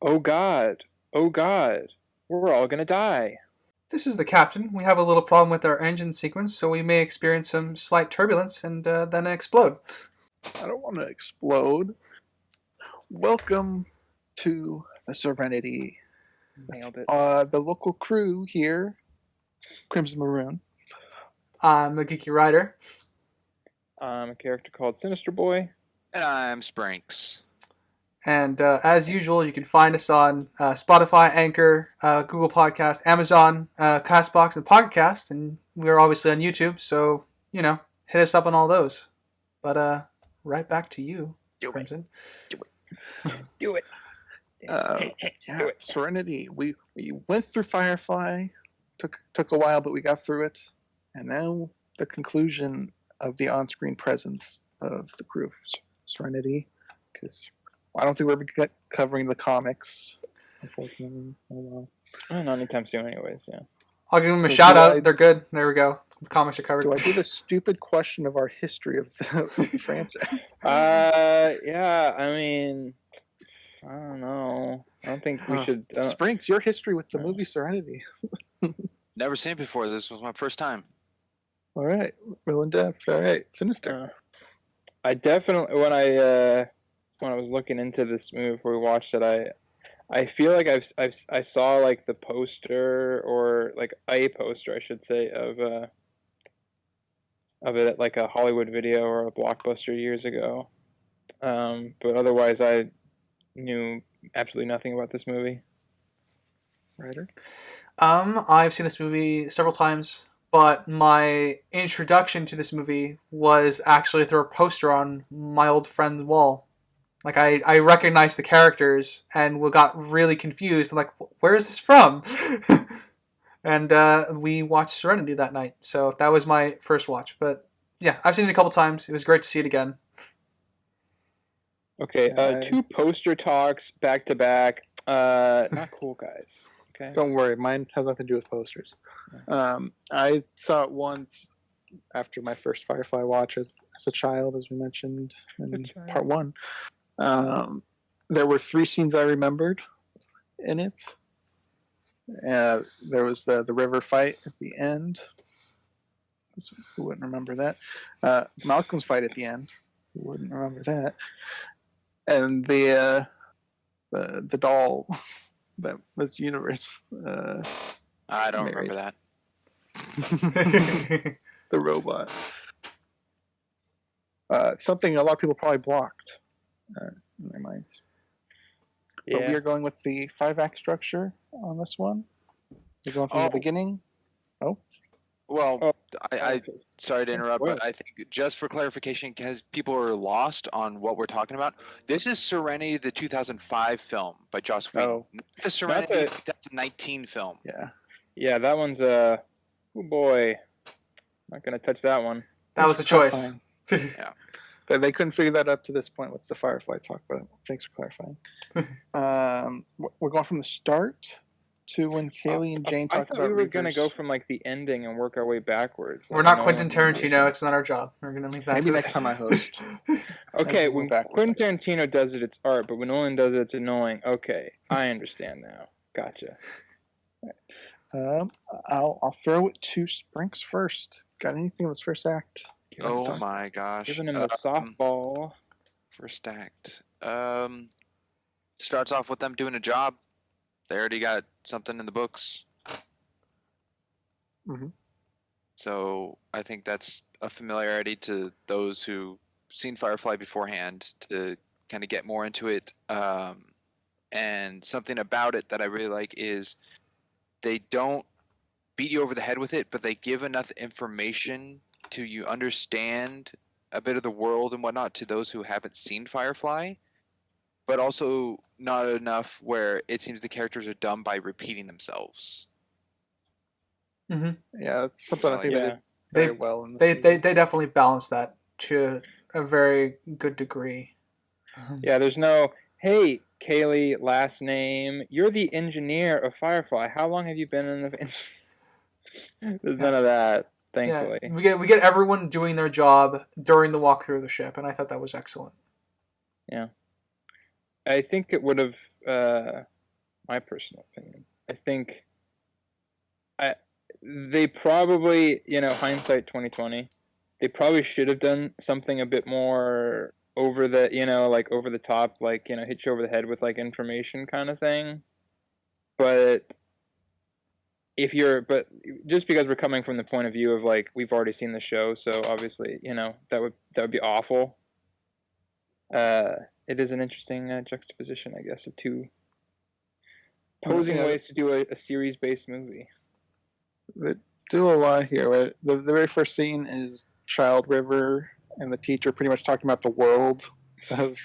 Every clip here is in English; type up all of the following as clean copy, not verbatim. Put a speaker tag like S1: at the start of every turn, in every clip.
S1: Oh God. Oh God. We're all gonna die.
S2: This is the captain. We have a little problem with our engine sequence, so we may experience some slight turbulence and then explode.
S3: I don't want to explode. Welcome to the Serenity.
S1: Nailed it.
S3: The local crew here, Crimson Maroon.
S2: I'm a geeky writer.
S1: I'm a character called Sinister Boy.
S4: And I'm Sprinks.
S2: And as usual, you can find us on Spotify, Anchor, Google Podcast, Amazon, Castbox, and Podcast. And we're obviously on YouTube, so, hit us up on all those. But right back to you, Crimson.
S1: Do it.
S3: Yeah, Serenity. We went through Firefly. Took a while, but we got through it. And now the conclusion of the on-screen presence of the crew of Serenity. Because I don't think we're covering the comics, unfortunately. Oh, well.
S1: Not anytime soon, anyways. Yeah.
S2: I'll give them a shout out. They're good. There we go. The comics are covered.
S3: Do I do the stupid question of our history of the franchise?
S1: Yeah. I mean, I don't know. I don't think we should.
S3: Sprinks, your history with the movie Serenity.
S4: Never seen it before. This was my first time.
S3: All right, real in depth. All right, Sinister.
S1: I definitely when I was looking into this movie before we watched it, I feel like I saw like the poster or like a poster I should say of it at like a Hollywood Video or a Blockbuster years ago, but otherwise I knew absolutely nothing about this movie.
S3: Ryder?
S2: I've seen this movie several times, but my introduction to this movie was actually through a poster on my old friend's wall. Like, I recognized the characters and got really confused. I'm like, where is this from? And we watched Serenity that night. So that was my first watch. But yeah, I've seen it a couple times. It was great to see it again.
S1: Okay, 2 poster talks back to back. Not cool, guys. Okay.
S3: Don't worry, mine has nothing to do with posters. I saw it once after my first Firefly watch as a child, as we mentioned in part 1. There were 3 scenes I remembered in it. There was the river fight at the end. Who wouldn't remember that? Malcolm's fight at the end. Who wouldn't remember that? And the doll that was Universe.
S4: I don't remember that.
S3: The robot. Something a lot of people probably blocked in their minds.
S1: Yeah.
S3: But we are going with the 5-act structure on this one. We're going from the beginning.
S4: Well, I sorry to interrupt, but I think just for clarification, because people are lost on what we're talking about, this is Serenity, the 2005 film by Joss Whedon. The Serenity 2019 film.
S3: Yeah,
S1: that one's oh boy, not gonna touch that one.
S2: That was a choice.
S4: Yeah.
S3: They couldn't figure that up to this point with the Firefly talk, but thanks for clarifying. We're going from the start to when Kaylee and Jane talked about.
S1: I thought we were going to go from like the ending and work our way backwards.
S2: We're not Quentin Tarantino. It's not our job. We're going to leave that.
S3: Maybe next time I host.
S1: Okay, when Quentin Tarantino does it, it's art, but when Nolan does it, it's annoying. Okay, I understand now. Gotcha.
S3: I'll throw it to Sprinks first. Got anything in this first act?
S4: Oh my gosh.
S1: Giving him the softball.
S4: First act. Starts off with them doing a job. They already got something in the books.
S3: Mm-hmm.
S4: So I think that's a familiarity to those who've seen Firefly beforehand to kind of get more into it. And something about it that I really like is they don't beat you over the head with it, but they give enough information to you understand a bit of the world and whatnot to those who haven't seen Firefly, but also not enough where it seems the characters are dumb by repeating themselves.
S2: Mm-hmm.
S3: Yeah, that's something I think they did very well. In
S2: this they definitely balance that to a very good degree.
S1: Yeah, there's no, hey, Kaylee, last name, you're the engineer of Firefly. How long have you been in the... There's none of that. Thankfully.
S2: Yeah, we get everyone doing their job during the walkthrough of the ship, and I thought that was excellent.
S1: Yeah. I think it would have my personal opinion. I think they probably, hindsight 2020, they probably should have done something a bit more over the, like over the top, like, hit you over the head with like information kind of thing. But but just because we're coming from the point of view of like we've already seen the show, so obviously, that would be awful. It is an interesting juxtaposition, I guess, of two opposing ways to do a series-based movie.
S3: They do a lot here. Right? The very first scene is Child River and the teacher pretty much talking about the world of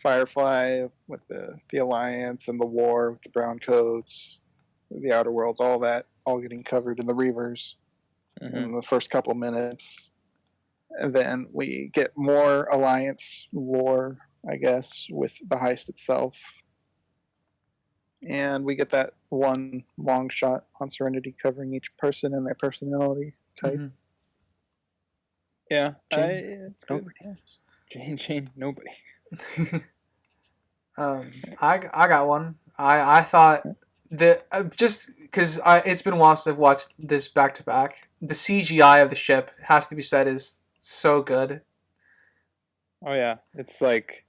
S3: Firefly with the Alliance and the war with the brown coats, the Outer Worlds, all that, all getting covered in the Reavers in the first couple minutes. And then we get more Alliance lore, I guess, with the heist itself. And we get that one long shot on Serenity covering each person and their personality type.
S2: Mm-hmm.
S1: Yeah,
S3: it's good.
S1: Jane, nobody.
S2: I got one. I thought that just because it's been a while since I've watched this back to back. The CGI of the ship has to be said is so good.
S1: Oh yeah, it's like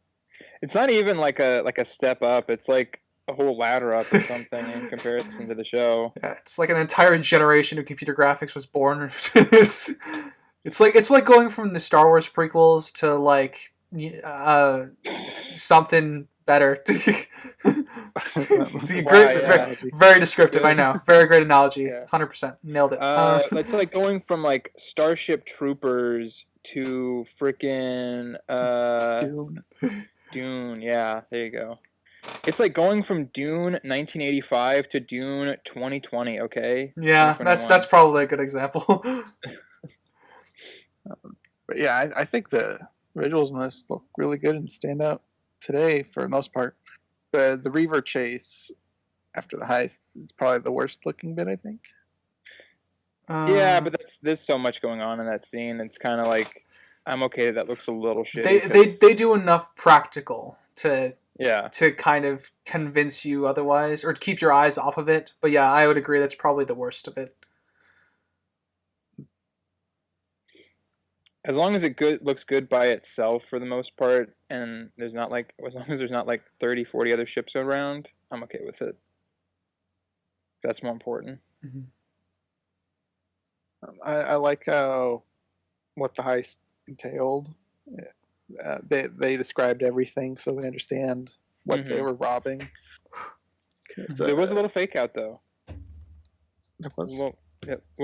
S1: it's not even like a step up. It's like a whole ladder up or something in comparison to the show.
S2: Yeah, it's like an entire generation of computer graphics was born. It's like going from the Star Wars prequels to like something better. Very descriptive. I know. Very great analogy. 100%. Nailed it.
S1: It's like going from like Starship Troopers to freaking Dune. Yeah, there you go. It's like going from Dune 1985 to Dune 2020. Okay.
S2: Yeah, that's probably a good example.
S3: But yeah, I think the visuals in this look really good and stand out today for the most part. The Reaver chase after the heist is probably the worst looking bit, I think.
S1: Yeah, but there's so much going on in that scene. It's kind of like I'm okay that looks a little shitty.
S2: They do enough practical to kind of convince you otherwise, or to keep your eyes off of it. But yeah, I would agree that's probably the worst of it.
S1: As long as it looks good by itself for the most part, and as long as there's not like 30, 40 other ships around, I'm okay with it. That's more important.
S2: Mm-hmm.
S3: I like what the heist entailed. They described everything, so we understand what they were robbing.
S1: There was a little fake out though.
S3: There was.
S1: Well,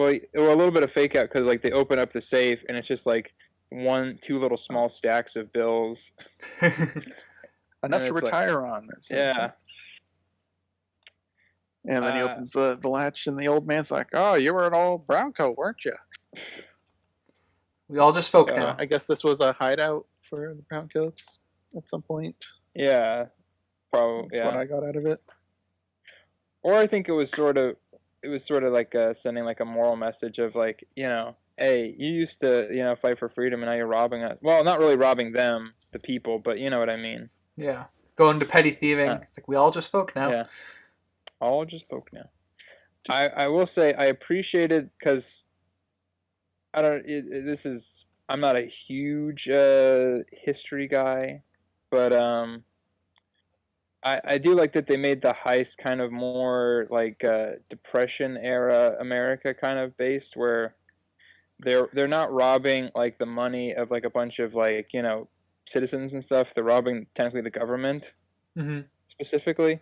S1: a little bit of fake out because like they open up the safe and it's just like two little small stacks of bills.
S3: Enough to retire on.
S1: Yeah.
S3: And then he opens the latch and the old man's like, "Oh, you were an old brown coat, weren't you?"
S2: We all just folk now.
S3: I guess this was a hideout for the brown coats at some point.
S1: Yeah. Probably.
S3: That's what I got out of it.
S1: Or I think it was sort of like sending like a moral message of like, hey, you used to, fight for freedom and now you're robbing us. Well, not really robbing them, the people, but you know what I mean.
S2: Yeah. Going to petty thieving. It's like we all just folk now.
S1: Yeah. All just folk now. I will say I appreciated because I'm not a huge history guy, but I do like that they made the heist kind of more like Depression era America kind of based, where they're not robbing like the money of like a bunch of like citizens and stuff. They're robbing technically the government specifically,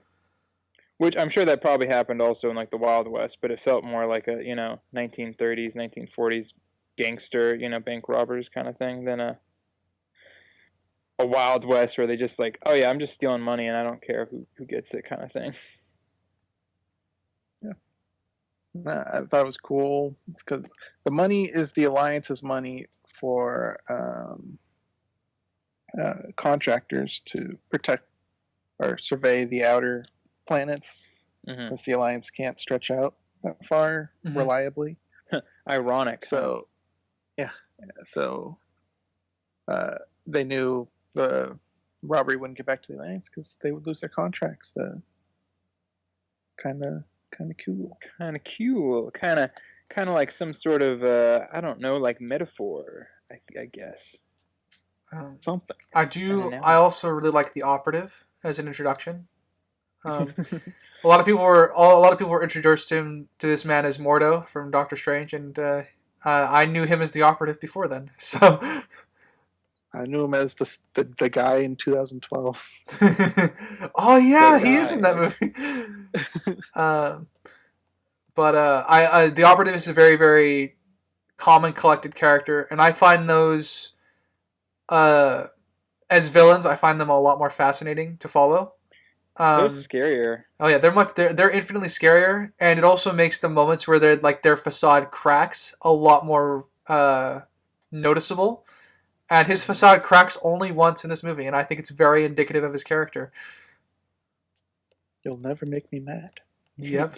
S1: which I'm sure that probably happened also in like the Wild West, but it felt more like a 1930s 1940s gangster bank robbers kind of thing than a Wild West where they just like, oh yeah, I'm just stealing money and I don't care who gets it kind of thing.
S3: Yeah. I thought it was cool because the money is the Alliance's money for contractors to protect or survey the outer planets, since the Alliance can't stretch out that far reliably.
S1: Ironic.
S3: So, yeah. So they knew the robbery wouldn't get back to the Alliance because they would lose their contracts. The kind of cool.
S1: Kind of cool. Kind of like some sort of I don't know, like metaphor. I guess.
S3: Something.
S2: I
S1: don't know.
S2: also really like the operative as an introduction. A lot of people were introduced to this man as Mordo from Doctor Strange, and I knew him as the operative before then. So
S3: I knew him as the guy in 2012.
S2: oh yeah,
S1: The
S2: he is in that
S1: guy.
S2: movie. But the operative is a very, very calm and collected character, and I find those as villains, I find them a lot more fascinating to follow.
S1: They're scarier.
S2: Oh yeah, they're infinitely scarier, and it also makes the moments where their facade cracks a lot more noticeable. And his facade cracks only once in this movie, and I think it's very indicative of his character.
S3: You'll never make me mad.
S2: Yep.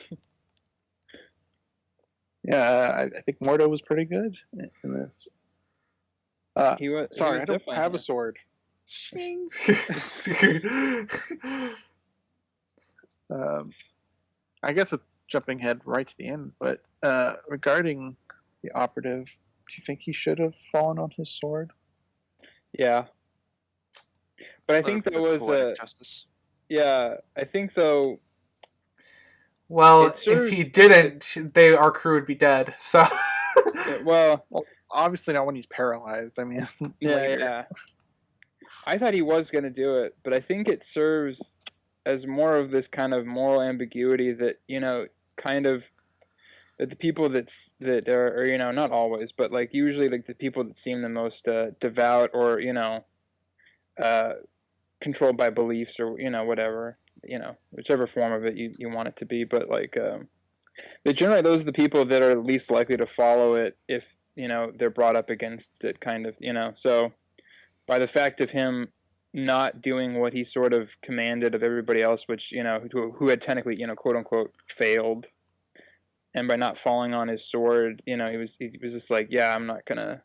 S3: Yeah, I think Mordo was pretty good in this.
S1: He was.
S3: Sorry,
S1: he was
S3: I don't
S1: definitely-
S3: have a sword. I guess it's jumping ahead right to the end, but regarding the operative, do you think he should have fallen on his sword?
S1: Yeah. But I think that was
S4: poetic justice.
S1: yeah. I think though.
S2: Well,
S1: It serves-
S2: if he didn't, our crew would be dead. So.
S1: Well,
S3: Obviously not when he's paralyzed. I mean,
S1: yeah,
S3: later.
S1: yeah. I thought he was going to do it, but I think it serves as more of this kind of moral ambiguity that, kind of that the people that are, not always, but like usually like the people that seem the most devout or, controlled by beliefs or, whatever, whichever form of it you want it to be. But like, but generally those are the people that are least likely to follow it if, they're brought up against it kind of, so by the fact of him not doing what he sort of commanded of everybody else, which, who had technically, quote unquote, failed, and by not falling on his sword, he was just like, yeah, I'm not gonna,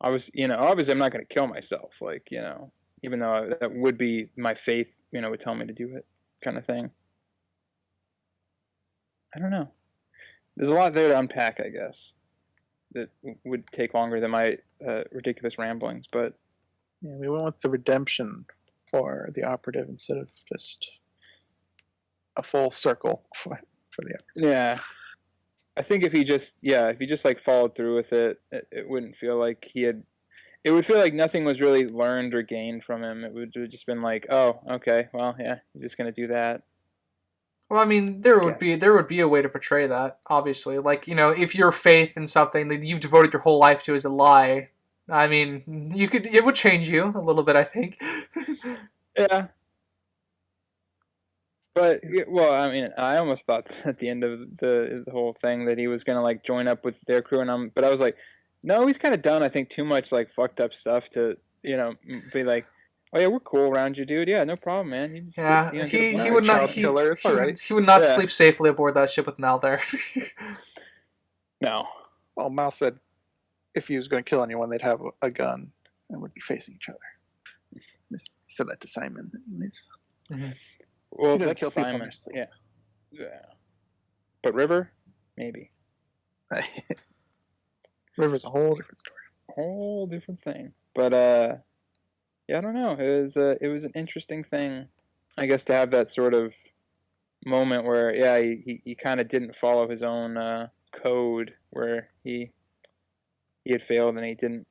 S1: obviously I'm not gonna kill myself, like, even though that would be my faith, would tell me to do it, kind of thing. I don't know. There's a lot there to unpack, I guess, that would take longer than my ridiculous ramblings, but
S3: Yeah, we went with the redemption for the operative instead of just a full circle for the operative.
S1: yeah. I think if he just like followed through with it, it wouldn't feel like it would feel like nothing was really learned or gained from him. It would have just been like, oh, okay, well, yeah, he's just gonna do that.
S2: Well, I mean, there would be a way to portray that. Obviously, like if your faith in something that you've devoted your whole life to is a lie, I mean, it would change you a little bit, I think.
S1: Yeah. But well, I mean, I almost thought at the end of the whole thing that he was gonna like join up with their crew, but I was like, no, he's kind of done. I think too much like fucked up stuff to be like, oh yeah, we're cool around you, dude. Yeah, no problem, man. You just
S2: Yeah,
S1: get
S2: he would not. He would not
S1: Yeah.
S2: sleep safely aboard that ship with Mal there.
S1: No.
S3: Well, Mal said if he was going to kill anyone, they'd have a gun and would be facing each other. He said that to Simon.
S1: Well,
S3: He doesn't
S1: that's
S3: kill people in
S1: Simon.
S3: their sleep.
S1: Yeah. But River, maybe.
S3: River's a whole different story.
S1: Whole different thing. But yeah, I don't know. It was an interesting thing, I guess, to have that sort of moment where he kind of didn't follow his own code, where he had failed and he didn't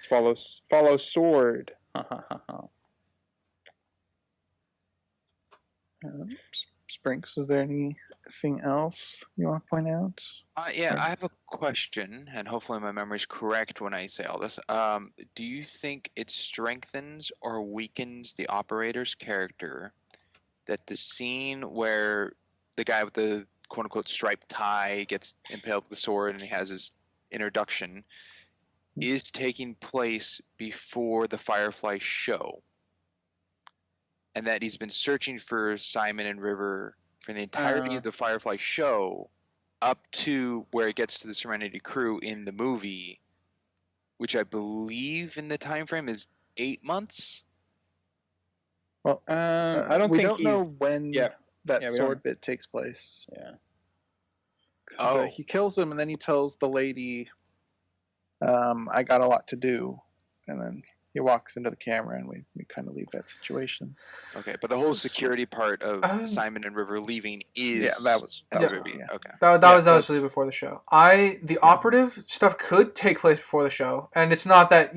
S1: follow sword.
S3: Sprinks, is there anything else you want to point out?
S4: Yeah, I have a question, and hopefully my memory's correct when I say all this. Do you think it strengthens or weakens the operator's character that the scene where the guy with the quote-unquote striped tie gets impaled with the sword and he has his introduction is taking place before the Firefly show? And that he's been searching for Simon and River for the entirety of the Firefly show up to where it gets to the Serenity crew in the movie, which I believe in the time frame is 8 months.
S3: Well,
S1: I don't
S3: we
S1: think
S3: don't know when.
S1: Yeah,
S3: that
S1: Yeah, we
S3: sword
S1: don't-
S3: bit takes place.
S1: Yeah.
S3: 'Cause,
S4: Oh.
S3: he kills him, and then he tells the lady, "I got a lot to do," and then he walks into the camera, and we kind of leave that situation.
S4: Okay, but the whole security part of
S2: Um,
S4: Simon and River leaving is
S3: Yeah, that was
S4: the
S2: Yeah.
S4: movie.
S3: yeah.
S4: Okay.
S2: That
S1: Yeah,
S2: was
S1: that's-
S2: before the show. The operative stuff could take place before the show, and it's not that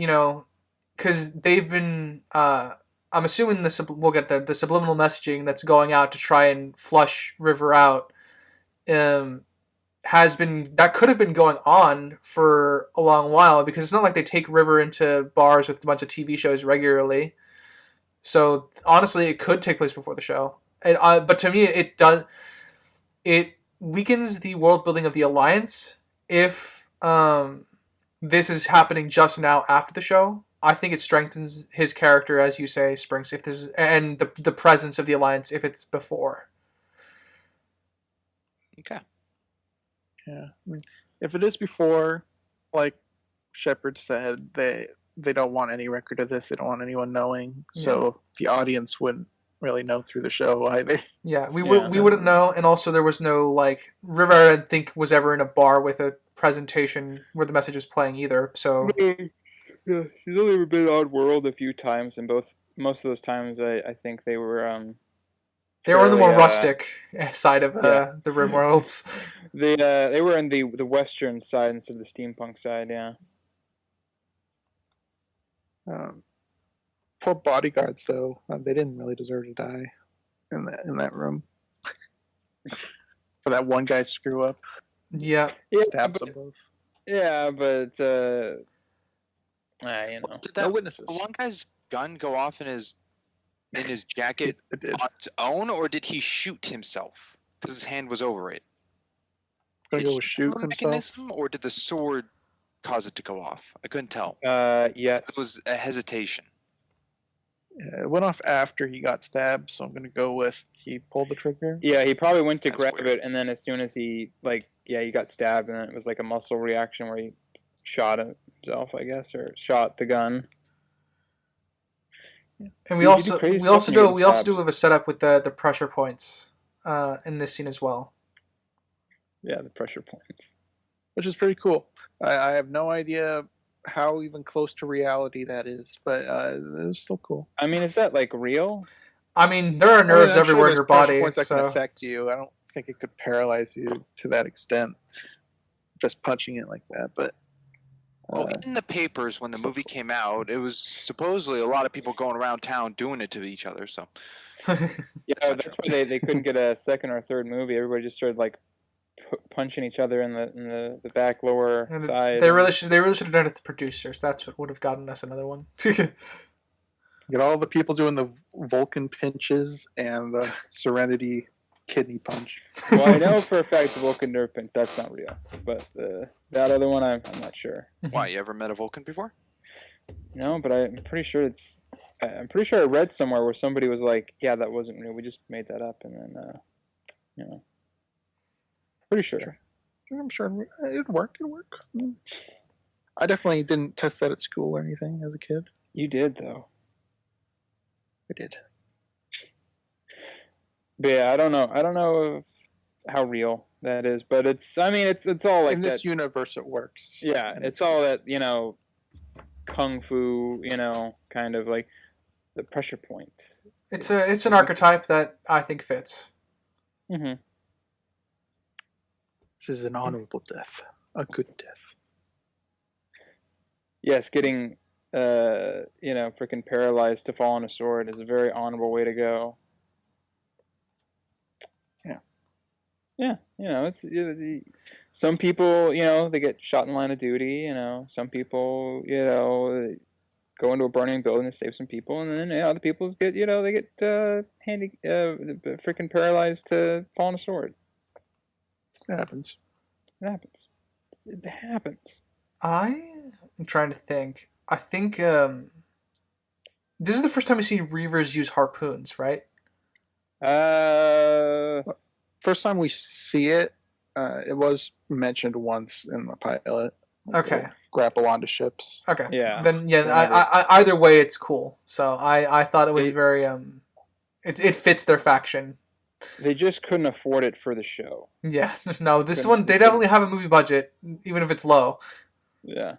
S2: because they've been. I'm assuming we'll get there. The subliminal messaging that's going out to try and flush River out, that could have been going on for a long while, because it's not like they take River into bars with a bunch of TV shows regularly. So honestly, it could take place before the show. But to me, it does. It weakens the world building of the Alliance if this is happening just now after the show. I think it strengthens his character, as you say, Sprinks, if this is, and the presence of the Alliance if it's before.
S4: Okay.
S3: Yeah, I mean, if it is before, like Shepard said, they don't want any record of this. They don't want anyone knowing, so the audience wouldn't really know through the show either.
S2: Yeah, we
S1: Yeah.
S2: wouldn't know, and also there was no River, I don't think, was ever in a bar with a presentation where the message was playing either. So
S1: Yeah, she's only been on World a few times, and most of those times I think they were
S2: they were on the more
S1: fairly,
S2: rustic side of
S1: yeah.
S2: the Rim Worlds.
S1: they were in the Western side instead of the steampunk side. Yeah.
S3: Poor bodyguards, though, they didn't really deserve to die in that room. For that one guy screw up,
S2: Yeah,
S1: Yeah,
S3: stabs
S1: but,
S3: them both.
S1: yeah, but
S4: Did
S3: No
S4: that
S3: witnesses.
S4: one guy's gun go off in his jacket
S3: It did.
S4: on its own, or did he shoot himself because his hand was over it?
S3: Gonna
S4: Did
S3: go
S4: he
S3: with
S4: have
S3: shoot
S4: a
S3: himself.
S4: mechanism, or did the sword cause it to go off? I couldn't tell.
S1: yes.
S4: It was a hesitation.
S3: Yeah, it went off after he got stabbed, so I'm gonna go with he pulled the trigger.
S1: Yeah, he probably went to
S4: That's
S1: grab
S4: weird.
S1: it, and then as soon as he he got stabbed, and then it was like a muscle reaction where he shot himself, I guess, or shot the gun.
S2: and we
S1: You do
S2: also
S1: crazy
S2: we
S1: stuff
S2: also
S1: when you
S2: do
S1: get
S2: we also
S1: stabbed.
S2: do have a setup with the pressure points in this scene as well.
S1: Yeah, the pressure points.
S3: Which is pretty cool. I have no idea how even close to reality that is, but it was still cool.
S1: I mean, is that real?
S2: I mean, there are
S3: I mean,
S2: nerves
S3: I'm sure
S2: everywhere in
S3: there's
S2: your
S3: pressure
S2: body,
S3: points that can
S2: so
S3: affect you. I don't think it could paralyze you to that extent, just punching it like that. But
S4: Well, in the papers when the movie came out, it was supposedly a lot of people going around town doing it to each other. So
S1: Yeah,
S4: not
S1: that's
S4: true.
S1: why they couldn't get a second or third movie. Everybody just started punching each other in the back lower
S2: And
S1: side.
S2: they really should have done it to the producers. That's what would have gotten us another one.
S3: get all the people doing the Vulcan pinches and the Serenity kidney punch.
S1: Well, I know for a fact the Vulcan nerve pinch, that's not real, but that other one, I'm not sure.
S4: why, you ever met a Vulcan before?
S1: No, but I'm pretty sure I'm pretty sure I read somewhere where somebody was like, "Yeah, that wasn't real. We just made that up," and then pretty sure.
S3: I'm sure it'd work. It'd work. I definitely didn't test that at school or anything as a kid.
S1: You did though.
S3: I did.
S1: But yeah, I don't know how real that is, but it's all like
S3: In
S1: that.
S3: this universe, it works.
S1: Yeah,
S3: And
S1: it's all that kung fu, kind of like the pressure point.
S2: it's an archetype that I think fits.
S1: Mm-hmm.
S3: This is an honorable death, a good death.
S1: Yes, getting freaking paralyzed to fall on a sword is a very honorable way to go. Yeah, it's some people, they get shot in line of duty. Some people, go into a burning building to save some people, and then other people get, they get freaking paralyzed to fall on a sword.
S3: It happens.
S1: It happens. It happens.
S2: I'm trying to think. I think this is the first time I've seen Reavers use harpoons, right?
S3: First time we see it, it was mentioned once in the pilot.
S2: Okay.
S3: They grapple onto ships.
S2: Okay.
S1: Yeah.
S2: Then yeah,
S1: Whenever.
S2: I either way, it's cool. So I thought it was
S1: They-
S2: very it fits their faction.
S1: They just couldn't afford it for the show.
S2: Yeah, no, this
S1: Couldn't-
S2: one they
S1: they
S2: definitely have a movie budget, even if it's low.
S1: Yeah.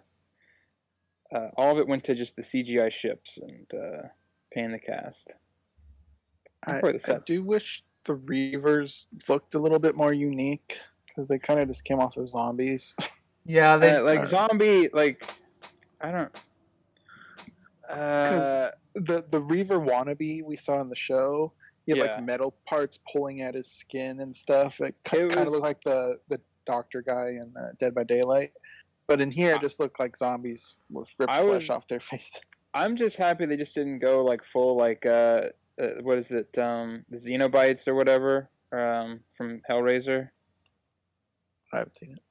S1: All of it went to just the CGI ships and paying the cast.
S3: I,
S1: For the
S3: I
S1: sets.
S3: do wish the Reavers looked a little bit more unique because they kind of just came off of zombies.
S2: Yeah, they
S1: Like zombie, like I don't.
S3: The Reaver wannabe we saw in the show, he had
S1: Yeah.
S3: like metal parts pulling at his skin and stuff. It
S1: It
S3: kind of
S1: was-
S3: looked like the doctor guy in Dead by Daylight, but in here it just looked like zombies with ripped flesh off their faces.
S1: I'm just happy they just didn't go like full like what is it the Xenobites or whatever from Hellraiser.
S3: I haven't seen it.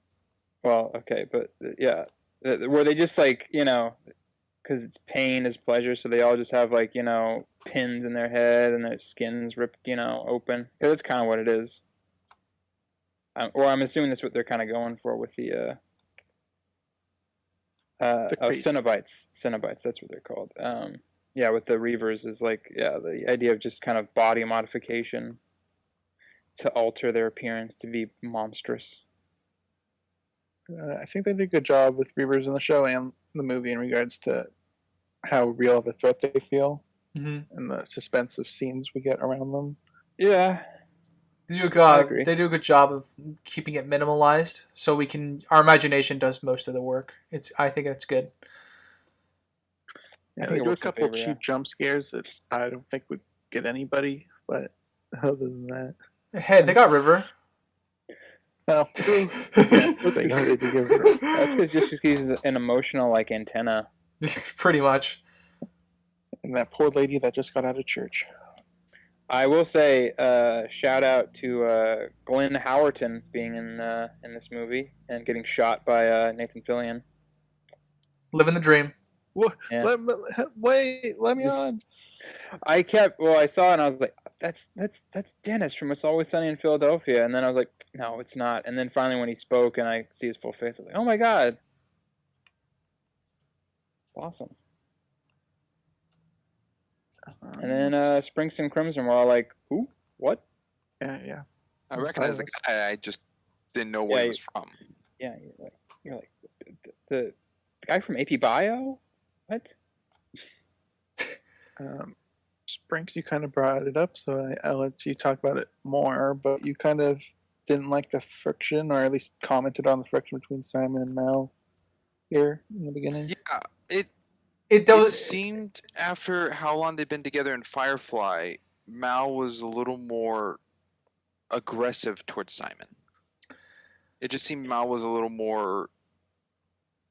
S1: Well, okay, but yeah, where they just like because it's pain is pleasure, so they all just have like pins in their head and their skins ripped open. Cause that's kind of what it is. Or I'm assuming that's what they're kind of going for with the Cenobites. Cenobites, that's what they're called. Yeah, with the Reavers is like the idea of just kind of body modification to alter their appearance to be monstrous.
S3: I think they did a good job with Reavers in the show and the movie in regards to how real of a threat they feel and the suspense of scenes we get around them.
S1: Yeah,
S2: They do,
S1: I agree.
S2: they do a good job of keeping it minimalized, so our imagination does most of the work. I think it's good.
S3: Yeah,
S1: I think
S3: they
S1: it
S3: do a
S1: works in
S3: couple of
S1: favor,
S3: cheap jump scares that I don't think would get anybody, but other than that,
S2: Hey, they got River.
S3: well, that's what they did to give her.
S1: That's because he's an emotional like antenna.
S2: Pretty much.
S3: And that poor lady that just got out of church.
S1: I will say, shout out to Glenn Howerton being in this movie and getting shot by Nathan Fillion.
S2: Living the dream.
S3: What?
S1: Yeah.
S3: Wait, let me
S1: This-
S3: on.
S1: I saw it and I was like, that's Dennis from It's Always Sunny in Philadelphia, and then I was like, no, it's not. And then finally when he spoke and I see his full face, I was like, oh my god, it's awesome. And then Springs and Crimson were all like, who? What?
S3: Yeah.
S4: I recognize the guy. I just didn't know where
S1: Yeah,
S4: he was from.
S1: Yeah, you're like the guy from AP Bio? What?
S3: Sprinks, you kind of brought it up, so I'll let you talk about it more, but you kind of didn't like the friction, or at least commented on the friction between Simon and Mel here in the beginning.
S4: Yeah,
S2: It
S4: it
S2: does.
S4: seemed after how long they've been together in Firefly, Mal was a little more aggressive towards Simon. It just seemed Mal was a little more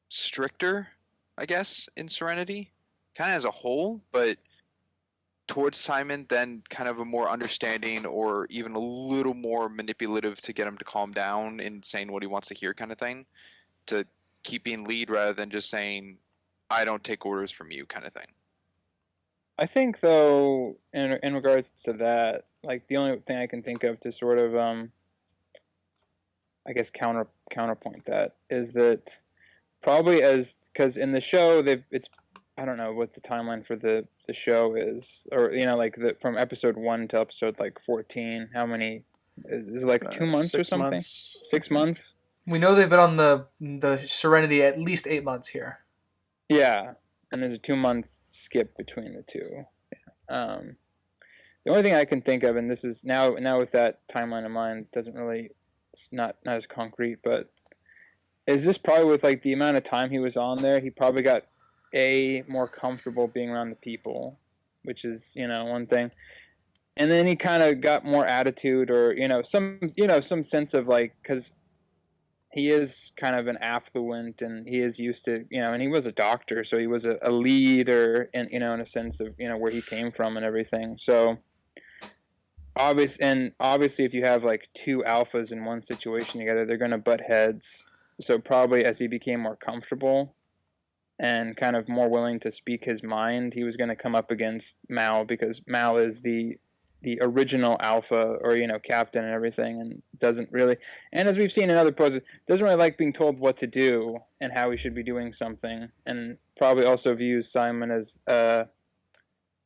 S4: stricter, I guess, in Serenity, kind of as a whole, but towards Simon, then kind of a more understanding or even a little more manipulative to get him to calm down and saying what he wants to hear, kind of thing, to keep being lead rather than just saying, I don't take orders from you, kind of thing.
S1: I think though, in regards to that, like the only thing I can think of to sort of I guess counterpoint that is that probably because in the show it's I don't know what the timeline for the show is, or like from episode 1 to episode like 14, how many is it, like 2 months or something? 6 months.
S2: We know they've been on the Serenity at least 8 months here.
S1: Yeah, and there's a 2-month skip between the two. Yeah. The only thing I can think of, and this is now with that timeline in mind, it's not as concrete, but is this probably with like the amount of time he was on there, he probably got more comfortable being around the people, which is one thing, and then he kind of got more attitude, or some sense of like, because he is kind of an affluent and he is used to, and he was a doctor, so he was a leader, and in a sense of where he came from and everything. So obviously if you have like two alphas in one situation together, they're going to butt heads. So probably as he became more comfortable and kind of more willing to speak his mind, he was going to come up against Mal, because Mal is the original alpha, or captain and everything, and doesn't really, and as we've seen in other poses, doesn't really like being told what to do and how he should be doing something, and probably also views Simon as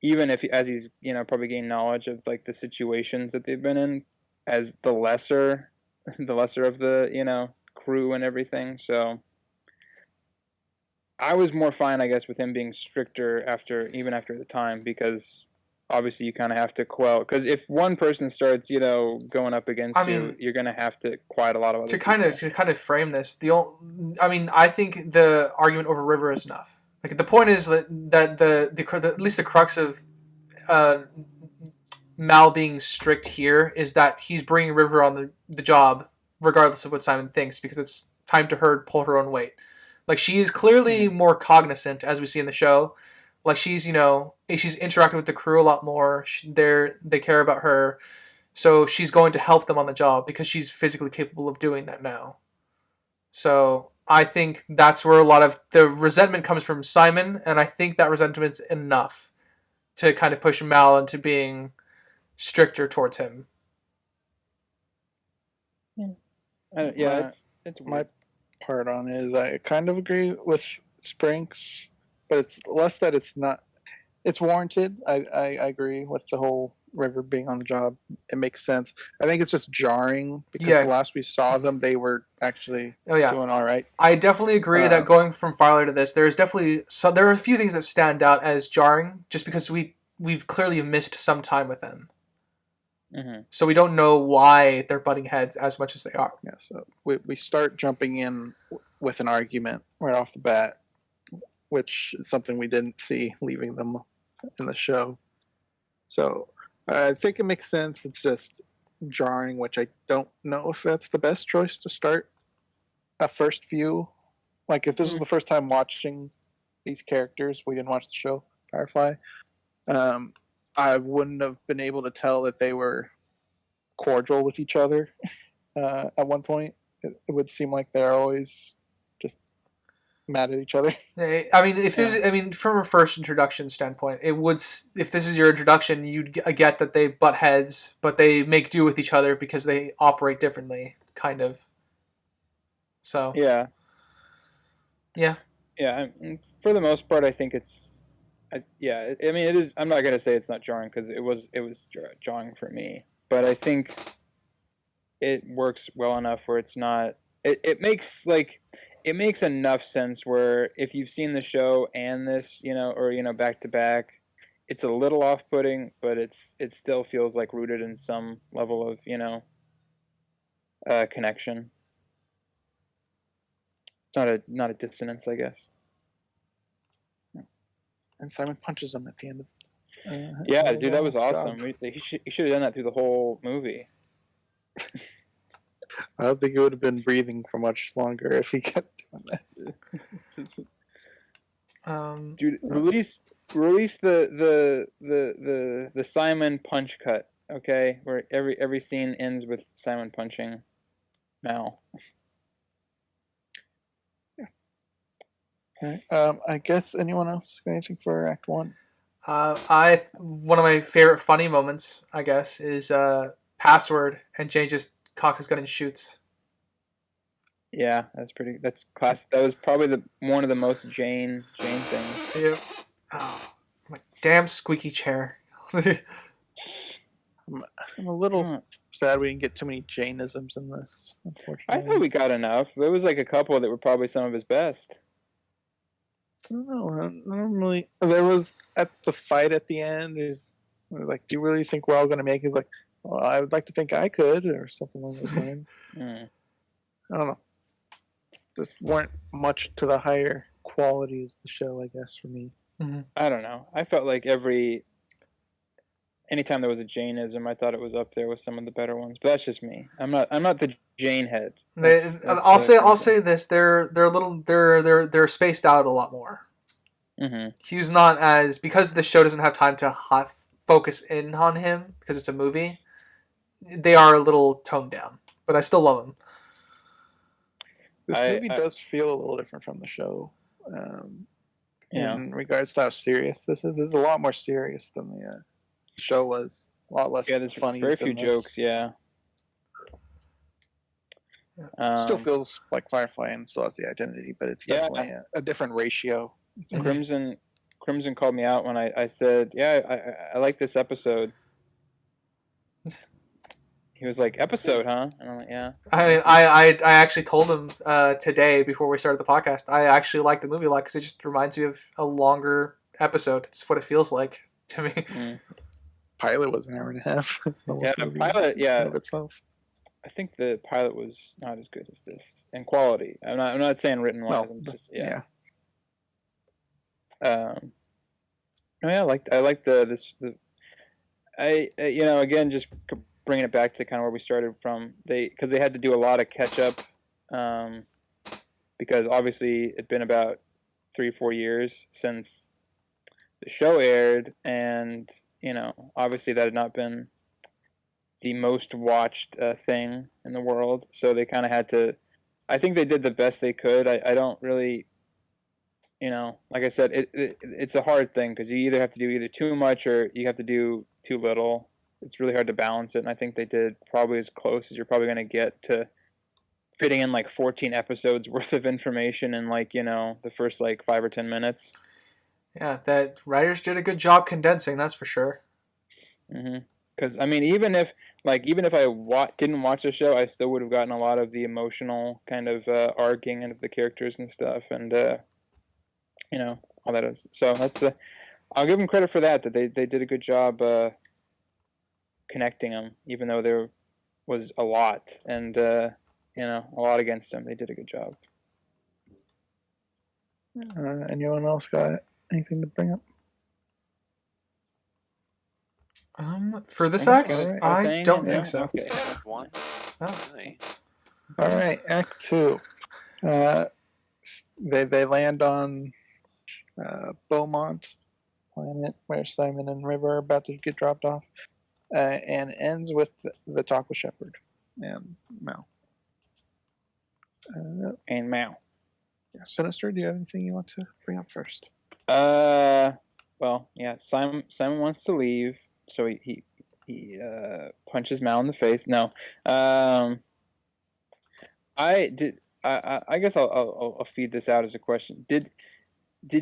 S1: even if as he's probably gained knowledge of like the situations that they've been in as the lesser of the crew and everything. So I was more fine, I guess, with him being stricter even after the time, because obviously you kind of have to quell, because if one person starts going up against you're going to have to quiet a lot of other people.
S2: To kind of frame this, I think the argument over River is enough. Like the point is that the at least the crux of Mal being strict here is that he's bringing River on the job regardless of what Simon thinks, because it's time to her pull her own weight. Like she is clearly more cognizant, as we see in the show. Like she's interacting with the crew a lot more. They care about her, so she's going to help them on the job because she's physically capable of doing that now. So I think that's where a lot of the resentment comes from Simon, and I think that resentment's enough to kind of push Mal into being stricter towards him.
S1: Yeah, it's weird.
S3: My part on it is I kind of agree with Sprinks, but it's less that it's warranted. I agree with the whole River being on the job. It makes sense. I think it's just jarring because the last we saw them, they were actually doing all right.
S2: I definitely agree that going from Firelight to this, there are a few things that stand out as jarring, just because we've clearly missed some time with them. Mm-hmm. So we don't know why they're butting heads as much as they are.
S3: Yeah, so we start jumping in with an argument right off the bat, which is something we didn't see leaving them in the show. So I think it makes sense. It's just jarring, which I don't know if that's the best choice to start a first view. Like if this was the first time watching these characters, we didn't watch the show Firefly, I wouldn't have been able to tell that they were cordial with each other at one point. It would seem like they're always just mad at each other.
S2: I mean, from a first introduction standpoint, if this is your introduction, you'd get that they butt heads, but they make do with each other because they operate differently, kind of. So
S1: yeah. For the most part, I think it's. I mean, it is. I'm not gonna say it's not jarring because it was jarring for me, but I think it works well enough where it's not. It makes enough sense where if you've seen the show and this, or back to back, it's a little off-putting, but it still feels like rooted in some level of connection. It's not a dissonance, I guess.
S3: And Simon punches him at the end of
S1: dude, that was awesome. He should have done that through the whole movie.
S3: I don't think he would have been breathing for much longer if he kept doing
S1: that. Dude, release the Simon punch cut, okay? Where every scene ends with Simon punching Mal.
S3: I guess anyone else got anything for Act 1?
S2: One of my favorite funny moments, I guess, is Password and Jane just cocks his gun and shoots.
S1: Yeah, that's classic. That was probably one of the most Jane things.
S2: Yeah. Oh, my damn squeaky chair.
S3: I'm a little sad we didn't get too many Janeisms in this, unfortunately.
S1: I thought we got enough. There was like a couple that were probably some of his best.
S3: I don't know. I don't really. There was at the fight at the end. There's like, do you really think we're all going to make? He's like, well, I would like to think I could, or something along those lines. I don't know. Just weren't much to the higher quality as the show, I guess, for me.
S2: Mm-hmm.
S1: I don't know. I felt like anytime there was a Janeism, I thought it was up there with some of the better ones. But that's just me. I'm not the Jane head.
S2: I'll say this: they're spaced out a lot more.
S1: Mm-hmm.
S2: Hugh's not as, because the show doesn't have time to focus in on him because it's a movie. They are a little toned down, but I still love him.
S3: This movie does feel a little different from the show. In regards to how serious this is. This is a lot more serious than the show was. A lot less funny.
S1: Very few jokes, yeah.
S3: Still feels like Firefly and still has the identity, but it's definitely a different ratio.
S1: Crimson Crimson called me out when I said, yeah, I like this episode. He was like, episode, huh? And I'm like, yeah.
S2: I actually told him today before we started the podcast. I actually like the movie a lot because it just reminds me of a longer episode. It's what it feels like to me.
S1: Mm.
S3: Pilot was an hour and a half.
S1: Yeah, the pilot, yeah.
S3: Of itself.
S1: I think the pilot was not as good as this in quality. I'm not saying written wise.
S3: No,
S1: I'm just
S3: yeah.
S1: Oh yeah, I liked again just bringing it back to kind of where we started from. Because they had to do a lot of catch up, because obviously it'd been about 3-4 years since the show aired, and obviously that had not been the most watched thing in the world, so they kind of had to. I think they did the best they could. I don't really. Like I said, it's a hard thing because you either have to do either too much or you have to do too little. It's really hard to balance it, and I think they did probably as close as you're probably going to get to fitting in like 14 episodes worth of information in the first 5 or 10 minutes.
S2: Yeah, that writers did a good job condensing, that's for sure.
S1: Because I mean, even if I didn't watch the show, I still would have gotten a lot of the emotional kind of arcing of the characters and stuff, and all that is. So I'll give them credit for that they did a good job connecting them, even though there was a lot and a lot against them. They did a good job.
S3: Anyone else got anything to bring up?
S2: For this act,
S3: right.
S2: I don't think so.
S1: Okay.
S4: One.
S2: Oh.
S4: Really?
S3: All right, Act 2. They land on Beaumont planet where Simon and River are about to get dropped off, and ends with the talk with Shepard and Mal.
S1: And Mal.
S3: Sinister, do you have anything you want to bring up first?
S1: Well, yeah. Simon wants to leave, so he punches Mal in the face. No. I guess I'll feed this out as a question. Did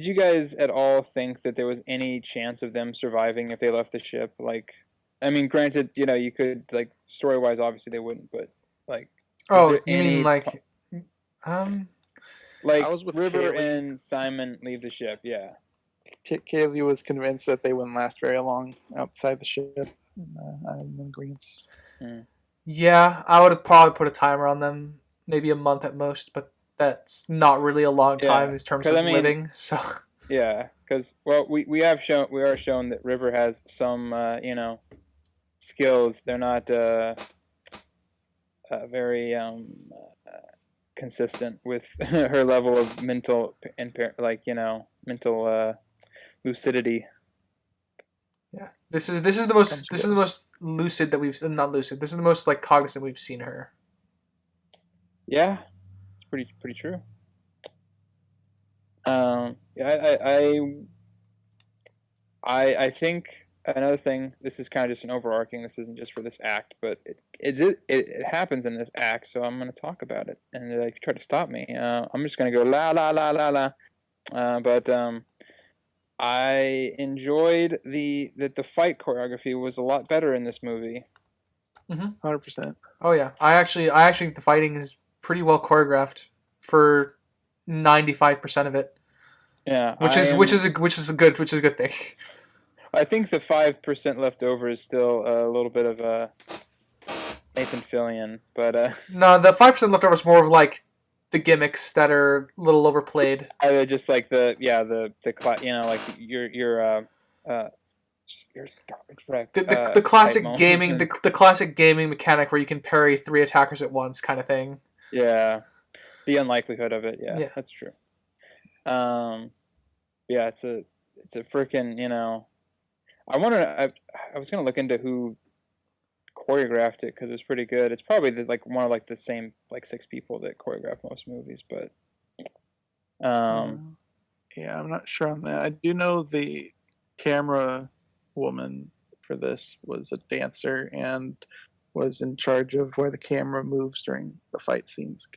S1: you guys at all think that there was any chance of them surviving if they left the ship? I mean, granted, you could story-wise, obviously they wouldn't, but
S2: Oh, you mean
S3: I was with
S1: River
S3: Kaylee.
S1: and Simon leave the ship? Yeah.
S3: Kaylee was convinced that they wouldn't last very long outside the ship. I'm in agreement.
S2: Yeah, I would have probably put a timer on them, maybe a month at most, but that's not really a long time in terms of living. So
S1: yeah, because we are shown that River has some skills. They're not very consistent with her level of mental lucidity.
S2: Yeah, this is the most lucid that we've not lucid. This is the most cognizant we've seen her.
S1: Yeah, it's pretty true. I think another thing. This is kind of just an overarching. This isn't just for this act, but it happens in this act. So I'm going to talk about it, and if you try to stop me, I'm just going to go la la la la la. But I enjoyed that the fight choreography was a lot better in this movie.
S3: 100%.
S2: Oh yeah, I actually think the fighting is pretty well choreographed for 95% of it.
S1: Yeah,
S2: which is a good thing.
S1: I think the 5% left over is still a little bit of a Nathan Fillion, but
S2: no, the 5% left over is more of the gimmicks that are a little overplayed.
S1: Just your Star Trek.
S2: The classic gaming, the classic gaming mechanic where you can parry 3 attackers at once, kind of thing.
S1: Yeah, the unlikelihood of it. Yeah. That's true. Yeah, it's a freaking I was gonna look into who choreographed it because it was pretty good. It's probably one of the same 6 people that choreograph most movies, but
S3: yeah, I'm not sure on that. I do know the camera woman for this was a dancer and was in charge of where the camera moves during the fight scenes.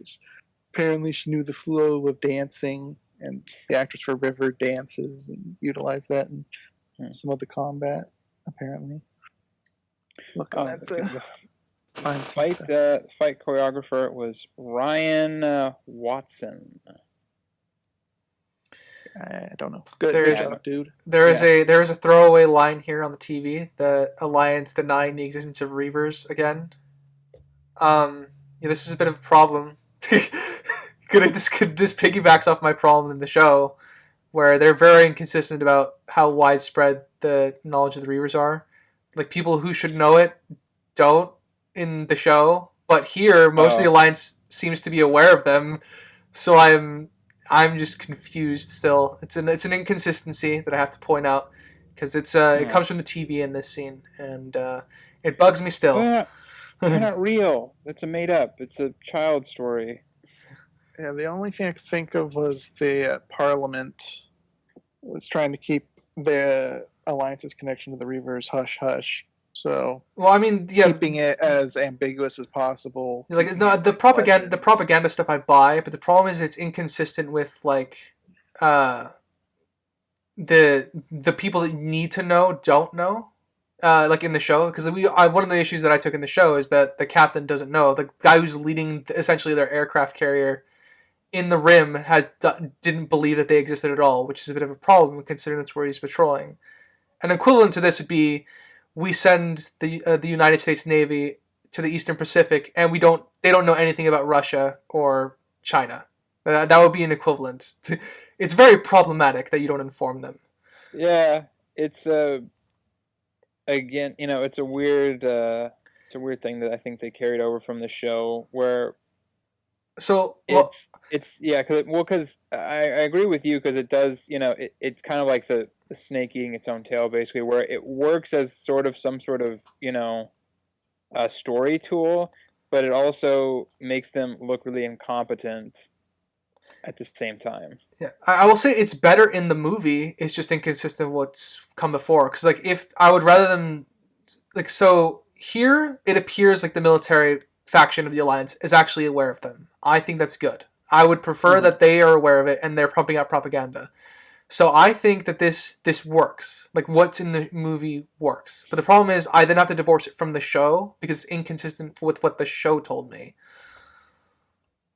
S3: apparently she knew the flow of dancing, and the actress for River dances and utilized that in some of the combat. Apparently, looking at the
S1: fight choreographer was Ryan Watson.
S3: I don't know. Good job, dude.
S2: There is a throwaway line here on the TV. The Alliance denying the existence of Reavers again. This is a bit of a problem. This piggybacks off my problem in the show, where they're very inconsistent about how widespread the knowledge of the Reavers are. Like, people who should know it don't in the show, but here most of the Alliance seems to be aware of them. So I'm just confused still. It's an inconsistency that I have to point out, because it comes from the TV in this scene, and it bugs me still.
S1: They're not real. It's a made up. It's a child story.
S3: Yeah, the only thing I could think of was the Parliament was trying to keep the Alliance's connection to the Reavers hush hush. So,
S2: well, I mean, yeah,
S3: keeping it as ambiguous as possible.
S2: Like, it's not the propaganda stuff I buy, but the problem is it's inconsistent with like the people that need to know don't know. Like in the show, because one of the issues that I took in the show is that the captain doesn't know. The guy who's leading essentially their aircraft carrier in the rim didn't believe that they existed at all, which is a bit of a problem considering that's where he's patrolling. An equivalent to this would be, we send the United States Navy to the Eastern Pacific, and they don't know anything about Russia or China. That would be an equivalent. It's very problematic that you don't inform them.
S1: Yeah, it's again, it's a weird thing that I think they carried over from the show, where because I agree with you, because it does, it's kind of like the snake eating its own tail, basically, where it works as some sort of a story tool, but it also makes them look really incompetent at the same time.
S2: Yeah, I will say it's better in the movie. It's just inconsistent with what's come before. Because if I would rather them here, it appears like the military faction of the Alliance is actually aware of them. I think that's good. I would prefer that they are aware of it and they're pumping out propaganda. So I think that this works. Like, what's in the movie works. But the problem is, I then have to divorce it from the show because it's inconsistent with what the show told me.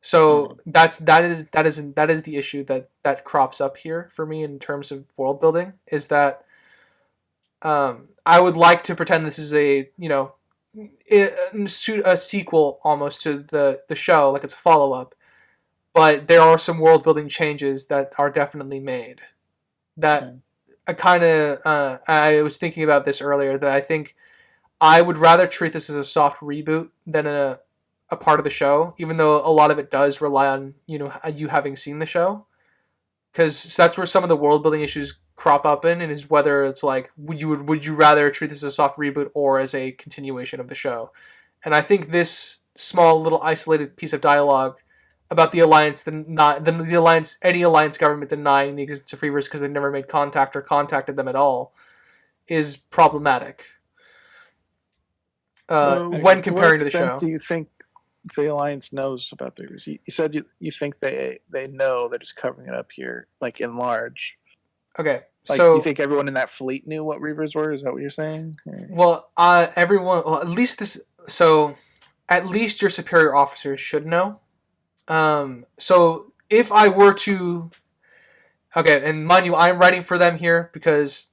S2: So that is the issue that crops up here for me in terms of world building, is that I would like to pretend this is a sequel almost to the show, like it's a follow-up, but there are some world building changes that are definitely made that I was thinking about this earlier, that I think I would rather treat this as a soft reboot than a part of the show, even though a lot of it does rely on you having seen the show, because that's where some of the world building issues crop up in, and is whether it's like, would you rather treat this as a soft reboot or as a continuation of the show. And I think this small little isolated piece of dialogue about the Alliance, any Alliance government denying the existence of Reavers because they never made contact or contacted them at all, is problematic when comparing to the show.
S3: Do you think the Alliance knows about the Reavers? You said you think they know, they're just covering it up here, like in large.
S2: Okay,
S3: like,
S2: so
S3: you think everyone in that fleet knew what Reavers were? Is that what you're saying?
S2: Well, everyone. Well, at least this. So, at least your superior officers should know. So if I were to, okay, and mind you, I'm writing for them here because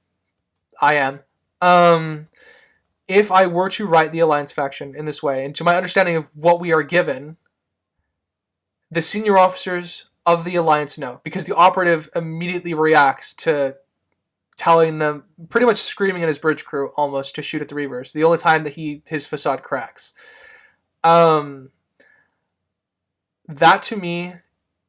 S2: I am. If I were to write the Alliance faction in this way, and to my understanding of what we are given, the senior officers of the Alliance know, because the operative immediately reacts to telling them, pretty much screaming at his bridge crew almost, to shoot at the Reavers. The only time that his facade cracks. That to me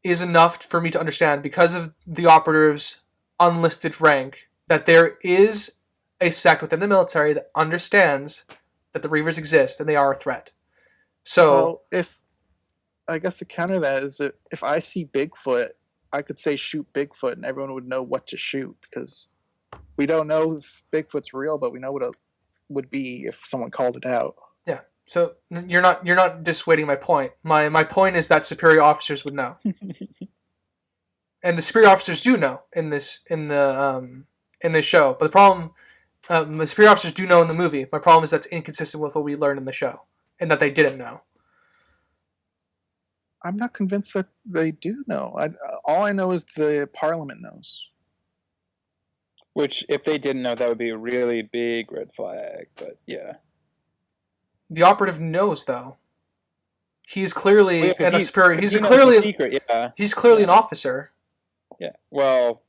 S2: is enough for me to understand, because of the operative's unlisted rank, that there is a sect within the military that understands that the Reavers exist and they are a threat. So,
S3: I guess to counter that is that if I see Bigfoot, I could say shoot Bigfoot, and everyone would know what to shoot, because we don't know if Bigfoot's real, but we know what it would be if someone called it out.
S2: Yeah. So you're not dissuading my point. My point is that superior officers would know, and the superior officers do know in this show. But the problem, the superior officers do know in the movie. My problem is that's inconsistent with what we learned in the show, and that they didn't know.
S3: I'm not convinced that they do know. All I know is the Parliament knows.
S1: Which, if they didn't know, that would be a really big red flag. But yeah,
S2: The operative knows, though. He's clearly
S1: well, yeah,
S2: a superior. He's
S1: he knows
S2: clearly
S1: the secret. Yeah,
S2: he's clearly an officer.
S1: yeah. Well,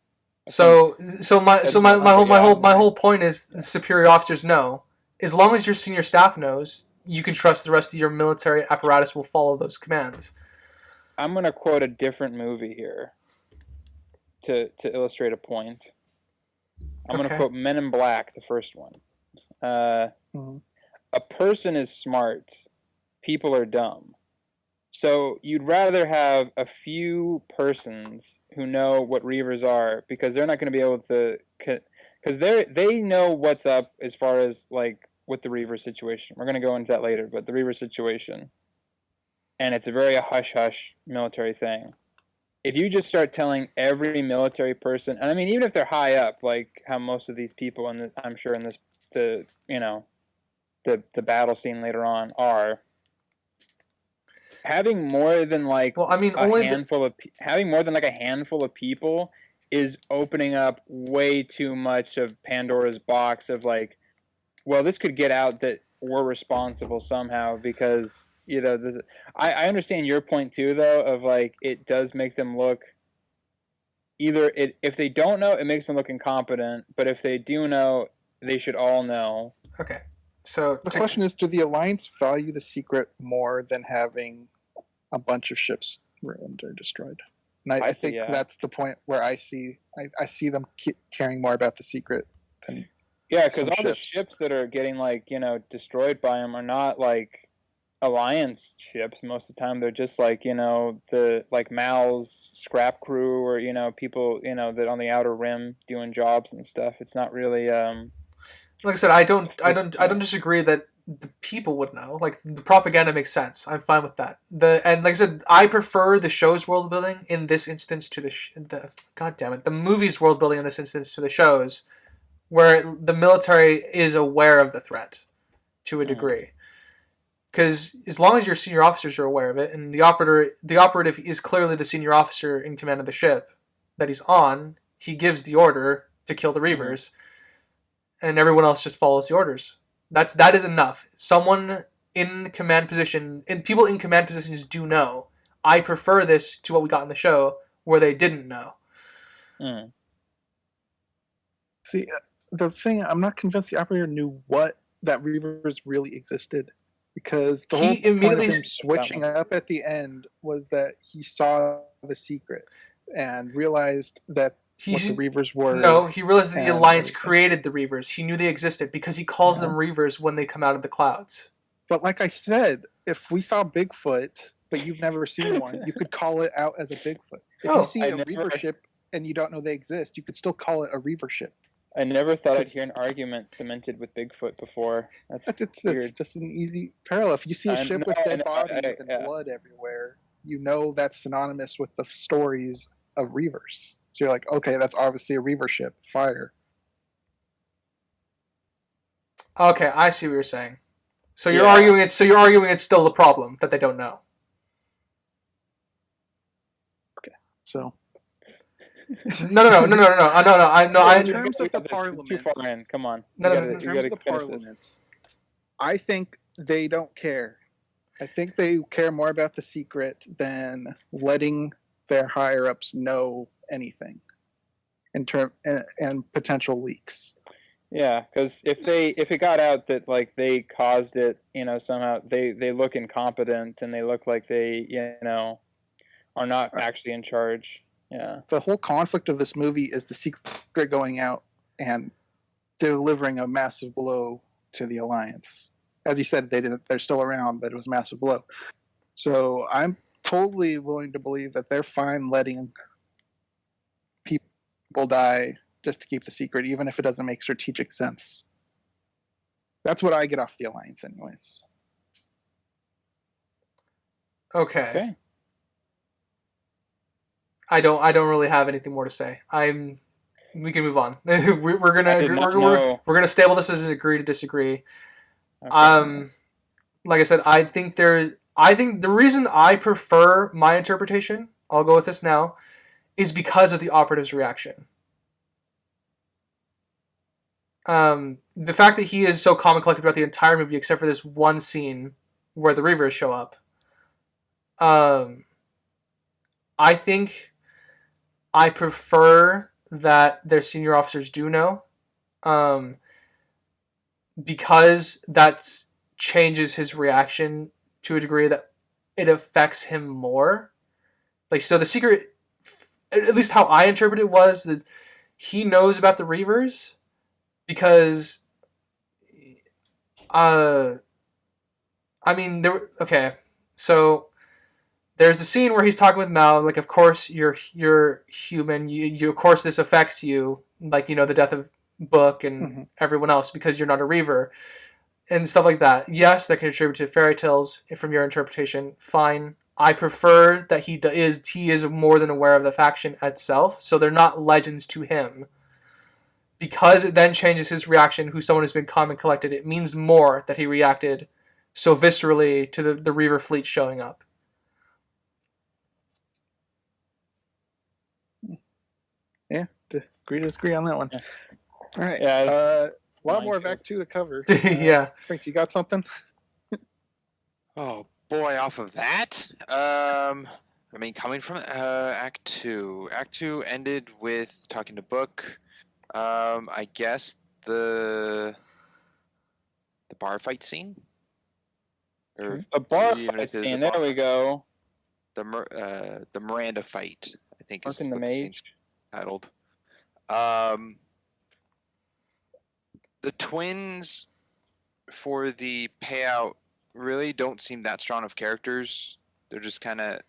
S2: So my
S1: yeah.
S2: whole point is the superior officers know. As long as your senior staff knows, you can trust the rest of your military apparatus will follow those commands.
S1: I'm gonna quote a different movie here to illustrate a point. I'm
S2: Okay.
S1: gonna quote Men in Black, the first one.
S3: Mhm.
S1: A person is smart, people are dumb. So you'd rather have a few persons who know what Reavers are, because they're not going to be able to, because they know what's up as far as like with the Reaver situation. We're going to go into that later, but the Reaver situation, and it's a very hush hush military thing. If you just start telling every military person, and I mean even if they're high up, like how most of these people, and I'm sure in this the battle scene later on are. Having more than like having more than like a handful of people is opening up way too much of Pandora's box of like, well, this could get out that we're responsible somehow, because this, I understand your point too, though, of like it does make them look if they don't know, it makes them look incompetent, but if they do know, they should all know.
S2: Okay. So
S3: The question is, do the Alliance value the secret more than having a bunch of ships ruined or destroyed? And I think that's the point where I see them caring more about the secret than
S1: because all the ships that are getting destroyed by them are not like Alliance ships. Most of the time, they're just like the like Mal's scrap crew, or people that on the outer rim doing jobs and stuff. It's not really.
S2: Like I said, I don't disagree that the people would know. Like the propaganda makes sense. I'm fine with that. And like I said, I prefer the show's world building in this instance to the movie's world building in this instance to the show's, where the military is aware of the threat to a degree. Because as long as your senior officers are aware of it, and the operative is clearly the senior officer in command of the ship that he's on, he gives the order to kill the Reavers. And everyone else just follows the orders. That is enough. Someone in command position, and people in command positions do know. I prefer this to what we got in the show, where they didn't know.
S3: See, the thing, I'm not convinced the operator knew that Reavers really existed, because the whole point of him switching up at the end was that he saw the secret and realized that what the Reavers were.
S2: No, he realized that the Alliance created the Reavers. He knew they existed because he calls them Reavers when they come out of the clouds.
S3: But like I said, if we saw Bigfoot, but you've never seen one, you could call it out as a Bigfoot. If you see a Reaver ship and you don't know they exist, you could still call it a Reaver ship.
S1: I never thought I'd hear an argument cemented with Bigfoot before. That's weird.
S3: It's just an easy parallel. If you see a ship with dead bodies and blood everywhere, you know that's synonymous with the stories of Reavers. So you're like, okay, that's obviously a Reaver ship. Fire.
S2: Okay, I see what you're saying. So you're arguing it's still the problem that they don't know.
S3: Okay, so.
S2: No.
S3: In terms of the Parliament,
S1: too far in. Come on.
S3: In terms of the Parliament, I think they don't care. I think they care more about the secret than letting their higher ups know anything and potential leaks.
S1: Yeah, because if it got out that like they caused it, somehow they look incompetent and they look like they are not actually in charge. Yeah.
S3: The whole conflict of this movie is the secret going out and delivering a massive blow to the Alliance. As you said, they're still around, but it was a massive blow. So I'm totally willing to believe that they're fine letting people die just to keep the secret, even if it doesn't make strategic sense. That's what I get off the Alliance anyways.
S2: Okay. I don't really have anything more to say. We can move on. we're gonna stable this as an agree to disagree.
S1: Okay.
S2: Like I said, I think the reason I prefer my interpretation, I'll go with this now, is because of the operative's reaction. The fact that he is so calm and collected throughout the entire movie, except for this one scene where the Reavers show up. I think I prefer that their senior officers do know, because that changes his reaction to a degree that it affects him more. Like, so the secret, at least how I interpret it, was that he knows about the Reavers because, I mean, okay, so there's a scene where he's talking with Mal, like, of course you're human, you of course this affects you, like, the death of Book and everyone else because you're not a Reaver and stuff like that. Yes, that can attribute to fairy tales from your interpretation. Fine. I prefer that he is more than aware of the faction itself, so they're not legends to him. Because it then changes his reaction, who's someone who's been calm and collected. It means more that he reacted so viscerally to the Reaver fleet showing up.
S3: Yeah, agree to disagree on that one.
S1: Yeah.
S3: All right.
S1: Yeah,
S3: a lot more of Act 2 to cover.
S2: Yeah.
S3: Spinks, you got something?
S4: Oh boy, off of that. I mean, coming from Act 2. Act 2 ended with talking to Book. I guess the bar fight scene. Or
S1: a bar
S4: even
S1: fight
S4: if there's a
S1: scene.
S4: bar
S1: There we
S4: fight.
S1: go.
S4: The Miranda fight, I think, is
S1: Marking the
S4: what the
S1: mage.
S4: scene's titled. The twins for the payout really don't seem that strong of characters. They're just kind of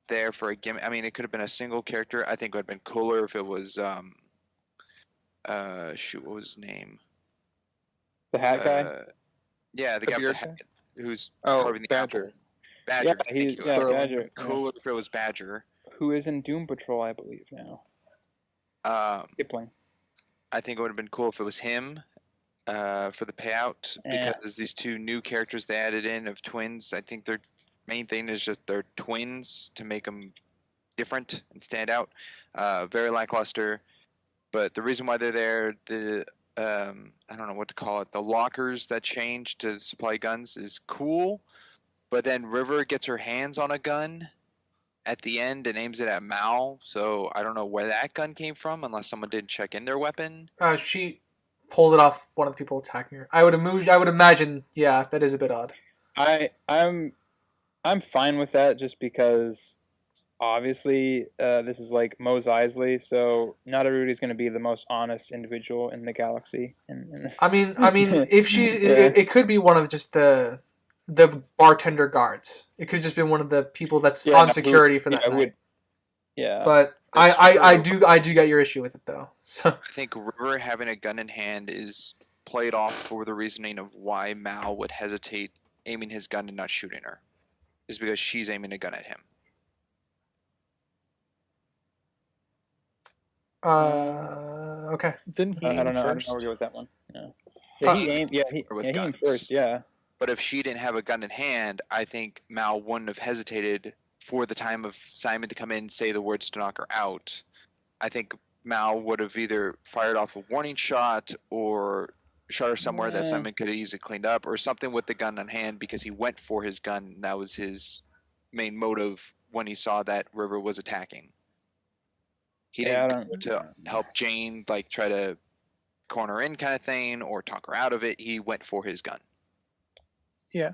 S4: there for a gimmick. I mean, it could have been a single character. I think it would have been cooler if it was shoot, what was his name?
S1: The hat guy.
S4: Yeah, the guy with
S3: beard
S4: the hat,
S3: guy?
S4: who's
S3: Oh,
S4: carving the
S3: Badger.
S4: apple. Badger.
S1: Yeah,
S4: thank
S1: he's
S4: you.
S3: Sterling.
S1: Badger. Yeah.
S4: Cooler if it was Badger.
S1: Who is in Doom Patrol, I believe now. Kipling.
S4: I think it would have been cool if it was him for the payout,
S1: Yeah.
S4: because these two new characters they added in of twins. I think their main thing is just they're twins to make them different and stand out. Very lackluster, but the reason why they're there, I don't know what to call it, the lockers that change to supply guns is cool, but then River gets her hands on a gun at the end and aims it at Mal, so I don't know where that gun came from unless someone didn't check in their weapon.
S2: She pulled it off one of the people attacking her. I would imagine, yeah, that is a bit odd.
S1: I'm fine with that just because obviously this is like Mos Eisley, so not everybody's going to be the most honest individual in the galaxy.
S2: I mean, if she, it could be one of just the bartender guards. It could have just been one of the people that's on security for that night. But I do get your issue with it though. So
S4: I think River having a gun in hand is played off for the reasoning of why Mal would hesitate aiming his gun and not shooting her, is because she's aiming a gun at him.
S2: Okay.
S3: Didn't he
S1: I don't know.
S3: first?
S1: I don't know where to go with that one. Yeah, he aimed. Yeah, he aimed first. Yeah.
S4: But if she didn't have a gun in hand, I think Mal wouldn't have hesitated for the time of Simon to come in and say the words to knock her out. I think Mal would have either fired off a warning shot or shot her somewhere that Simon could have easily cleaned up, or something with the gun on hand, because he went for his gun. And that was his main motive when he saw that River was attacking. He didn't go to help Jane, like try to corner her in kind of thing or talk her out of it. He went for his gun.
S3: Yeah.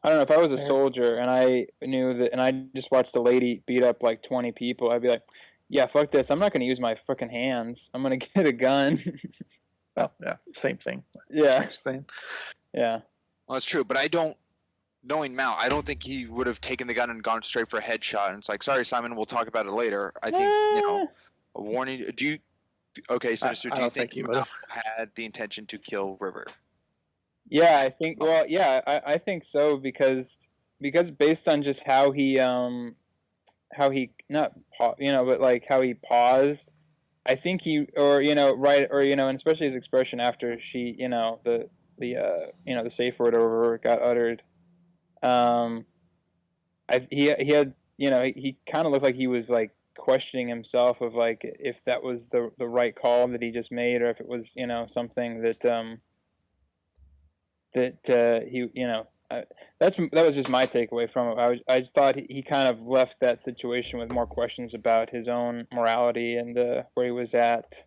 S1: I don't know, if I was a soldier and I knew that, and I just watched the lady beat up like 20 people, I'd be like, yeah, fuck this. I'm not going to use my fucking hands. I'm going to get a gun.
S3: Well, yeah, same thing.
S1: Yeah.
S3: Same.
S1: Yeah.
S4: Well, it's true, but knowing Mal, I don't think he would have taken the gun and gone straight for a headshot. And it's like, sorry, Simon, we'll talk about it later. I think, a warning. Sinister, do you think he would have had the intention to kill River?
S1: Yeah, I think. Well, yeah, I think so, because because based on just how he not but like how he paused. I think he, or right, or and especially his expression after she, the safe word or whatever got uttered. He had, he kind of looked like he was like questioning himself of like if that was the right call that he just made, or if it was something that he that was just my takeaway from it. I just thought he kind of left that situation with more questions about his own morality and where he was at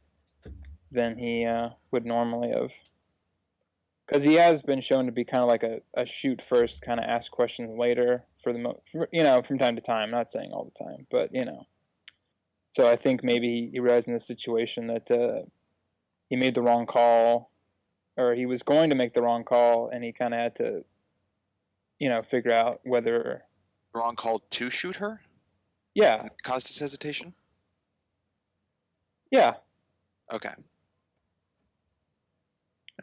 S1: than he would normally have. Because he has been shown to be kind of like a shoot first, kind of ask questions later from time to time. Not saying all the time, but So I think maybe he realized in this situation that he made the wrong call, or he was going to make the wrong call, and he kind of had to, figure out whether
S4: Wrong call to shoot her?
S1: Yeah.
S4: Caused his hesitation?
S1: Yeah.
S4: Okay.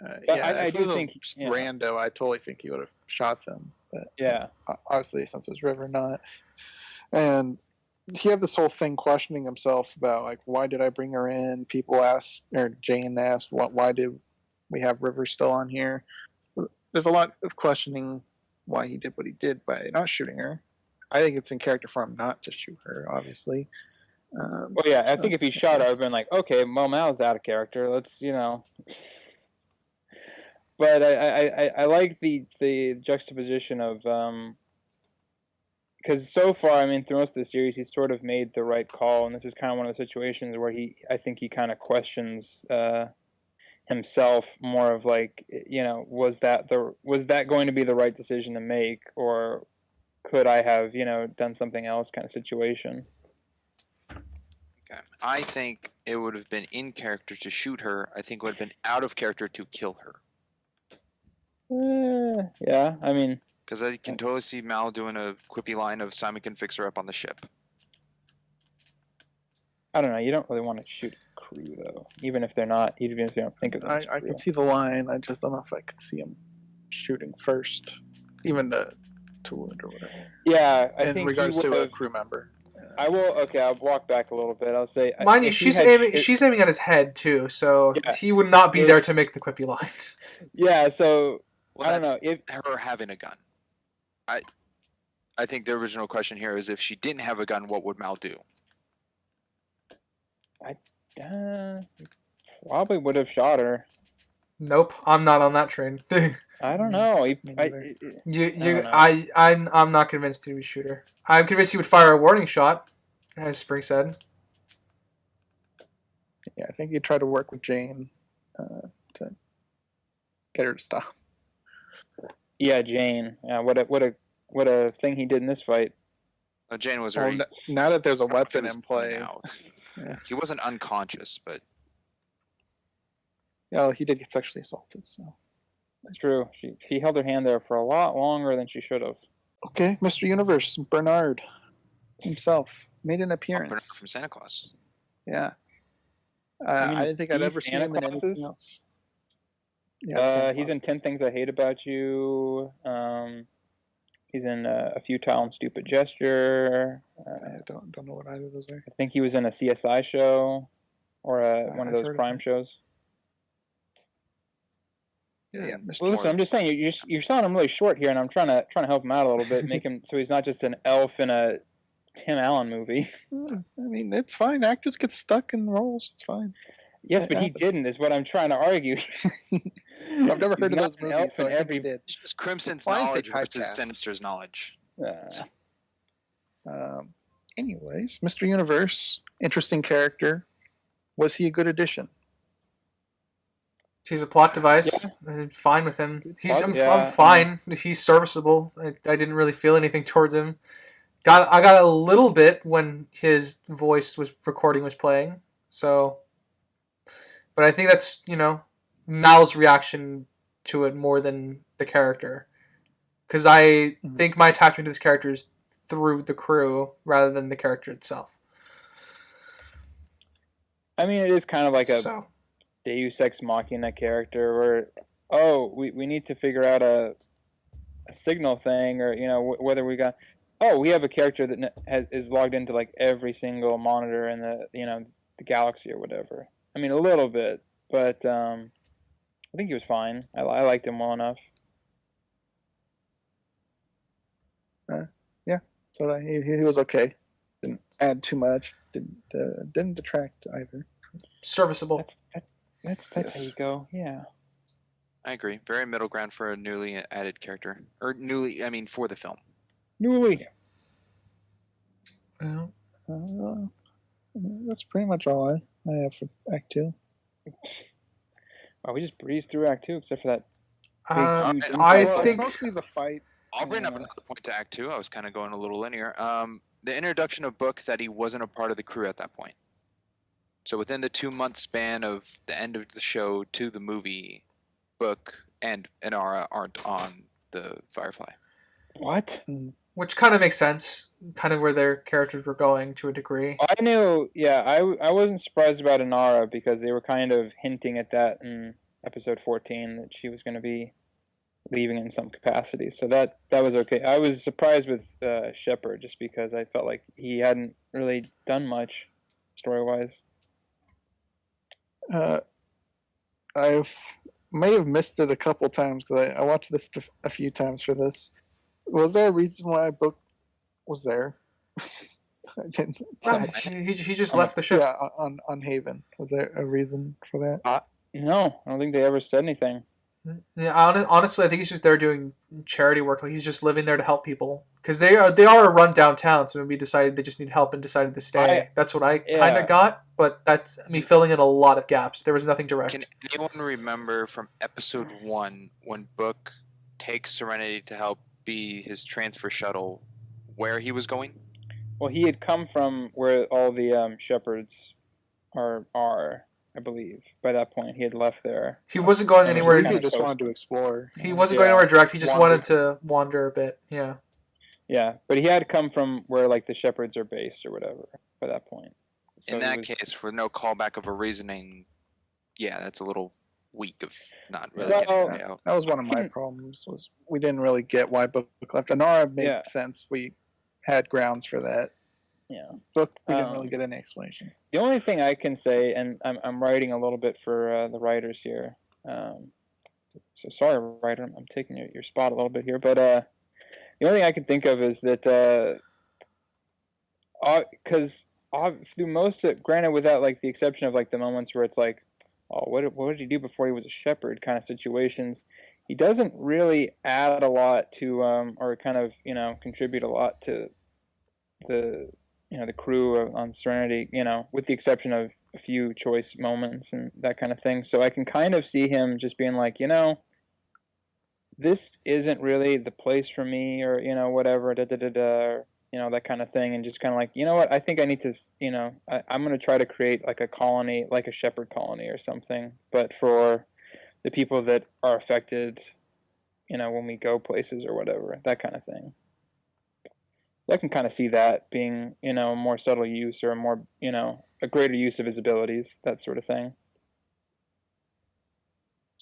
S1: So
S3: yeah,
S1: I
S3: if it
S1: do
S3: was
S1: think
S3: Rando, I totally think he would have shot them. But
S1: Yeah.
S3: obviously, since it was River, not. And he had this whole thing questioning himself about like, why did I bring her in? People asked, or Jane asked, why did we have River still on here? There's a lot of questioning why he did what he did by not shooting her. I think it's in character for him not to shoot her, obviously.
S1: Well, yeah, I think if he shot her, I'd have been like, okay, well, Mal's out of character. Let's, But I like the juxtaposition of because so far, I mean, through most of the series, he's sort of made the right call, and this is kind of one of the situations where I think he kind of questions himself more of like, was that going to be the right decision to make, or could I have, done something else, kind of situation.
S4: Okay. I think it would have been in character to shoot her. I think it would have been out of character to kill her.
S1: Yeah, I mean,
S4: because I can totally see Mal doing a quippy line of Simon can fix her up on the ship.
S1: I don't know. You don't really want to shoot a crew though, even if they're not. Even if you don't think of them.
S3: I can see the line. I just don't know if I could see him shooting first, even to wound or whatever.
S1: Yeah, I
S3: in
S1: think
S3: regards to a crew member.
S1: I will. Okay, I'll walk back a little bit. I'll say,
S2: mind you, she's aiming at his head too, so he would not be there to make the quippy lines.
S1: Yeah, so
S4: well,
S1: I don't know
S4: if her having a gun. I think the original question here is if she didn't have a gun, what would Mal do?
S1: I probably would have shot her.
S2: Nope, I'm not on that train.
S1: I don't know.
S2: I'm not convinced he would shoot her. I'm convinced he would fire a warning shot, as Spring said.
S3: Yeah, I think he'd try to work with Jane to get her to stop.
S1: Yeah, Jane. Yeah, what a thing he did in this fight.
S4: Jane was already.
S3: Now that there's a weapon in play,
S4: yeah. He wasn't unconscious, but.
S3: Yeah, he did get sexually assaulted, so.
S1: That's true. She held her hand there for a lot longer than she should have.
S3: Okay, Mr. Universe, Bernard himself made an appearance.
S4: Bernard from Santa Claus.
S3: Yeah. I didn't think I'd ever seen him in anything else.
S1: Yeah, he's in 10 Things I Hate About You. He's in A Futile and Stupid Gesture.
S3: I don't know what either of those are.
S1: I think he was in a CSI show or one of those crime shows.
S3: Yeah,
S1: well, listen, I'm just saying you're selling him really short here, and I'm trying to help him out a little bit, make him so he's not just an elf in a Tim Allen movie.
S3: I mean, it's fine. Actors get stuck in roles. It's fine.
S1: Yes, but he didn't. Is what I'm trying to argue.
S3: I've never heard of those movies, so every
S4: did. It's just Crimson's knowledge versus Sinister's knowledge.
S3: Anyways, Mr. Universe, interesting character. Was he a good addition?
S2: He's a plot device. Yeah. I'm fine with him. I'm fine. He's serviceable. I didn't really feel anything towards him. I got a little bit when his voice recording was playing. So, but I think that's Mal's reaction to it more than the character, because I think my attachment to this character is through the crew rather than the character itself.
S1: I mean, it is kind of like a Deus Ex Machina character where, we need to figure out a signal thing, or whether we got. Oh, we have a character that is logged into like every single monitor in the galaxy or whatever. I mean, a little bit, but I think he was fine. I liked him well enough.
S3: Yeah, so he was okay. Didn't add too much. Didn't detract either.
S2: Serviceable.
S1: That's
S3: Yes.
S1: how you go. Yeah.
S4: I agree. Very middle ground for a newly added character, or for the film.
S1: Newly.
S2: Well,
S3: That's pretty much all I have for Act 2.
S1: Wow, we just breezed through Act 2, except for that. huge
S2: I
S3: Well,
S2: think
S3: it's mostly the fight.
S4: I'll bring up
S3: Yeah.
S4: another point to Act 2. I was kind of going a little linear. The introduction of Book that he wasn't a part of the crew at that point. So within the 2-month span of the end of the show to the movie, Book and Inara aren't on the Firefly.
S1: What?
S2: which kind of makes sense, kind of where their characters were going to a degree.
S1: I knew, yeah, I wasn't surprised about Inara because they were kind of hinting at that in episode 14 that she was going to be leaving in some capacity. So that was okay. I was surprised with Shepard just because I felt like he hadn't really done much story-wise.
S3: I may have missed it a couple times because I watched this a few times for this. Was there a reason why Book was there? I didn't.
S2: He just left the ship.
S3: Yeah, on Haven. Was there a reason for that?
S1: No, I don't think they ever said anything.
S2: Yeah, honestly, I think he's just there doing charity work. Like he's just living there to help people because they are a run downtown. So maybe decided they just need help and decided to stay. That's what I kind of got, but that's me filling in a lot of gaps. There was nothing direct.
S4: Can anyone remember from episode 1 when Book takes Serenity to help be his transfer shuttle, where he was going?
S1: Well, he had come from where all the Shepherds are, I believe. By that point, he had left there.
S2: He wasn't going anywhere.
S3: He just wanted to explore.
S2: He wasn't going anywhere direct. He just wanted to wander a bit. Yeah.
S1: Yeah, but he had come from where like the Shepherds are based or whatever by that point. So
S4: in that case, for no callback of a reasoning, yeah, that's a little weak of not really getting it out.
S3: That was one of my problems. Was we didn't really get why Book left. Inara made sense. We had grounds for that.
S1: Yeah.
S3: Book, we didn't really get any explanation.
S1: The only thing I can say, and I'm writing a little bit for the writers here. So sorry, writer, I'm taking your spot a little bit here, but the only thing I can think of is that because through most of it, granted without like the exception of like the moments where it's like, oh, what did he do before he was a shepherd kind of situations, he doesn't really add a lot to or kind of contribute a lot to the the crew on Serenity, with the exception of a few choice moments and that kind of thing. So I can kind of see him just being like, this isn't really the place for me, or whatever, that kind of thing, and just kind of like, what, I think I need to, I'm going to try to create like a colony, like a shepherd colony or something, but for the people that are affected, when we go places or whatever, that kind of thing. I can kind of see that being, a more subtle use or a more, a greater use of his abilities, that sort of thing.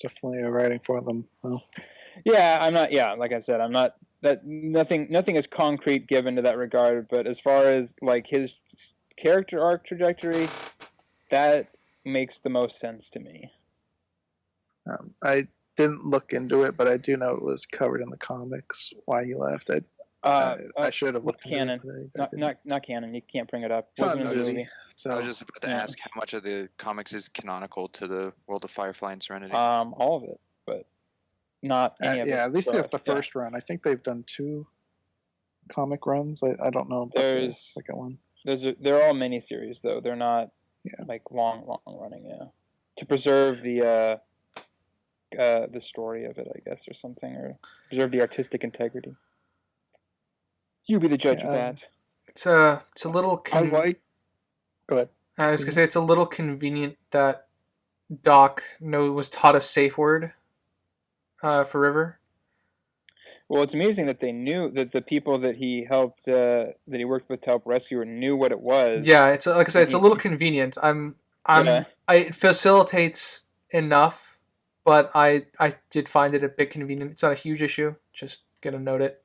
S3: Definitely writing for them. So.
S1: Yeah, I'm not. Yeah, like I said, I'm not. That nothing is concrete given to that regard. But as far as like his character arc trajectory, that makes the most sense to me.
S3: I didn't look into it, but I do know it was covered in the comics why he left. I should have looked
S1: canon. Not canon. You can't bring it up.
S3: It wasn't in the movie. So
S4: I was just about to ask how much of the comics is canonical to the world of Firefly and Serenity.
S1: All of it, but not any of it.
S3: Yeah, at least they have the first run. I think they've done 2 comic runs. I don't know about the second one.
S1: They're all miniseries though. They're not like long running. Yeah, to preserve the story of it, I guess, or something, or preserve the artistic integrity. You be the judge of that.
S2: It's a little.
S3: Go ahead.
S2: I was gonna say it's a little convenient that Doc was taught a safe word for River.
S1: Well, it's amazing that they knew that the people that he helped, that he worked with to help rescue her, knew what it was.
S2: Yeah, it's like I said, it's a little convenient. It facilitates enough, but I did find it a bit convenient. It's not a huge issue, just gonna note it.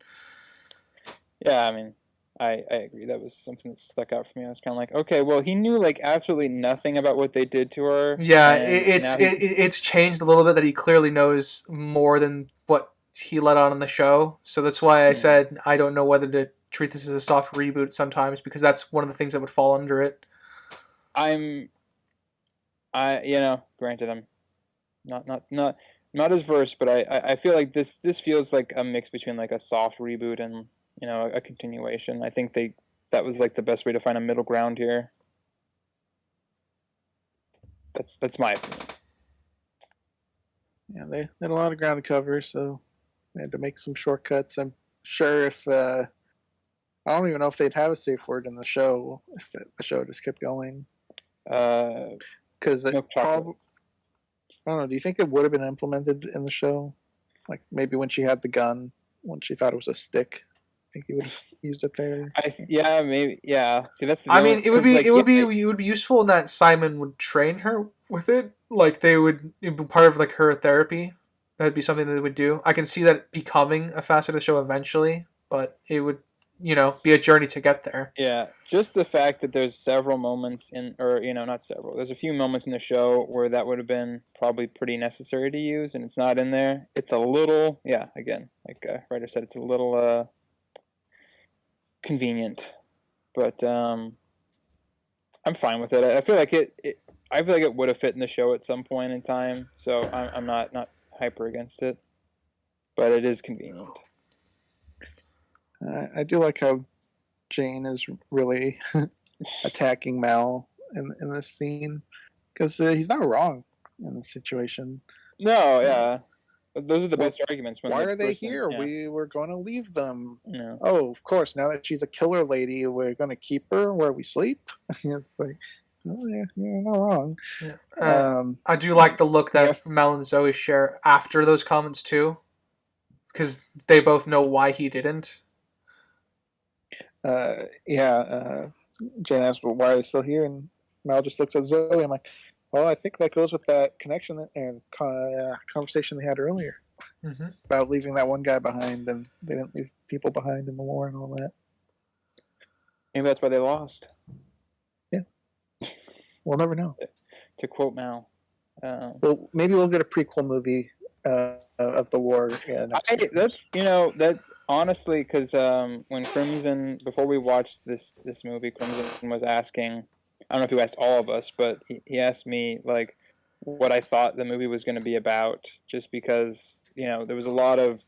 S1: Yeah, I mean, I agree. That was something that stuck out for me. I was kind of like, okay, well, he knew like absolutely nothing about what they did to her.
S2: Yeah,
S1: and now
S2: it's changed a little bit that he clearly knows more than what he let on in the show. So that's why I said I don't know whether to treat this as a soft reboot sometimes, because that's one of the things that would fall under it.
S1: Granted, I'm not as versed, but I feel like this feels like a mix between like a soft reboot and a continuation. I think that was like the best way to find a middle ground here. That's my opinion.
S3: Yeah, they had a lot of ground to cover, so they had to make some shortcuts. I'm sure if I don't even know if they'd have a safe word in the show if the show just kept going. Because I don't know. Do you think it would have been implemented in the show? Like maybe when she had the gun, when she thought it was a stick, I think he would have used it there.
S1: Yeah, maybe. Yeah. See, that's the.
S2: I mean, it would be
S1: like,
S2: useful in that Simon would train her with it. Like it'd be part of like her therapy. That'd be something that they would do. I can see that becoming a facet of the show eventually, but it would, be a journey to get there.
S1: Yeah, just the fact that there's several moments not several. There's a few moments in the show where that would have been probably pretty necessary to use, and it's not in there. It's a little, again, like writer said, it's a little convenient, but I'm fine with it. I feel like it would have fit in the show at some point in time, so I'm not hyper against it, but it is convenient.
S3: I do like how Jane is really attacking Mal in this scene, because he's not wrong in this situation.
S1: No, yeah. Those are the best arguments.
S3: Why are they here? Yeah. We were going to leave them. Yeah. Oh, of course. Now that she's a killer lady, we're going to keep her where we sleep. It's like, oh yeah, you're not wrong.
S2: Yeah. I do like the look that Mel and Zoe share after those comments too, because they both know why he didn't.
S3: Jane asks, well, why are they still here? And Mel just looks at Zoe. I'm like, well, I think that goes with that connection and conversation they had earlier about leaving that one guy behind, and they didn't leave people behind in the war and all that.
S1: Maybe that's why they lost.
S3: Yeah. We'll never know.
S1: To quote Mal.
S3: Well, maybe we'll get a prequel movie of the war. Yeah,
S1: that's honestly, because when Crimson, before we watched this movie, Crimson was asking, I don't know if he asked all of us, but he asked me like what I thought the movie was going to be about, just because there's a lot of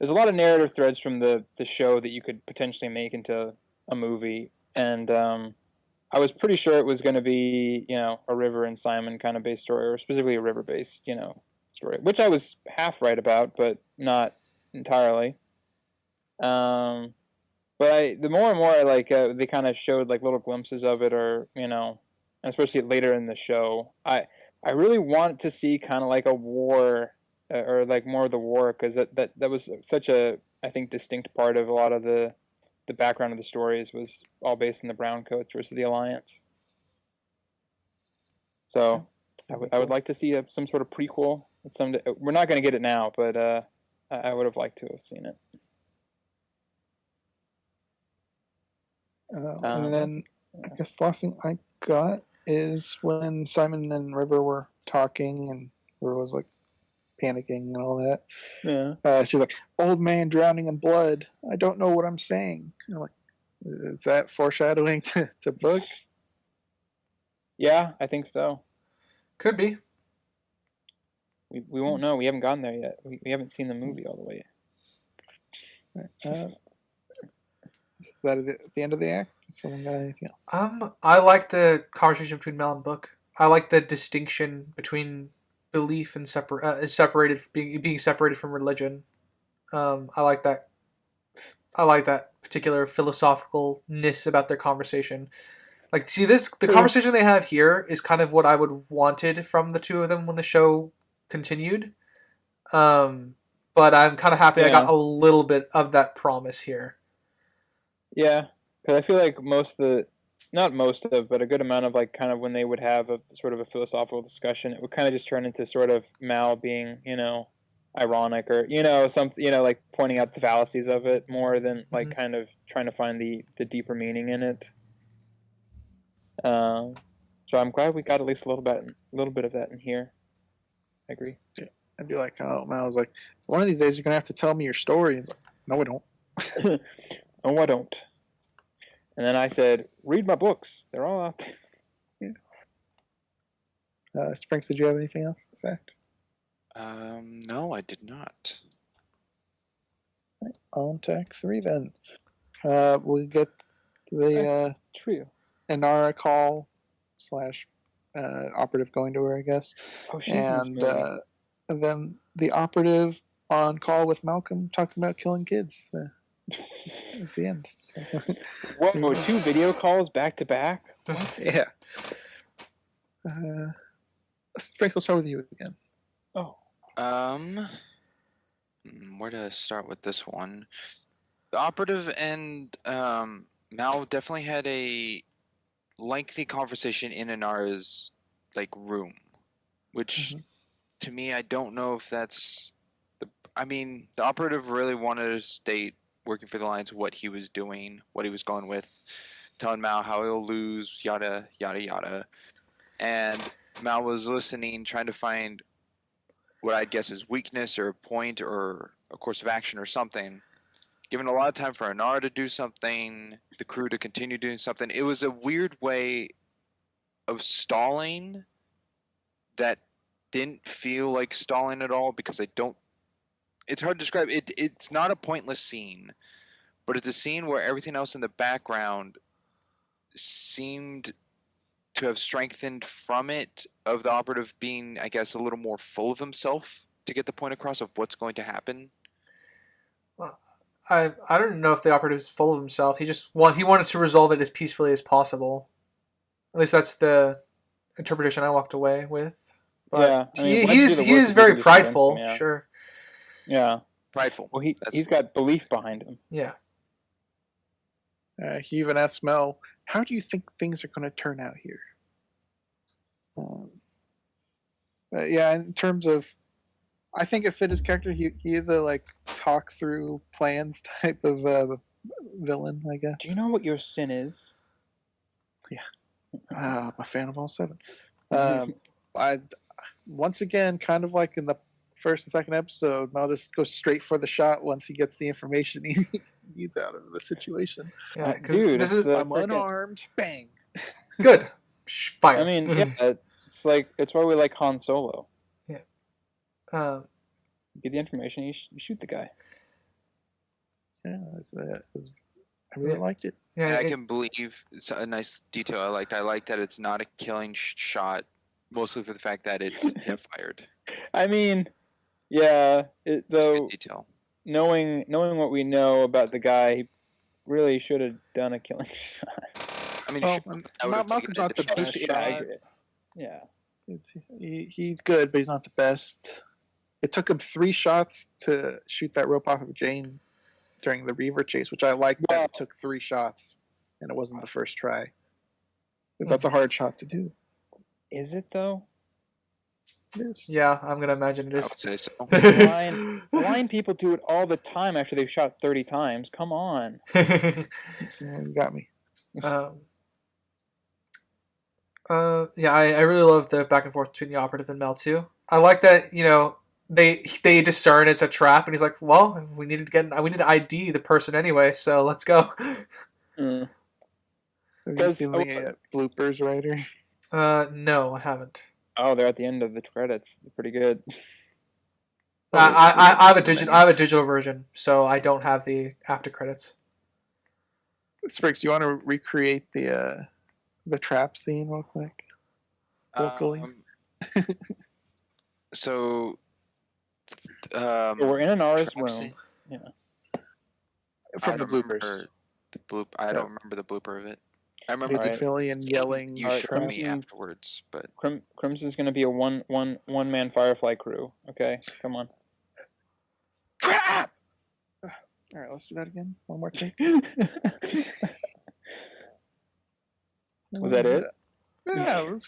S1: narrative threads from the show that you could potentially make into a movie, and I was pretty sure it was going to be a River and Simon kind of based story, or specifically a River based story, which I was half right about, but not entirely. But the more and more they kind of showed like little glimpses of it, or and especially later in the show, I really want to see kind of like a war, or like more of the war, because that was such a, I think, distinct part of a lot of the background of the stories was all based in the Browncoats versus the Alliance. So I would like to see some sort of prequel. We're not going to get it now, but I would have liked to have seen it.
S3: And then I guess the last thing I got is when Simon and River were talking, and River was like panicking and all that.
S1: Yeah.
S3: She's like, "Old man drowning in blood. I don't know what I'm saying." And I'm like, is that foreshadowing to Book?
S1: Yeah, I think so.
S2: Could be.
S1: We won't know. We haven't gotten there yet. We haven't seen the movie all the way yet.
S3: Is that at the end of the act? Someone got anything else?
S2: I like the conversation between Mel and Book. I like the distinction between belief and being separated from religion. I like that. I like that particular philosophicalness about their conversation. Like, see, the conversation they have here is kind of what I would have wanted from the two of them when the show continued. But I'm kind of happy I got a little bit of that promise here.
S1: Yeah, because I feel like but a good amount of like kind of when they would have a sort of a philosophical discussion, it would kind of just turn into sort of Mal being, ironic, or like pointing out the fallacies of it more than like kind of trying to find the deeper meaning in it. So I'm glad we got at least a little bit of that in here. I agree.
S3: Yeah. I'd be like, oh man, I was like, one of these days you're gonna have to tell me your story. He's like, no, I don't.
S1: No, I don't. And then I said, read my books. They're all out there.
S3: Yeah. Sprinks, did you have anything else to say?
S4: No, I did not.
S3: On to Act 3 then. We get the
S1: Trio.
S3: Inara call / operative going to her, I guess.
S1: Oh, she's in this movie.
S3: And then the operative on call with Malcolm talking about killing kids. That's the end.
S1: Whoa, 2 video calls back to back?
S3: Yeah. Sprinks, we'll start with you again.
S1: Oh.
S4: Where do I start with this one? The operative and Mal definitely had a lengthy conversation in Inara's like room, which to me, I don't know if that's the. I mean, the operative really wanted to state, working for the Alliance, what he was doing, what he was going with, telling Mal how he'll lose, yada yada yada, and Mal was listening, trying to find what I'd guess is weakness or a point or a course of action or something. Given a lot of time for Inara to do something, the crew to continue doing something. It was a weird way of stalling that didn't feel like stalling at all, because it's hard to describe. It's not a pointless scene, but it's a scene where everything else in the background seemed to have strengthened from it, of the operative being, I guess, a little more full of himself to get the point across of what's going to happen.
S2: Well, I don't know if the operative is full of himself. He wanted to resolve it as peacefully as possible. At least that's the interpretation I walked away with. But
S1: yeah, I
S2: he
S1: mean, why do the work
S2: is
S1: if you
S2: very
S1: can just convince
S2: prideful.
S1: him, yeah.
S2: Sure.
S1: Yeah.
S4: Prideful.
S1: Well, he's got belief behind him.
S2: Yeah.
S3: He even asked Mel, how do you think things are going to turn out here? Yeah, in terms of, I think it fit his character. He is a like talk through plans type of villain, I guess.
S1: Do you know what your sin is?
S3: Yeah. I'm a fan of all 7. I once again, kind of like in the first and second episode, Mel just goes straight for the shot once he gets the information he needs out of the situation.
S2: Yeah,
S1: Dude,
S2: this is
S3: I'm unarmed. Bang.
S2: good. Fire.
S1: I mean, yeah, it's why we like Han Solo.
S2: Yeah.
S1: Get the information, you shoot the guy.
S3: Yeah, I really liked it.
S2: Yeah,
S4: I can believe it's a nice detail I liked. I like that it's not a killing shot, mostly for the fact that it's hip fired.
S1: I mean, yeah, though
S4: Detail.
S1: knowing what we know about the guy, he really should have done a killing shot.
S4: I mean,
S3: Malcolm's not the best shot.
S1: Yeah.
S3: He's good, but he's not the best. It took him 3 shots to shoot that rope off of Jane during the Reaver chase, which I like that it took 3 shots and it wasn't the first try. Because that's a hard shot to do.
S1: Is it though?
S3: It is.
S2: Yeah, I'm gonna imagine it
S4: I
S2: is.
S4: would say so.
S1: Blind people do it all the time after they've shot 30 times. Come on.
S3: Yeah, you got me.
S2: Yeah, I really love the back and forth between the operative and Mel too. I like that, they discern it's a trap, and he's like, "Well, we need to ID the person anyway, so let's go."
S3: Have you seen the bloopers, Ryder?
S2: No, I haven't.
S1: Oh, they're at the end of the credits. They're pretty good.
S2: I have a digital version, so I don't have the after credits.
S3: Spriggs, you want to recreate the trap scene real quick? Locally.
S4: So
S1: we're in Inara's room. Yeah.
S3: From the bloopers.
S4: I don't remember the blooper of it. I remember
S3: the Fillion yelling.
S4: You showed me afterwards, but
S1: Crimson's going to be a one man Firefly crew. Okay, come on.
S3: Trap! All right, let's do that again. One more take.
S1: Was that it?
S3: Yeah, it was.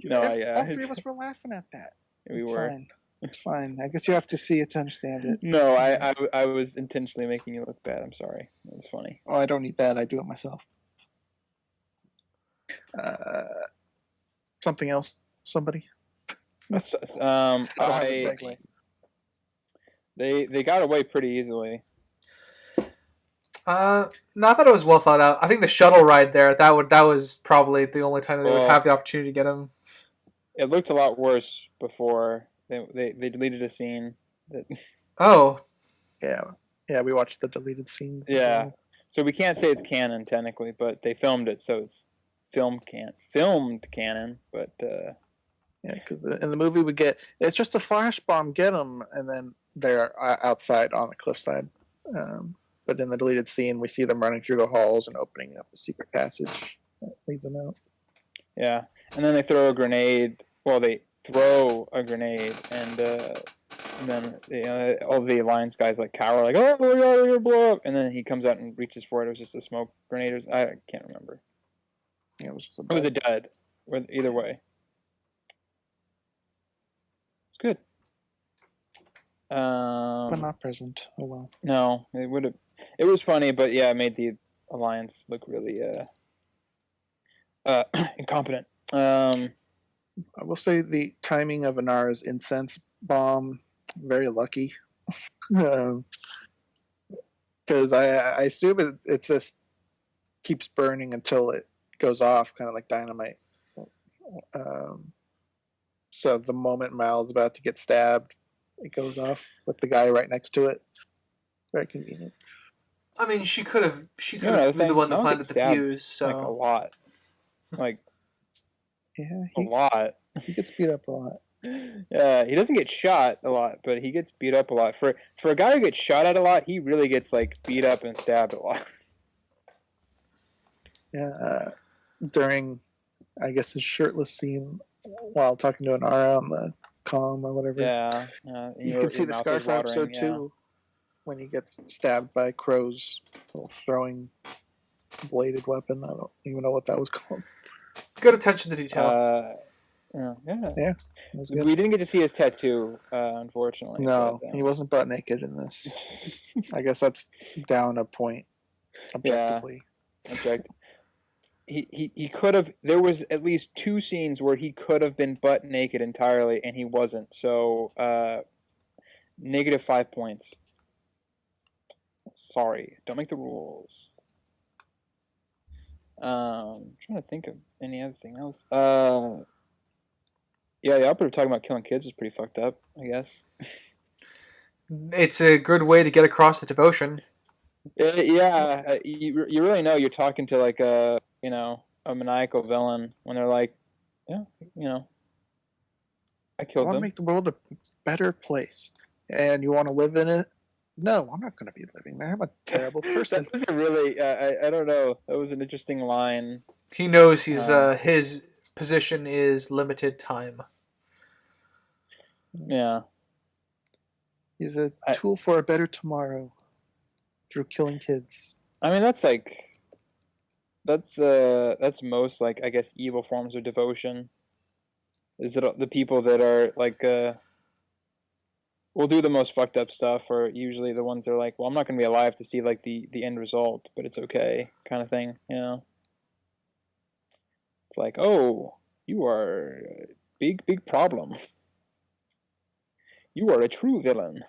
S1: No,
S3: all 3 of us were laughing at that.
S1: We were.
S3: Fine. It's fine. I guess you have to see it to understand it.
S1: No, I was intentionally making you look bad. I'm sorry. It was funny.
S3: Oh, I don't need that. I do it myself. Something else? Somebody?
S1: That
S3: I don't have a segue.
S1: They got away pretty easily.
S2: No, I thought it was well thought out. I think the shuttle ride there, that was probably the only time that they would have the opportunity to get him.
S1: It looked a lot worse before they deleted a scene.
S2: Oh.
S3: Yeah, we watched the deleted scenes.
S1: Yeah. So we can't say it's canon technically, but they filmed it, so it's filmed canon. But
S3: yeah, because in the movie it's just a flash bomb, get them, and then they're outside on the cliffside. But in the deleted scene, we see them running through the halls and opening up a secret passage that leads them out. Yeah,
S1: and then they throw a grenade. Well, they throw a grenade, and then all the Alliance guys like cower, like, "Oh my god, we're gonna blow up!" And then he comes out and reaches for it. It was just a smoke grenade. I can't remember.
S3: Yeah, it was just
S1: it was a dud. Either way, it's good.
S3: But not present. Oh well.
S1: No, it would have. It was funny, but yeah, it made the Alliance look really incompetent.
S3: I will say the timing of Inara's incense bomb, very lucky. Because I assume it just keeps burning until it goes off, kind of like dynamite. So the moment Mal's about to get stabbed, it goes off with the guy right next to it. Very convenient.
S2: I mean, she could have been the one to plant the fuse. So
S1: like a lot, like
S3: a
S1: lot.
S3: He gets beat up a lot.
S1: Yeah, he doesn't get shot a lot, but he gets beat up a lot. For a guy who gets shot at a lot, he really gets like beat up and stabbed a lot.
S3: Yeah, during, I guess, his shirtless scene while talking to Inara on the comm or whatever.
S1: Yeah,
S3: you can see the Scarf episode too, when he gets stabbed by Crow's throwing bladed weapon. I don't even know what that was called.
S2: Good attention to detail.
S3: Yeah.
S1: We didn't get to see his tattoo, unfortunately.
S3: No, he wasn't butt naked in this. I guess that's down a point objectively.
S1: Yeah, he could have. There was at least 2 scenes where he could have been butt naked entirely, and he wasn't. So, -5 points. Sorry, don't make the rules. I'm trying to think of any other thing else. Yeah, the operative talking about killing kids is pretty fucked up, I guess.
S2: It's a good way to get across the devotion.
S1: Yeah, you really know you're talking to like a maniacal villain when they're like, yeah, I killed them.
S3: I want to make the world a better place, and you want to live in it. No, I'm not going to be living there. I'm a terrible person.
S1: That was a really, I don't know. That was an interesting line.
S2: He knows his position is limited time.
S1: Yeah.
S3: He's a tool for a better tomorrow through killing kids.
S1: I mean, that's most, like, I guess, evil forms of devotion. Is it the people that are like will do the most fucked up stuff are usually the ones that are like, well, I'm not going to be alive to see like the end result, but it's okay, kind of thing, It's like, oh, you are a big problem. You are a true villain.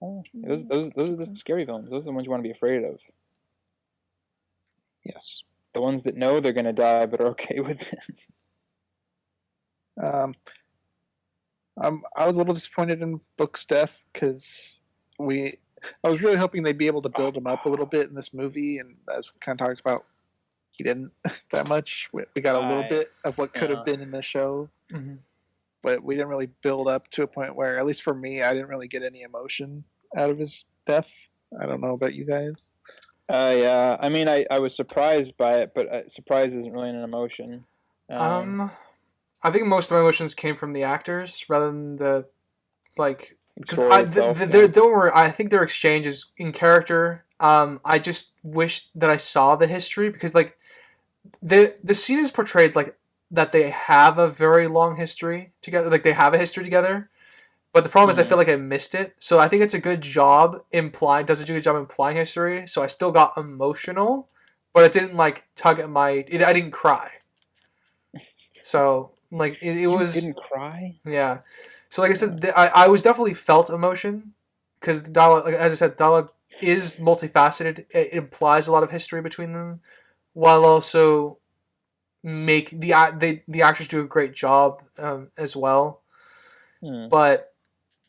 S1: Those are the scary villains. Those are the ones you want to be afraid of.
S3: Yes.
S1: The ones that know they're going to die but are okay with it.
S3: I was a little disappointed in Book's death because I was really hoping they'd be able to build him up a little bit in this movie, and as we kind of talked about, he didn't that much. We got a little bit of what could have been in the show, but we didn't really build up to a point where, at least for me, I didn't really get any emotion out of his death. I don't know about you guys.
S1: Yeah, I mean, I was surprised by it, but surprise isn't really an emotion.
S2: I think most of my emotions came from the actors rather than the because I think their exchanges in character. I just wish that I saw the history because like the scene is portrayed like that they have a very long history together. Like they have a history together. But the problem is I feel like I missed it. So I think it's a good job does a good job implying history. So I still got emotional, but it didn't like tug at I didn't cry. So like it was.
S1: You didn't cry?
S2: Yeah. So like I said, I was definitely felt emotion because the dialogue, like, as I said, dialogue is multifaceted. It implies a lot of history between them, while also make the actors do a great job as well. But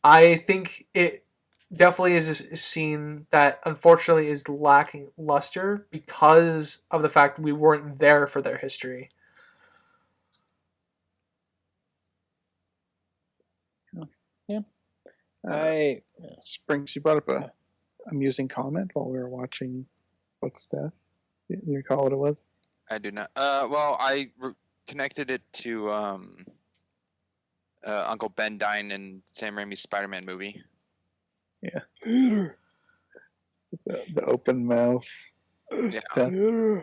S2: I think it definitely is a scene that unfortunately is lacking luster because of the fact we weren't there for their history.
S1: Yeah.
S3: Springs, you brought up a amusing comment while we were watching Book's death. You recall what it was?
S4: I do not. Well, I connected it to Uncle Ben dying in Sam Raimi's Spider-Man movie.
S3: Yeah. The open mouth.
S4: Yeah.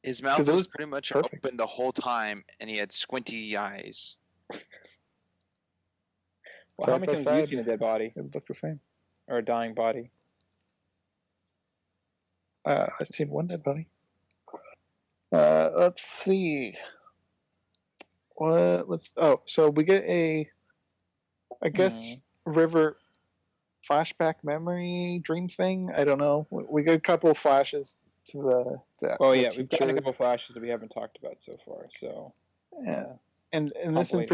S4: His mouth was pretty much
S3: perfect.
S4: open the whole time, and he had squinty eyes.
S1: Well, how many times have you seen a dead body?
S3: It looks the same.
S1: Or a dying body?
S3: I've seen one dead body. Let's see. So we get I guess River flashback memory dream thing. I don't know. We get a couple of flashes to the
S1: well, yeah, we've got a couple of flashes that we haven't talked about so far. So
S3: yeah, and this in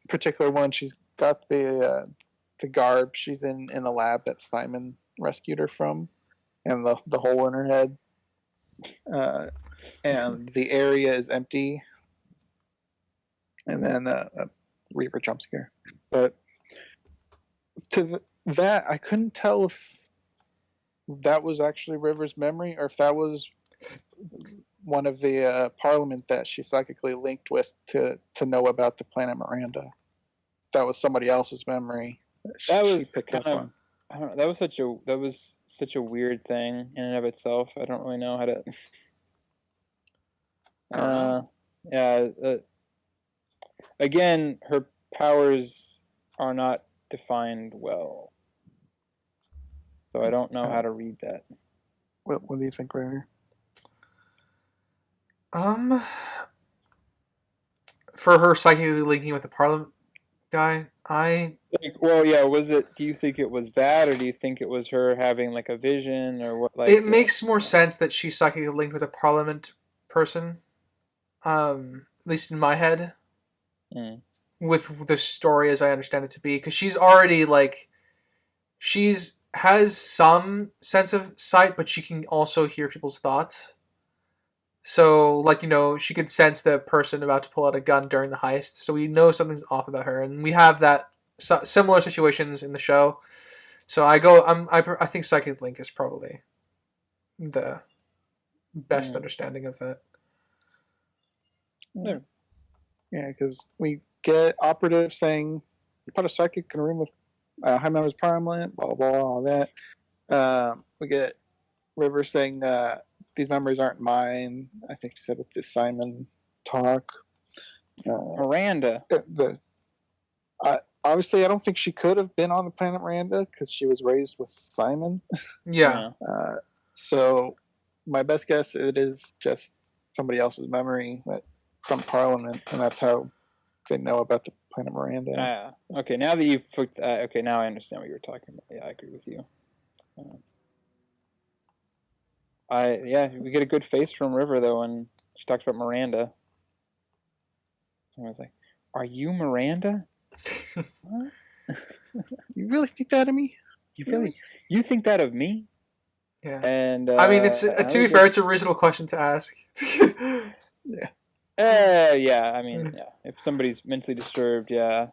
S3: particular one, she's got the garb. She's in the lab that Simon rescued her from, and the hole in her head. And the area is empty. And then a Reaver jump scare. But that, I couldn't tell if that was actually River's memory or if that was one of the Parliament that she psychically linked with to know about the planet Miranda. That was somebody else's memory.
S1: That was kind of, I don't know, that was such a weird thing in and of itself. I don't really know how to. Again, her powers are not defined well, so I don't know how to read that.
S3: What do you think, Ryder?
S2: For her psychically linking with the Parliament guy,
S1: was it? Do you think it was that, or do you think it was her having like a vision, or what? Like,
S2: it makes more sense that she's psychically linked with a Parliament person. At least in my head, with the story as I understand it to be, because she's already has some sense of sight, but she can also hear people's thoughts. So, she could sense the person about to pull out a gun during the heist. So we know something's off about her, and we have that similar situations in the show. So I think psychic link is probably the best understanding of that.
S3: Yeah, because we get operatives saying, put a psychic in a room with high members of Parliament, blah, blah, blah, all that. We get River saying, these memories aren't mine. I think she said with this Simon talk.
S1: Miranda.
S3: Obviously, I don't think she could have been on the planet Miranda because she was raised with Simon.
S2: Yeah.
S3: So my best guess, it is just somebody else's memory from Parliament, and that's how they know about the planet Miranda.
S1: Okay, now that you've okay, now I understand what you were talking about. Yeah, I agree with you. We get a good face from River though when she talks about Miranda. Someone's like, "Are you Miranda?" What?
S3: You really think that of me?
S1: You think that of me?
S2: Yeah.
S1: And
S2: I mean, it's to be fair, it's a reasonable question to ask.
S3: Yeah.
S1: I mean, if somebody's mentally disturbed, it's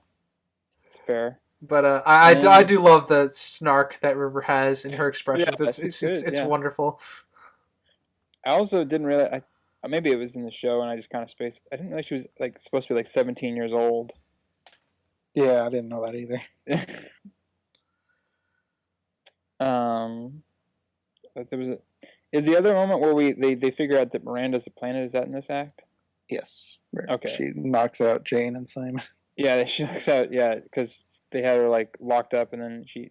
S1: fair.
S2: But I do love the snark that River has in her expressions. It's wonderful.
S1: I also didn't realize. Maybe it was in the show, and I just kind of spaced. I didn't realize she was supposed to be 17 years old.
S3: Yeah, I didn't know that either.
S1: But is the other moment where they figure out that Miranda's a planet? Is that in this act?
S3: Yes. where
S1: Okay.
S3: she knocks out Jane and Simon.
S1: Yeah, she knocks out. Yeah, because they had her like locked up, and then she.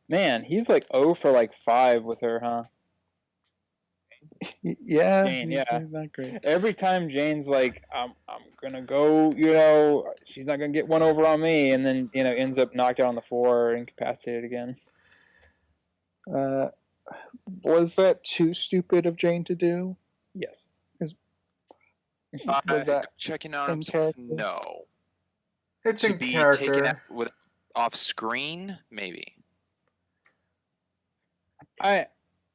S1: Man, he's like 0 for like 5 with her, huh?
S3: Yeah,
S1: Jane,
S3: he's
S1: yeah.
S3: not great.
S1: Every time Jane's like, I'm gonna go, you know, she's not gonna get one over on me, and then you know ends up knocked out on the floor, incapacitated again.
S3: Was that too stupid of Jane to do?
S1: Yes.
S3: Was that
S4: checking out
S3: in
S4: himself?
S3: character?
S4: No.
S2: It's
S4: To
S2: in
S4: be
S2: character.
S4: taken out with off screen, maybe.
S1: I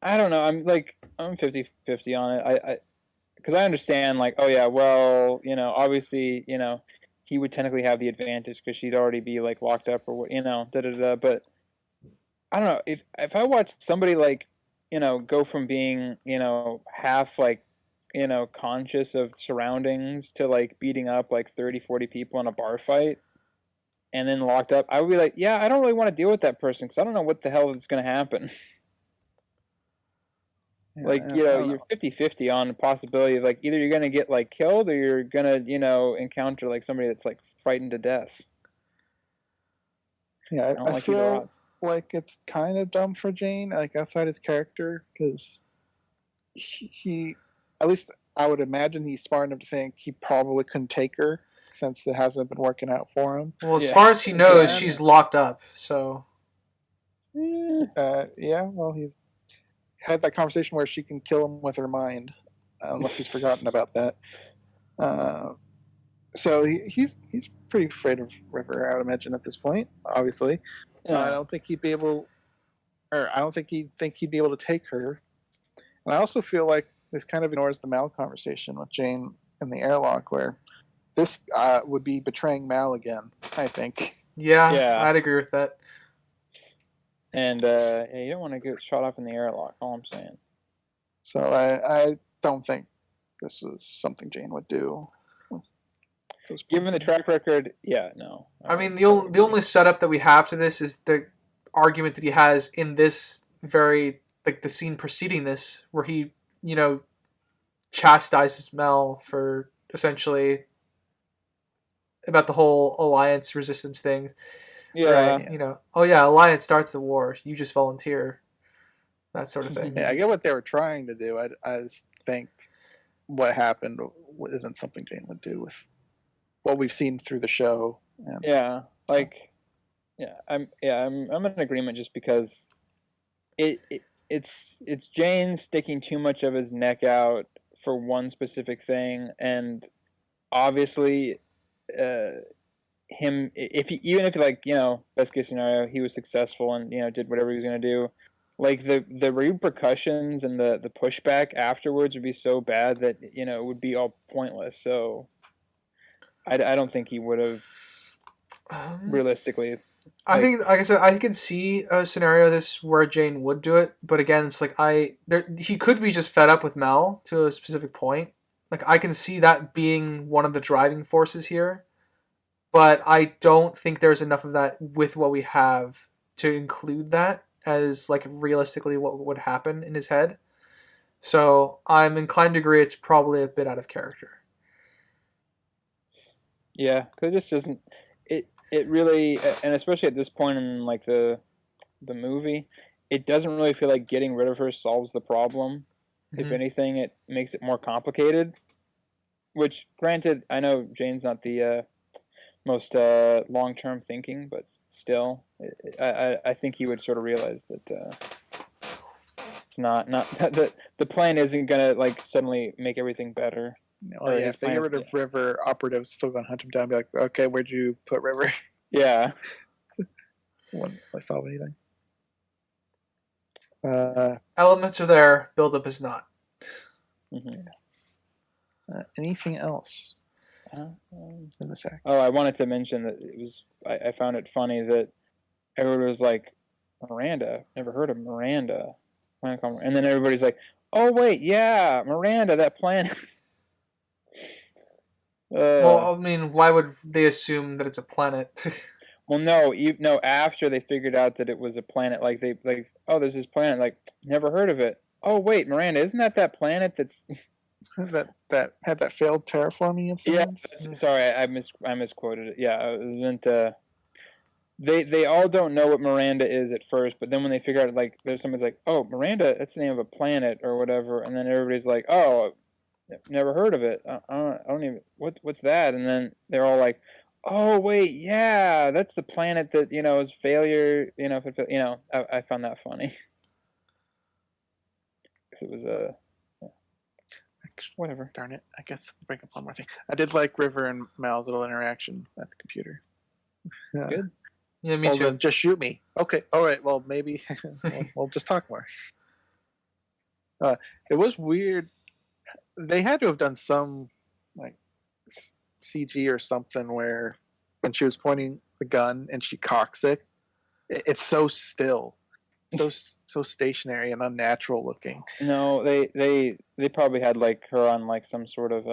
S1: don't know. I'm 50-50 on it. I because I understand like, oh yeah, well, you know, obviously, you know, he would technically have the advantage because she'd already be like locked up or what, you know, But I don't know if I watch somebody like, you know, go from being, you know, half like, you know, conscious of surroundings to like beating up like 30-40 people in a bar fight and then locked up, I would be like, yeah, I don't really want to deal with that person because I don't know what the hell is going to happen. Like, you know, you're 50-50 on the possibility of like either you're gonna get like killed or you're gonna, you know, encounter like somebody that's like frightened to death.
S3: Yeah,
S1: I don't
S3: I
S1: like either
S3: feel
S1: odds.
S3: like it's kind of dumb for Jane, like outside his character, because he, at least I would imagine he's smart enough to think he probably couldn't take her since it hasn't been working out for him.
S2: Well, as
S1: Yeah.
S2: far as he knows,
S3: Yeah.
S2: she's locked up. So
S3: Yeah, well, he's had that conversation where she can kill him with her mind, unless he's forgotten about that. So he's pretty afraid of River, I would imagine at this point. Obviously, I don't think he'd be able, or I don't think he'd be able to take her. And I also feel like this kind of ignores the Mal conversation with Jane in the airlock, where this would be betraying Mal again. I think.
S2: yeah, I'd agree with that.
S1: And yeah, you don't want to get shot up in the airlock. All I'm saying.
S3: So I don't think this was something Jane would do.
S1: Given the track record, yeah, no.
S2: I mean, the only setup that we have to this is the argument that he has in this very, like, the scene preceding this, where he, you know, chastises Mel for essentially about the whole Alliance resistance thing.
S1: Yeah.
S2: Right, you know, oh yeah, Alliance starts the war, you just volunteer. That sort of thing.
S3: Yeah, I get what they were trying to do. I just think what happened isn't something Jane would do with what we've seen through the show. And
S1: yeah, like, I'm in agreement just because it's Jane sticking too much of his neck out for one specific thing, and obviously, him even if like, you know, best case scenario he was successful and, you know, did whatever he was gonna do, like the repercussions and the pushback afterwards would be so bad that, you know, it would be all pointless. So I don't think he would have realistically.
S2: I think, like I said, I can see a scenario this where Jane would do it, but again, it's like he could be just fed up with Mel to a specific point. Like, I can see that being one of the driving forces here, but I don't think there's enough of that with what we have to include that as like realistically what would happen in his head. So I'm inclined to agree it's probably a bit out of character.
S1: Yeah, because it just doesn't. It really, and especially at this point in like the movie, it doesn't really feel like getting rid of her solves the problem. If anything, it makes it more complicated. Which, granted, I know Jane's not the most long-term thinking, but still, I think he would sort of realize that it's not that the plan isn't gonna like suddenly make everything better.
S3: Oh yeah, if they get rid of River, Operative's still gonna hunt him down. And be like, okay, where'd you put River?
S1: Yeah.
S3: Wouldn't solve anything.
S2: Elements are there, buildup is not.
S3: Anything else in this act?
S1: Oh, I wanted to mention that it was. I found it funny that everybody was like, Miranda. Never heard of Miranda. And then everybody's like, oh wait, yeah, Miranda, that planet.
S2: Well, I mean, why would they assume that it's a planet?
S1: Well, no. After they figured out that it was a planet, like oh, there's this planet. Like, never heard of it. Oh wait, Miranda, isn't that planet that's
S3: that had that failed terraforming
S1: Yeah,
S3: incident.
S1: sorry, I misquoted it. Yeah, it meant they all don't know what Miranda is at first, but then when they figure out, like, there's someone's like, oh, Miranda, that's the name of a planet or whatever, and then everybody's like, oh, never heard of it. I don't even what's that? And then they're all like, oh wait, yeah, that's the planet that is failure. If it, I found that funny. 'Cause it was whatever.
S3: Darn it! I guess I'll bring up one more thing. I did like River and Mal's little interaction at the computer.
S1: Good.
S2: Yeah, me
S3: Well,
S2: too.
S3: then just shoot me. Okay, all right. Well, maybe we'll just talk more. It was weird. They had to have done some like CG or something where when she was pointing the gun and she cocks it, it's so still, so stationary and unnatural looking.
S1: No, they probably had like her on like some sort of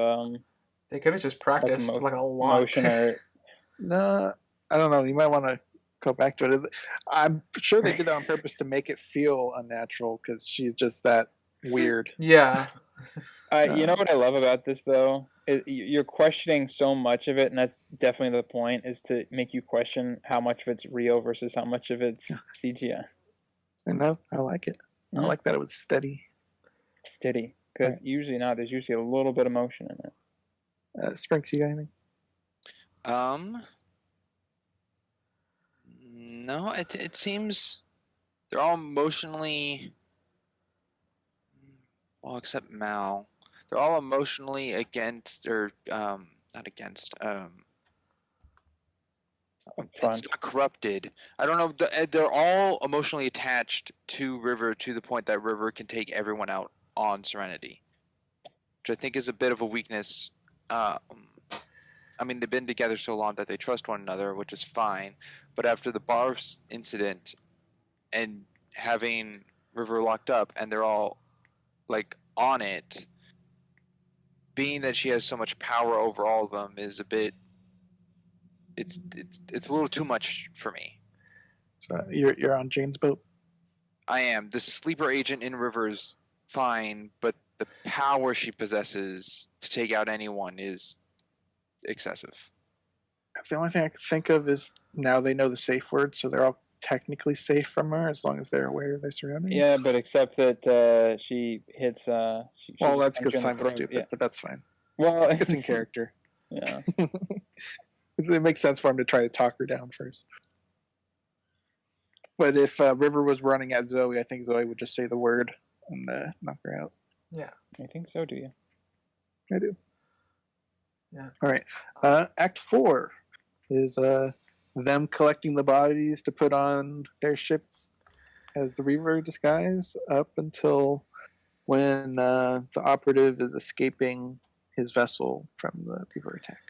S2: They could have just practiced like a lot.
S1: motion or
S3: No, I don't know. You might want to go back to it. I'm sure they did that on purpose to make it feel unnatural because she's just that weird.
S2: Yeah.
S1: You know what I love about this though? You're questioning so much of it, and that's definitely the point, is to make you question how much of it's real versus how much of it's CGI.
S3: And I like it. I like that it was steady.
S1: Steady. Because usually not. There's usually a little bit of motion in it.
S3: Sprinks, you got anything?
S4: No, it seems they're all emotionally, well, except Mal. They're all emotionally against, or not against. It's not corrupted. I don't know. They're all emotionally attached to River to the point that River can take everyone out on Serenity, which I think is a bit of a weakness. I mean, they've been together so long that they trust one another, which is fine. But after the bar incident and having River locked up and they're all like on it, being that she has so much power over all of them is a bit. It's a little too much for me.
S3: So you're on Jane's boat.
S4: I am. The sleeper agent in River's fine, but the power she possesses to take out anyone is excessive.
S3: The only thing I can think of is now they know the safe word, so they're all technically safe from her as long as they're aware of their surroundings.
S1: Yeah, but except that she hits.
S3: Well, that's because Simon's stupid, but that's fine.
S1: Well,
S3: it's in character.
S1: Yeah.
S3: It makes sense for him to try to talk her down first. But if River was running at Zoe, I think Zoe would just say the word and knock her out.
S2: Yeah.
S1: I think so, do you?
S3: I do.
S2: Yeah.
S3: All right. Act 4 is them collecting the bodies to put on their ship as the Reaver disguise up until when the operative is escaping his vessel from the Reaver attack.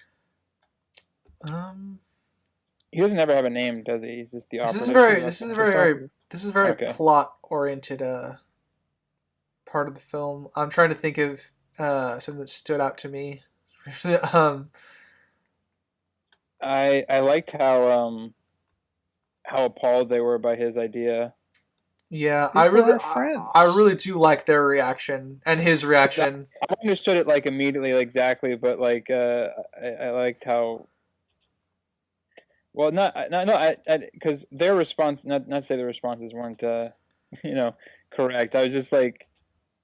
S1: He doesn't ever have a name, does he? He's just the operative.
S2: This is a very
S1: Okay.
S2: plot oriented part of the film. I'm trying to think of something that stood out to me.
S1: I liked how appalled they were by his idea.
S2: Yeah,
S3: People are friends.
S2: I really do like their reaction and his reaction.
S1: I understood it like immediately, like, exactly, but like I liked how. Well, because their response, not to say the responses weren't, correct. I was just like,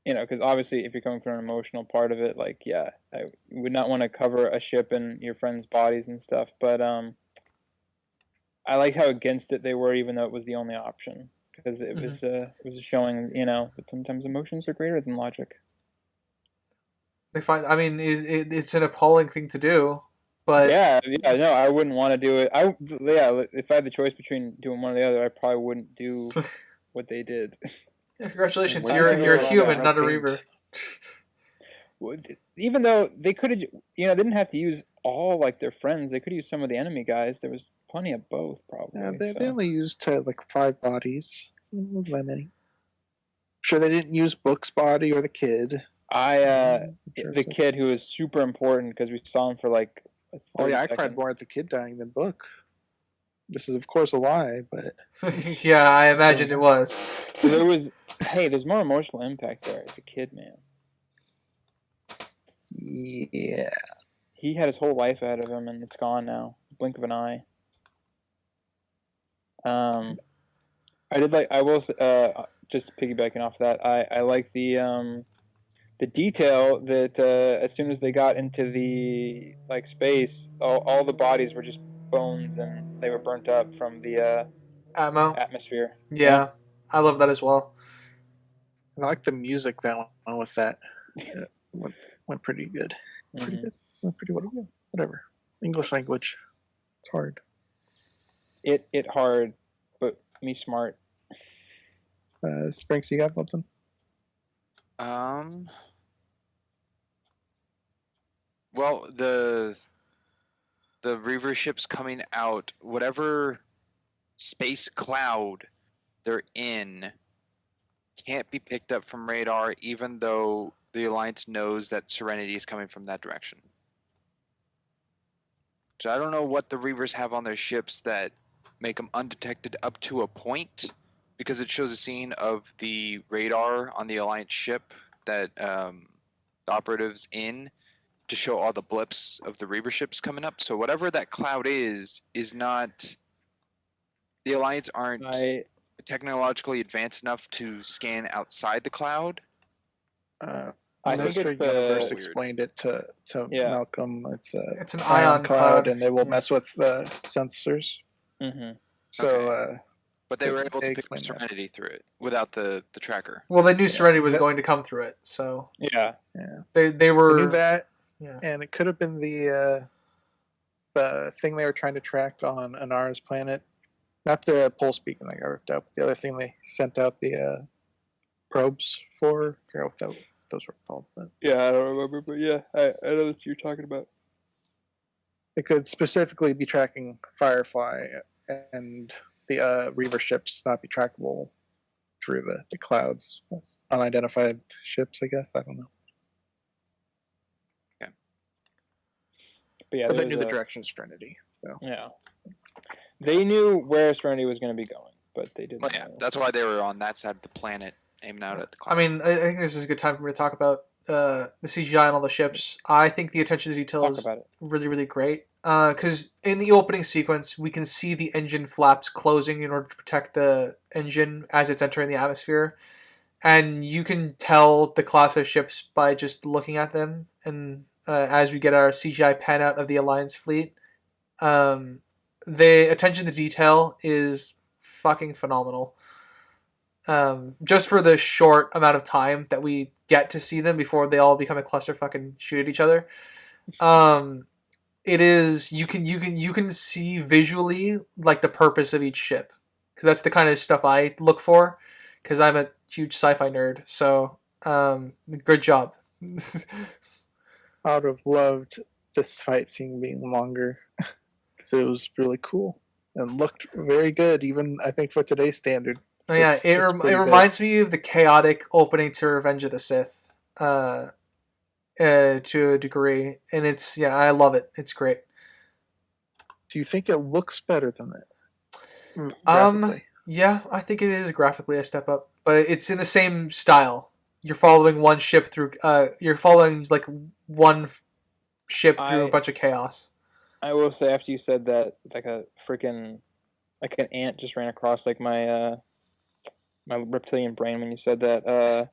S1: because obviously if you're coming from an emotional part of it, like, yeah, I would not want to cover a ship and your friends' bodies and stuff. But I liked how against it they were, even though it was the only option, because it was showing, that sometimes emotions are greater than logic.
S2: It's an appalling thing to do. But
S1: no, I wouldn't want to do it. If I had the choice between doing one or the other, I probably wouldn't do what they did.
S2: Yeah, congratulations,
S1: Why
S2: you're
S1: is everyone
S2: a
S1: on
S2: human,
S3: that
S2: not a
S3: red
S2: Reaver.
S1: Even though they could have, they didn't have to use all like their friends. They could use some of the enemy guys. There was plenty of both, probably.
S3: Yeah, they only used like 5 bodies. It wasn't that many. Sure, they didn't use Book's body or the kid.
S1: The kid who was super important because we saw him for like.
S3: Oh yeah, I cried more at the kid dying than Book. This is of course a lie, but
S2: yeah, I imagined it was.
S1: There's more emotional impact there as a kid, man.
S3: Yeah.
S1: He had his whole life ahead of him, and it's gone now. Blink of an eye. I did like. I will just piggybacking off that. I like the detail that as soon as they got into the like space, all the bodies were just bones, and they were burnt up from the
S2: Atmo.
S1: atmosphere.
S2: Yeah, I love that as well.
S3: And I like the music that went with that. Went pretty good. Pretty
S1: Mhm.
S3: good. Went pretty good. Whatever. English language. It's hard.
S1: It hard, but me smart.
S3: Sprinks, you got something?
S4: Well, the Reaver ships coming out, whatever space cloud they're in, can't be picked up from radar, even though the Alliance knows that Serenity is coming from that direction. So I don't know what the Reavers have on their ships that make them undetected up to a point, because it shows a scene of the radar on the Alliance ship that the operatives in to show all the blips of the Reaver ships coming up. So whatever that cloud is not. The Alliance aren't technologically advanced enough to scan outside the cloud.
S1: I think
S3: Mr.
S1: it's
S3: Universe
S1: the
S3: explained it to
S1: Yeah.
S3: Malcolm. It's
S2: an
S3: a ion cloud,
S2: cloud.
S3: and it will
S1: Yeah.
S3: mess with the sensors.
S1: Mhm.
S3: So
S4: But they were able
S3: they
S4: to pick up
S3: explained that.
S4: Serenity through it without the tracker.
S2: Well, they knew
S3: Yeah.
S2: Serenity was
S3: That-
S2: going to come through it, so
S1: Yeah.
S2: they
S3: I
S2: were.
S3: knew that,
S2: Yeah.
S3: and it could have been the thing they were trying to track on Anara's planet. Not the pulse beacon that got ripped out, but the other thing they sent out the probes for. I forgot what those were called, but
S1: Yeah, I don't remember, but yeah, I know what you're talking about.
S3: it could specifically be tracking Firefly, and the Reaver ships not be trackable through the clouds. That's unidentified ships, I guess. I don't know.
S1: But yeah,
S3: But they
S1: there's
S3: knew the
S1: a-
S3: direction of Serenity. So
S1: Yeah, they knew where Serenity was going to be going, but they didn't.
S4: Well, yeah,
S1: know.
S4: that's why they were on that side of the planet, aiming out at the
S2: I
S4: cloud.
S2: mean, I think this is a good time for me to talk about the CGI on all the ships. I think the attention to detail
S1: Talk
S2: is
S1: about it.
S2: really, really great. Because in the opening sequence, we can see the engine flaps closing in order to protect the engine as it's entering the atmosphere. And you can tell the class of ships by just looking at them. And as we get our CGI pan out of the Alliance fleet, the attention to detail is fucking phenomenal. Just for the short amount of time that we get to see them before they all become a clusterfuck and shoot at each other. It is you can see visually like the purpose of each ship, because that's the kind of stuff I look for, because I'm a huge sci-fi nerd. So good job.
S3: I would have loved this fight scene being longer because it was really cool and looked very good, even I think for today's standard.
S2: Oh, yeah,
S3: This
S2: it
S3: looked pretty good.
S2: reminds me of the chaotic opening to Revenge of the Sith, to a degree, and I love it. It's great.
S3: Do you think it looks better than that? Graphically?
S2: Yeah, I think it is graphically a step up, but it's in the same style. You're following one ship through. You're following like one ship through a bunch of chaos.
S1: I will say, after you said that, like a freaking, like an ant just ran across like my my reptilian brain when you said that.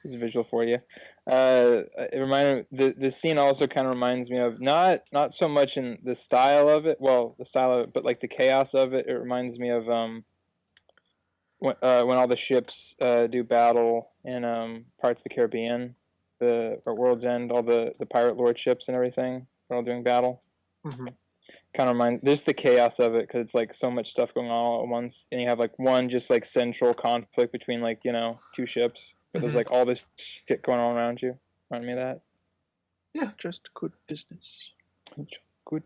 S1: It's a visual for you. It reminded the scene also kind of reminds me of not so much in the style of it. Well, the style of it, but like the chaos of it. It reminds me of when all the ships do battle in Parts of the Caribbean, or World's End, all the pirate lord ships and everything. They're all doing battle.
S3: Mm-hmm.
S1: Kind of reminds, there's the chaos of it, because it's like so much stuff going on all at once, and you have like one just like central conflict between like two ships, but there's like all this shit going on around you. Remind me of that.
S3: Yeah, just good business.
S1: Good.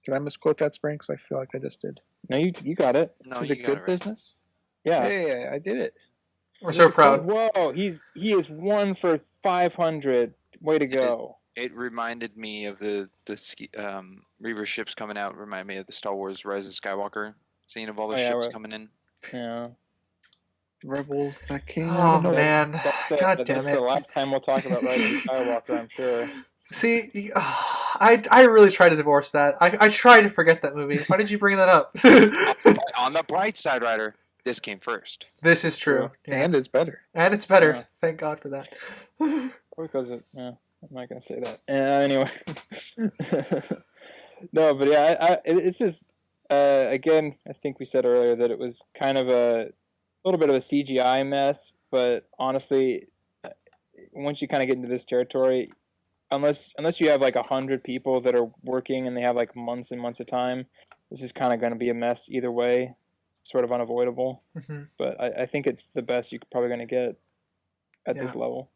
S3: Did I misquote that, Sprinks? I feel like I just did.
S1: No, you got it.
S4: No,
S3: Is
S4: you
S3: it
S4: got
S3: good
S4: it right.
S3: business?
S1: Yeah.
S3: Yeah, I did it.
S2: We're so proud.
S1: Whoa, he is 1 for 500. Way to go.
S4: It reminded me of the Reaver ships coming out. Reminded me of the Star Wars Rise of Skywalker scene of all the
S1: Oh, yeah,
S4: ships
S1: right.
S4: coming in.
S1: Yeah.
S3: Rebels that came
S2: Oh
S3: out of nowhere.
S2: man, God damn
S1: That's
S2: it!
S1: the last time we'll talk about Rise of Skywalker, I'm sure.
S2: See, I really try to divorce that. I try to forget that movie. Why did you bring that up?
S4: On the bright side, Ryder, this came first.
S2: This is true. Yeah.
S3: And it's better.
S2: And it's better.
S1: Yeah.
S2: Thank God for that.
S1: Or because I'm not gonna say that. Anyway. No, but yeah, it's just again. I think we said earlier that it was kind of a little bit of a CGI mess, but honestly, once you kind of get into this territory, unless you have like 100 people that are working and they have like months and months of time, this is kind of going to be a mess either way. It's sort of unavoidable, but I think it's the best you're probably going to get at this level.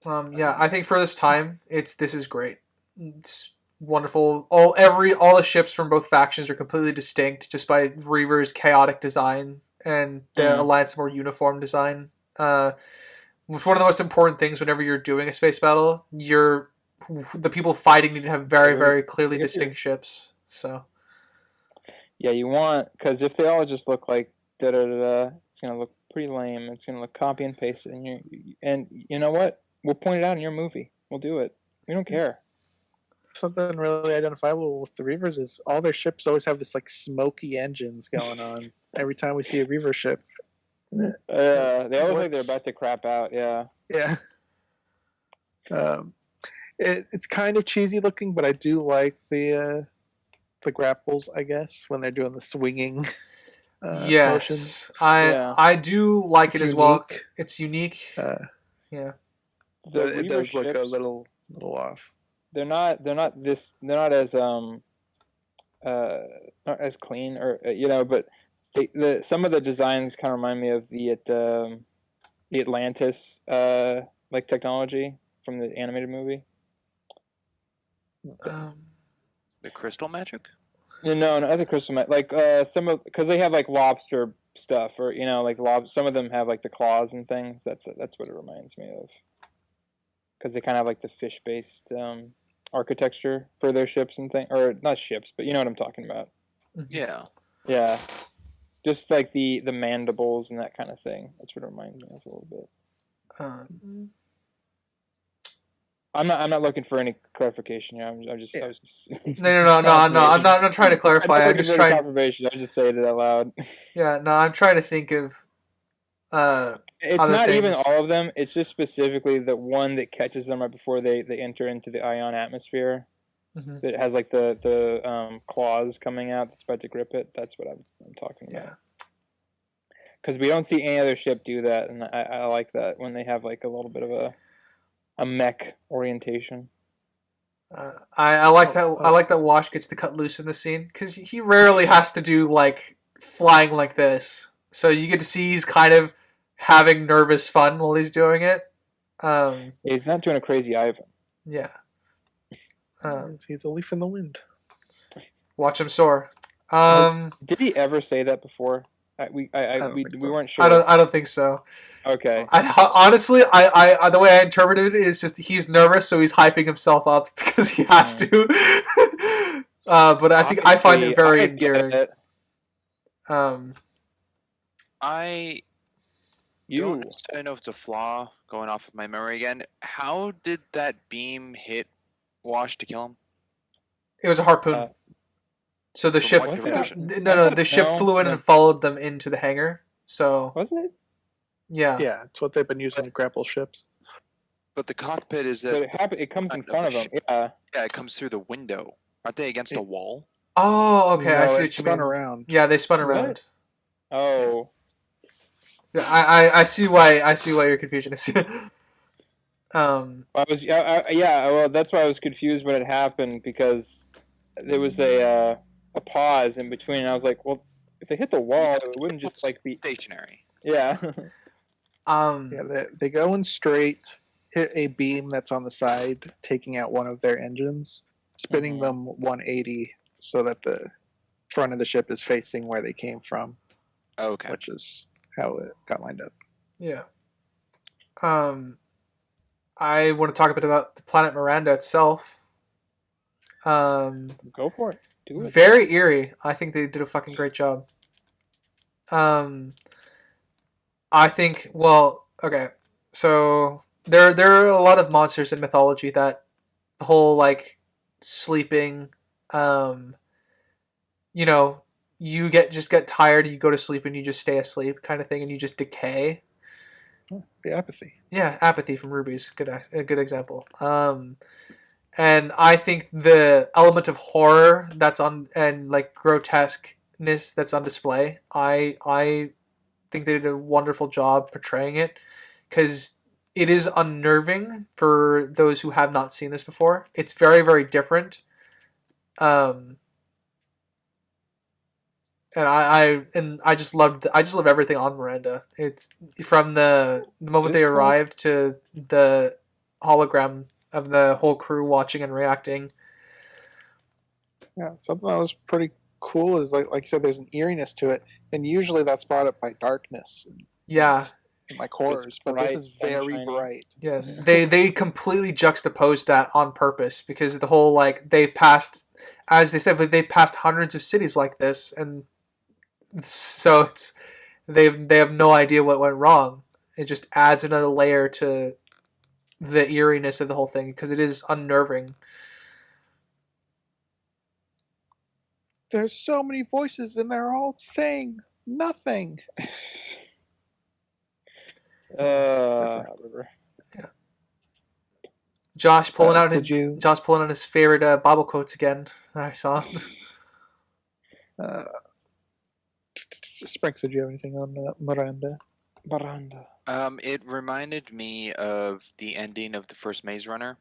S2: Yeah, I think for this time, this is great. It's wonderful. All the ships from both factions are completely distinct just by Reaver's chaotic design and the Alliance more uniform design. It's one of the most important things whenever you're doing a space battle. The people fighting need to have very, very clearly distinct ships. So.
S1: Yeah, you want, because if they all just look like da da da da, it's gonna look pretty lame. It's gonna look copy and paste, and you know what? We'll point it out in your movie. We'll do it. We don't care.
S3: Something really identifiable with the Reavers is all their ships always have this like smoky engines going on. Every time we see a Reaver ship,
S1: they always like they're about to crap out. Yeah.
S3: Yeah. It's kind of cheesy looking, but I do like the grapples, I guess, when they're doing the swinging.
S2: Yes,
S3: motions.
S2: I do like it as well. It's unique. Yeah.
S3: It does look a little off.
S1: They're not as not as clean, or but some of the designs kind of remind me of the Atlantis like technology from the animated movie.
S4: The crystal magic?
S1: No, not the crystal magic. Like because they have like lobster stuff, or like some of them have like the claws and things. That's what it reminds me of. Because they kind of have like the fish-based architecture for their ships and things, or not ships, but you know what I'm talking about.
S4: Yeah.
S1: Yeah. Just like the mandibles and that kind of thing. That's what it reminds me of a little bit. I'm not looking for any clarification here. I was just
S2: No. I'm not trying to clarify. I'm just trying.
S1: Confirmation. I just say it out loud.
S2: Yeah. No, I'm trying to think of.
S1: It's not things. Even all of them. It's just specifically the one that catches them right before they enter into the ion atmosphere. That has like the claws coming out that's about to grip it. That's what I'm talking about. Yeah. Because we don't see any other ship do that, and I like that when they have like a little bit of a mech orientation.
S2: I like that. I like that Wash gets to cut loose in the scene because he rarely has to do like flying like this. So you get to see he's kind of having nervous fun while he's doing it.
S1: He's not doing a crazy Ivan.
S2: Yeah.
S3: He's a leaf in the wind.
S2: Watch him soar.
S1: Did he ever say that before? We weren't sure.
S2: I don't think so.
S1: Okay.
S2: Honestly, I the way I interpreted it is just he's nervous, so he's hyping himself up because he has to. But I find it very endearing.
S4: I don't know if it's a flaw going off of my memory again. How did that beam hit Wash to kill him?
S2: It was a harpoon. So the ship, the ship flew in and followed them into the hangar. So
S1: was it?
S2: Yeah.
S3: Yeah, it's what they've been using to grapple ships.
S4: But the cockpit is
S1: it comes in front of them. Yeah.
S4: Yeah, it comes through the window. Aren't they against a wall?
S2: Oh, okay.
S3: No,
S2: I see what
S3: it
S2: you
S3: spun
S2: mean.
S3: around.
S2: Yeah, they spun around.
S1: Oh.
S2: Yeah, I see why your confusion is.
S1: Well, that's why I was confused when it happened, because there was a pause in between, and I was like, well, if they hit the wall, it wouldn't just like be
S4: stationary.
S1: Yeah.
S3: Yeah, they go in straight, hit a beam that's on the side, taking out one of their engines, spinning them 180 so that the front of the ship is facing where they came from.
S4: Okay.
S3: Which is how it got lined up.
S2: Yeah. I want to talk a bit about the planet Miranda itself.
S1: Go for it. Do it.
S2: Very eerie. I think they did a fucking great job. I think, well, okay, so there are a lot of monsters in mythology that the whole like sleeping, um, you know, you get tired, you go to sleep, and you just stay asleep, kind of thing, and you just decay.
S3: The apathy.
S2: Yeah, apathy from Ruby's a good example. And I think the element of horror that's on and like grotesqueness that's on display, I think they did a wonderful job portraying it because it is unnerving for those who have not seen this before. It's very very different. Um, and I just love everything on Miranda. It's from the moment
S1: This
S2: they
S1: whole-
S2: arrived to the hologram of the whole crew watching and reacting.
S3: Yeah, something that was pretty cool is like you said, there's an eeriness to it, and usually that's brought up by darkness.
S2: Yeah,
S3: In like horrors, but this
S1: bright,
S3: is very
S1: sunshiny.
S3: bright.
S2: yeah. They completely juxtaposed that on purpose because the whole like they've passed, as they said, like, they've passed hundreds of cities like this, and so it's they have no idea what went wrong. It just adds another layer to the eeriness of the whole thing because it is unnerving.
S3: There's so many voices, and they're all saying nothing.
S1: River.
S2: Josh pulling out
S3: Did you?
S2: Josh pulling out his favorite Bible quotes again. I saw.
S3: Sprinks, did you have anything on Miranda?
S1: Miranda.
S4: It reminded me of the ending of the first Maze Runner,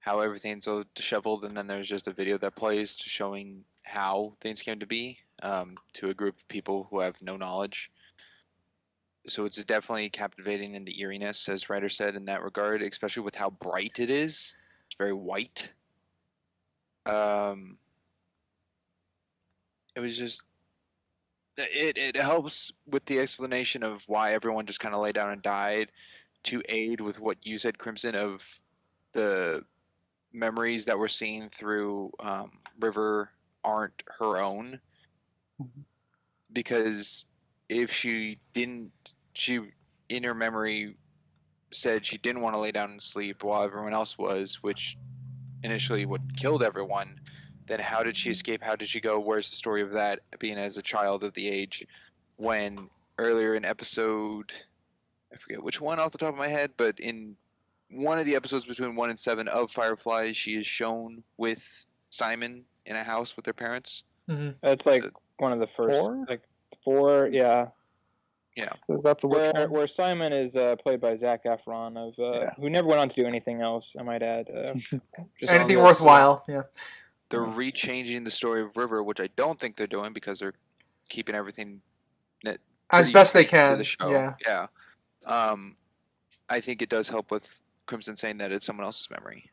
S4: how everything's so disheveled, and then there's just a video that plays showing how things came to be to a group of people who have no knowledge. So it's definitely captivating in the eeriness, as Ryder said, in that regard, especially with how bright it is. It's very white. It was just it helps with the explanation of why everyone just kind of lay down and died, to aid with what you said, Crimson, of the memories that we're seeing through River aren't her own.
S3: Mhm.
S4: Because if she in her memory said she didn't want to lay down and sleep while everyone else was, which initially what killed everyone, then how did she escape? How did she go? Where's the story of that being as a child of the age when earlier in episode, I forget which one off the top of my head, but in one of the episodes between 1 and 7 of Firefly, she is shown with Simon in a house with their parents.
S2: Mm-hmm.
S1: That's like one of the first,
S3: Four?
S1: like 4, yeah.
S3: Yeah. So is that the which one?
S1: Where Simon is played by Zac Efron, who never went on to do anything else, I might add.
S4: Just
S2: Anything
S4: all this-
S2: worthwhile, yeah.
S4: They're rechanging the story of River, which I don't think they're doing because they're keeping everything
S2: As
S4: pretty
S2: best they
S4: true to
S2: can.
S4: the show.
S2: Yeah.
S4: I think it does help with Crimson saying that it's someone else's memory.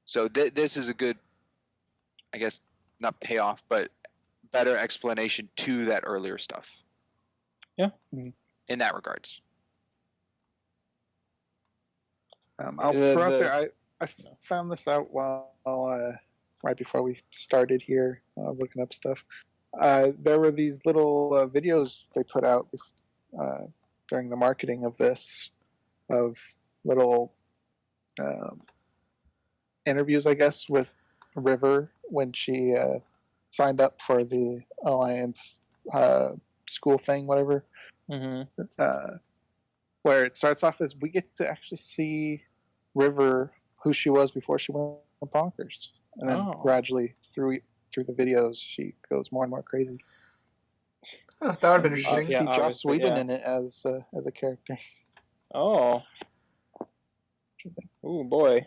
S4: So this is a good, I guess, not payoff, but better explanation to that earlier stuff.
S1: Yeah.
S4: In that regards.
S3: I'll throw out there. I found this out while right before we started here. I was looking up stuff. There were these little videos they put out during the marketing of this, of little interviews, I guess, with River when she signed up for the Alliance school thing, whatever.
S1: Mm-hmm.
S3: Where it starts off as we get to actually see River, who she was before she went bonkers, and then gradually through the videos she goes more and more crazy.
S2: Oh, that would have been
S3: You
S2: interesting.
S3: see Joss
S1: obviously,
S3: Whedon
S1: yeah.
S3: in it as a character.
S1: Oh. Ooh, boy.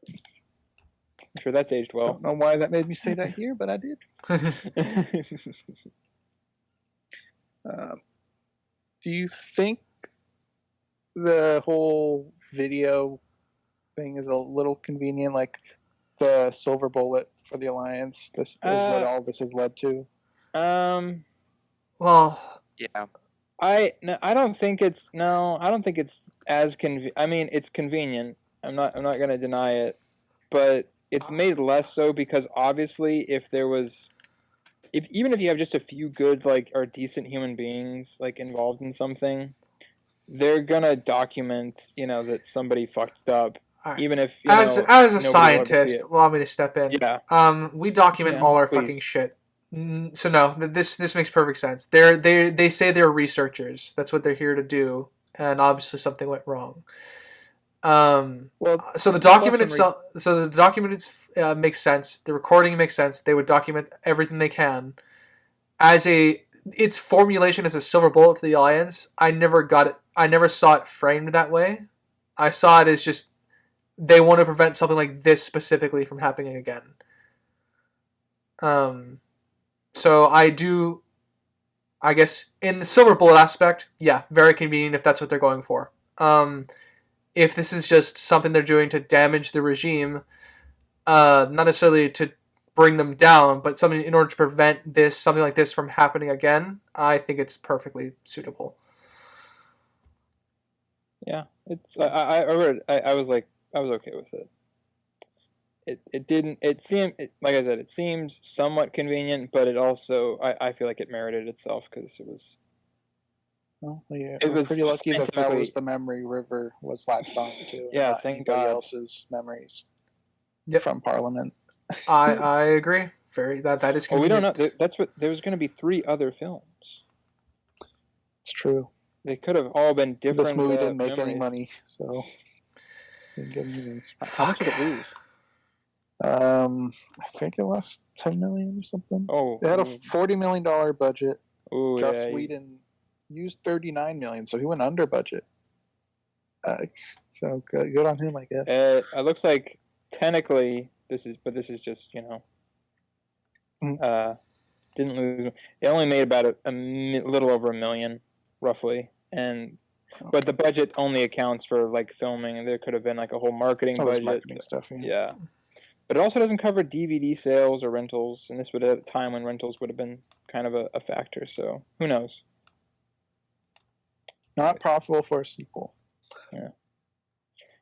S1: I'm sure that's aged well.
S3: Don't know why that made me say that here, but I did. Do you think the whole video thing is a little convenient, like the silver bullet for the Alliance? This is what all this has led to.
S2: Well,
S4: Yeah.
S1: I don't think it's as I mean, it's convenient. I'm not going to deny it, but it's made less so because obviously if there was even if you have just a few good like or decent human beings like involved in something, they're gonna document, that somebody fucked up,
S2: All right.
S1: even if
S2: As a
S1: nobody will ever see
S2: scientist,
S1: it.
S2: allow me to step in.
S1: Yeah.
S2: We document
S1: Yeah,
S2: all our
S1: please.
S2: fucking shit. So no, this makes perfect sense. They say they're researchers. That's what they're here to do, and obviously something went wrong.
S3: Well,
S2: So the
S3: this
S2: document
S3: lesson
S2: itself, so the document makes sense. The recording makes sense. They would document everything they can. Its formulation as a silver bullet to the Alliance, I never got it. I never saw it framed that way. I saw it as just they want to prevent something like this specifically from happening again. So I guess in the silver bullet aspect, yeah, very convenient if that's what they're going for. If this is just something they're doing to damage the regime, not necessarily to bring them down, but something in order to prevent something like this from happening again, I think it's perfectly suitable.
S1: Yeah, it's I read I was like I was okay with it. It didn't it seemed like I said, it seems somewhat convenient, but it also I feel like it merited itself because it was.
S3: Well, yeah,
S1: It
S3: we're
S1: was
S3: pretty lucky that
S1: scientifically-
S3: was the memory River was latched on to.
S1: Yeah,
S3: not
S1: thank
S3: anybody
S1: God.
S3: else's memories
S2: Yep.
S3: from Parliament.
S2: I agree. That is
S1: Well, we don't
S2: convenient.
S1: know. That's what there was going to be 3 other films.
S3: It's true.
S1: They could have all been different.
S3: This movie didn't make any
S1: memories.
S3: money, so didn't get any news.
S1: How much did it lose?
S3: I think it lost 10 million or something.
S1: Oh,
S3: They had a $40 million budget.
S1: ooh,
S3: Joss
S1: yeah,
S3: Whedon used 39 million, so he went under budget. So good on him, I guess.
S1: It looks like technically this is just didn't lose. It only made about a little over $1 million, roughly, but the budget only accounts for like filming, and there could have been like a whole marketing
S3: All this
S1: budget.
S3: marketing stuff.
S1: Yeah, but it also doesn't cover DVD sales or rentals, and this would at a time when rentals would have been kind of a factor. So who knows?
S3: Not profitable for a sequel.
S1: Yeah.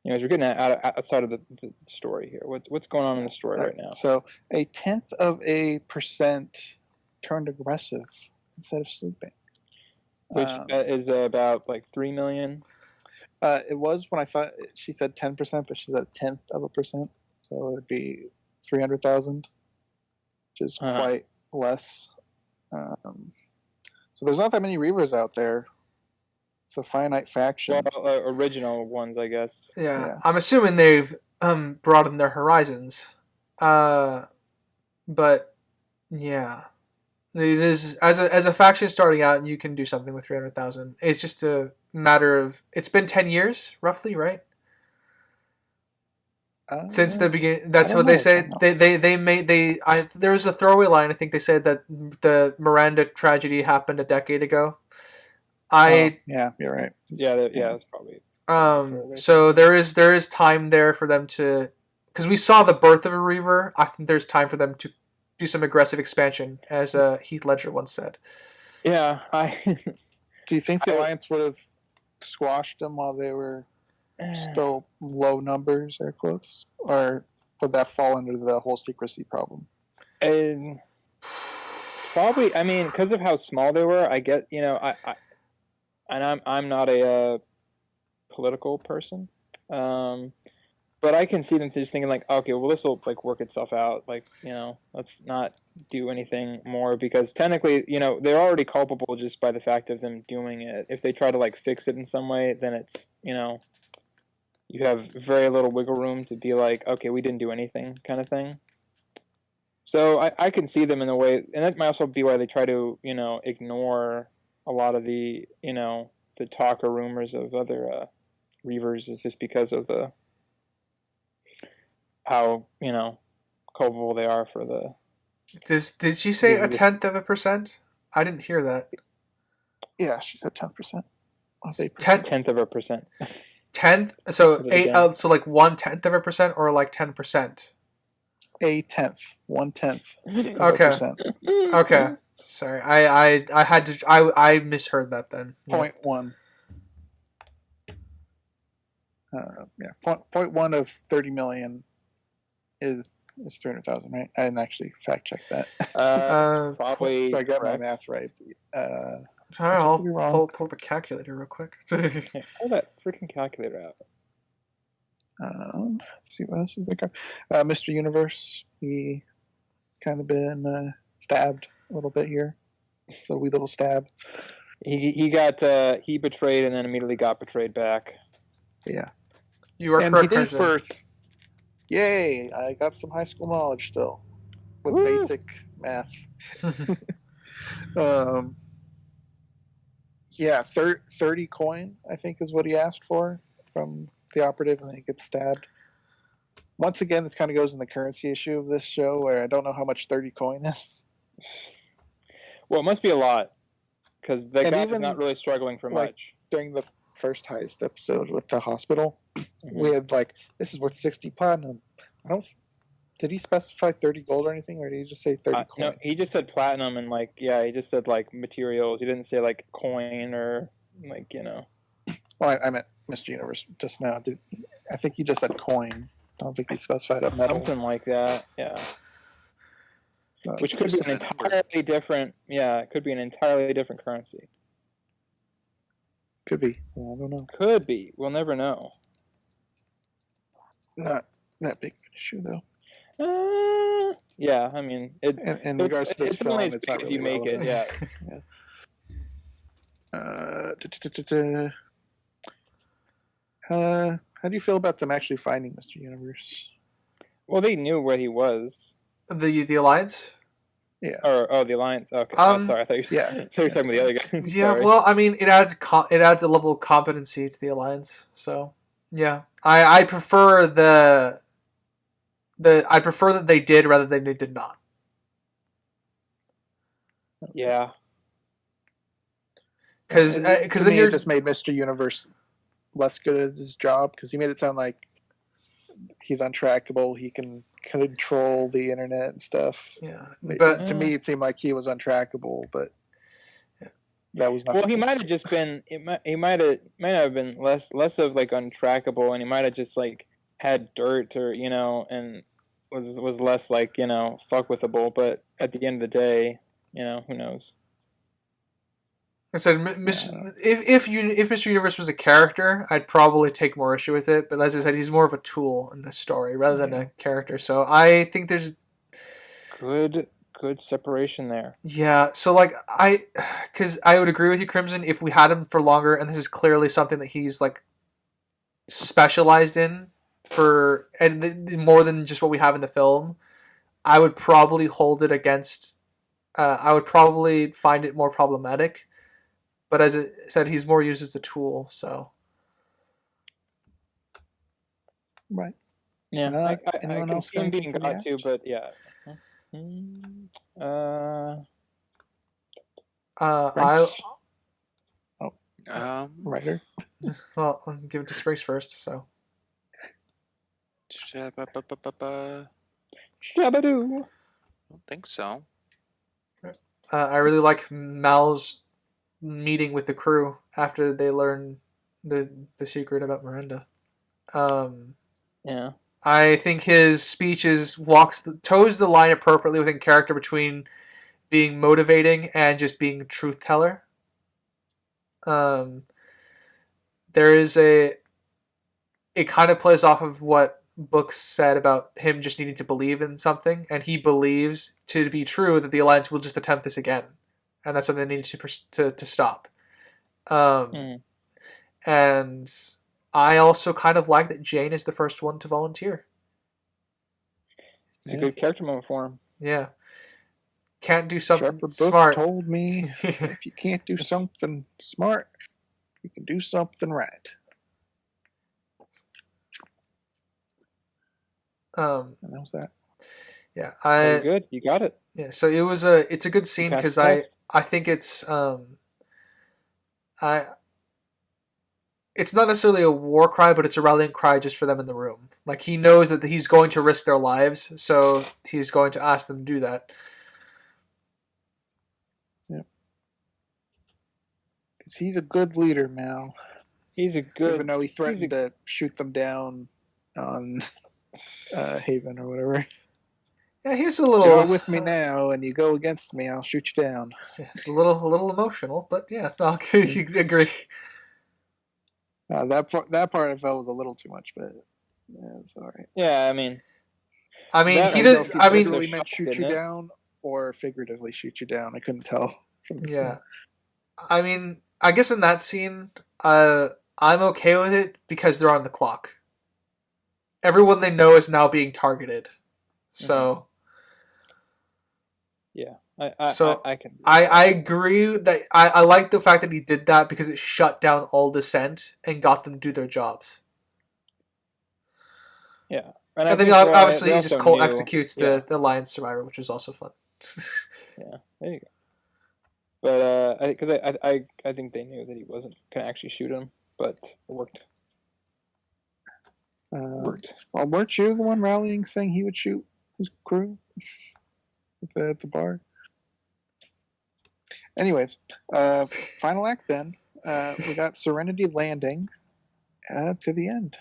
S1: Anyways, we're getting outside of the story here. What's going on in the story right now?
S3: So 0.1% turned aggressive instead of sleeping.
S1: Which is about like 3 million.
S3: It was when I thought she said 10%, but she said 0.1%. So it'd be 300,000, which is quite less. So there's not that many Reavers out there. It's a finite faction.
S1: Well, original ones, I guess.
S2: Yeah. I'm assuming they've broadened their horizons. But yeah, it is as a faction starting out, you can do something with 300,000. It's just a matter of it's been 10 years roughly, right? Since the beginning, that's what they say. There was a throwaway line. I think they said that the Miranda tragedy happened a decade ago.
S3: Yeah, you're right.
S1: Yeah, that's probably.
S2: So there is time there for them to, because we saw the birth of a Reaver. I think there's time for them to do some aggressive expansion, as Heath Ledger once said.
S1: Yeah,
S3: Do you think the Alliance would have squashed them while they were still low numbers, air quotes, or would that fall under the whole secrecy problem?
S1: Probably. I mean, because of how small they were, I get. I'm not a political person, but I can see them just thinking like, okay, well, this will like work itself out. Like, let's not do anything more because technically, they're already culpable just by the fact of them doing it. If they try to like fix it in some way, then it's you have very little wiggle room to be like, okay, we didn't do anything, kind of thing. So I can see them in a way, and that might also be why they try to ignore a lot of the the talk or rumors of other Reavers is just because of the how culpable they are for the.
S2: Did she say 0.1%? I didn't hear that.
S3: Yeah, she said 10%.
S1: 0.1%.
S2: 10th? So so like 0.1% or like 10%?
S3: 1/10.
S2: Okay. Okay. Sorry, I had to. I misheard that then.
S3: 0.1. Yeah, 0.1 of 30 million is It's 300,000, right? I didn't actually fact check that.
S1: Probably
S3: so I got
S1: correct.
S3: my math right.
S2: I'll
S3: could be wrong.
S2: pull up a calculator real quick.
S1: Okay, pull that freaking calculator out.
S3: Let's see what else is there. Mr. Universe. He's kind of been stabbed a little bit here. So wee little stab.
S1: He betrayed and then immediately got betrayed back.
S3: Yeah.
S2: You are
S3: And
S2: correct.
S3: he did
S2: President.
S3: first. Yay! I got some high school knowledge still with
S1: Woo!
S3: basic math. Yeah, 30 coin, I think, is what he asked for from the operative, and then he gets stabbed. Once again, this kind of goes in the currency issue of this show, where I don't know how much 30 coin is.
S1: Well, it must be a lot, because the
S3: And
S1: guy is
S3: even,
S1: not really struggling for
S3: like,
S1: much.
S3: During the first heist episode with the hospital, we had this is worth 60 platinum. Did he specify 30 gold or anything, or did he just say 30 coin?
S1: No, he just said platinum and he just said materials. He didn't say coin or
S3: Well, I meant Mr. Universe just now. I think he just said coin. I don't think he specified a metal.
S1: something like that. Yeah. Which could be
S3: just
S1: an entirely different. Yeah, it could be an entirely different currency.
S3: Could be. Well, I don't know.
S1: Could be. We'll never know.
S3: Not that big of an issue, though.
S1: Yeah, I mean,
S3: In regards to this
S1: it's
S3: film,
S1: only as
S3: it's
S1: big
S3: not
S1: as
S3: really
S1: you make it.
S3: relevant.
S1: Yeah.
S3: How do you feel about them actually finding Mr. Universe?
S1: Well, they knew where he was.
S2: The Alliance.
S3: Yeah.
S1: Or the Alliance. Okay. Sorry, I thought you
S3: Yeah.
S1: were talking about the other guy.
S2: Yeah,
S1: Sorry.
S2: well, I mean, it adds a level of competency to the Alliance. So, yeah, I prefer I prefer that they did rather than they did not.
S1: Yeah.
S2: Because
S3: To
S2: then
S3: me,
S2: you're
S3: it just made Mr. Universe less good at his job because he made it sound like he's untrackable. He can control the internet and stuff.
S2: yeah,
S3: But to me, it seemed like he was untrackable, but that was not.
S1: Well, he might have just been. He might have been less of untrackable, and he might have just had dirt or and was less fuck withable. But at the end of the day, who knows?
S2: I said, if Mr. Universe was a character, I'd probably take more issue with it. But as I said, he's more of a tool in the story rather than a character. So I think there's
S1: good separation there.
S2: Yeah, so because I would agree with you, Crimson. If we had him for longer, and this is clearly something that he's specialized in and more than just what we have in the film, I would probably hold it against. I would probably find it more problematic. But as I said, he's more used as a tool. So
S3: Right.
S1: Yeah, I
S3: anyone
S1: can
S3: else
S1: see him
S3: got
S1: being
S3: anything to
S1: got to, but yeah.
S3: Writer.
S2: Well, let's give it to Spriggs first. So
S4: I
S1: Shabadoo.
S4: don't think so.
S2: I really like Mal's meeting with the crew after they learn the secret about Miranda.
S1: Yeah.
S2: I think his speeches toes the line appropriately within character between being motivating and just being a truth teller. There is it kind of plays off of what books said about him just needing to believe in something, and he believes to be true that the Alliance will just attempt this again, and that's something that needs to stop. And I also kind of like that Jane is the first one to volunteer.
S1: It's a good character moment for him.
S2: Yeah. Can't do something
S3: Shepherd Book
S2: smart.
S3: told me if you can't do something smart, you can do something right. And that was that.
S2: Yeah,
S1: Very good. You got it.
S2: Yeah, so it's a good scene because I think it's it's not necessarily a war cry, but it's a rallying cry just for them in the room. Like, he knows that he's going to risk their lives, so he's going to ask them to do that.
S3: Yeah. Because he's a good leader, Mal.
S1: He's a good.
S3: Even though he threatened to shoot them down on Haven or whatever.
S2: Yeah, he's a
S3: Go
S2: little
S3: with me now, and you go against me, I'll shoot you down.
S2: It's a little emotional, but yeah, no, I agree.
S3: That part I felt was a little too much, but it's all right.
S1: Yeah, I mean,
S2: I mean,
S1: that
S2: he
S3: I don't know
S2: did.
S3: if he
S2: I mean,
S3: literally meant shoot
S1: didn't
S3: you
S1: it?
S3: down or figuratively shoot you down. I couldn't tell from the
S2: yeah. I mean, I guess in that scene, I'm okay with it because they're on the clock. Everyone they know is now being targeted, so
S1: yeah,
S2: so
S1: I can.
S2: I agree that I like the fact that he did that because it shut down all dissent and got them to do their jobs.
S1: Yeah,
S2: And then
S1: well,
S2: obviously
S1: they
S2: he just
S1: also
S2: cold
S1: knew.
S2: executes
S1: Yeah,
S2: the Alliance survivor, which was also fun.
S1: yeah, there you go. But because I think they knew that he wasn't gonna actually shoot him, but it worked. Worked.
S3: Well, weren't you the one rallying saying he would shoot his crew at the bar? Anyways, final act then. We got Serenity landing to the end.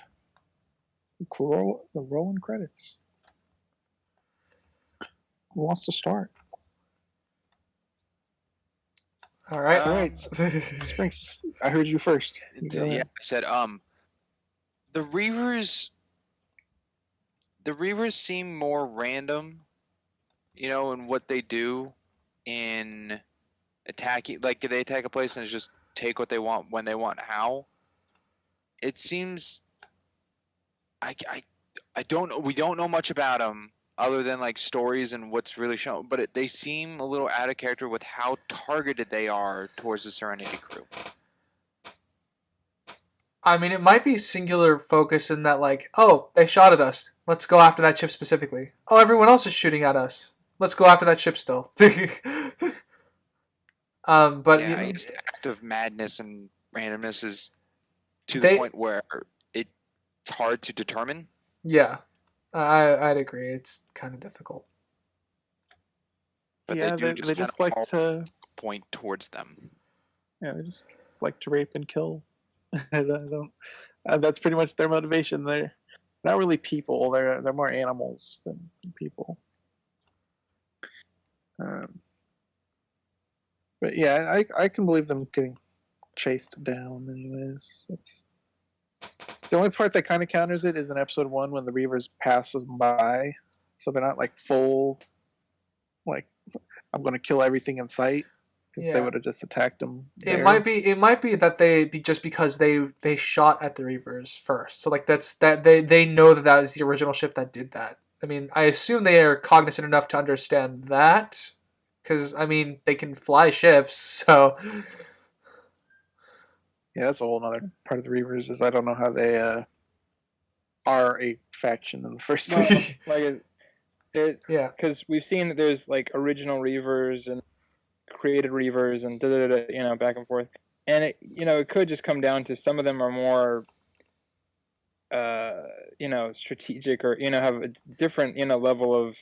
S3: The rolling credits. Who wants to start?
S2: All right.
S3: All right. Springs, I heard you first.
S4: Yeah, I said the Reavers seem more random, in what they do in attacking. Like they attack a place and just take what they want when they want. How? It seems. I don't know. We don't know much about them other than like stories and what's really shown. But they seem a little out of character with how targeted they are towards the Serenity crew.
S2: I mean, it might be singular focus in that, like, oh, they shot at us. Let's go after that ship specifically. Oh, everyone else is shooting at us. Let's go after that ship still. But
S4: yeah, I guess the act of madness and randomness is to
S2: They-
S4: the point where it's hard to determine.
S2: yeah, I'd agree. It's kind of difficult.
S4: But
S3: yeah,
S4: they do
S3: they just like to
S4: point towards them.
S3: Yeah, they just like to rape and kill. And I don't. That's pretty much their motivation. They're not really people. They're more animals than people. But yeah, I can believe them getting chased down. Anyways, it's the only part that kind of counters it is in episode 1 when the Reavers pass them by, so they're not like full. Like, I'm going to kill everything in sight. Because they would have just attacked them.
S2: It might be that just because they shot at the Reavers first. So like they know that was the original ship that did that. I mean, I assume they are cognizant enough to understand that, because I mean they can fly ships. So
S3: yeah, that's a whole other part of the Reavers. Is I don't know how they are a faction in the first place.
S1: Like
S2: yeah,
S1: because we've seen that there's like original Reavers and created Reavers and back and forth, and it could just come down to some of them are more strategic, or have a different level of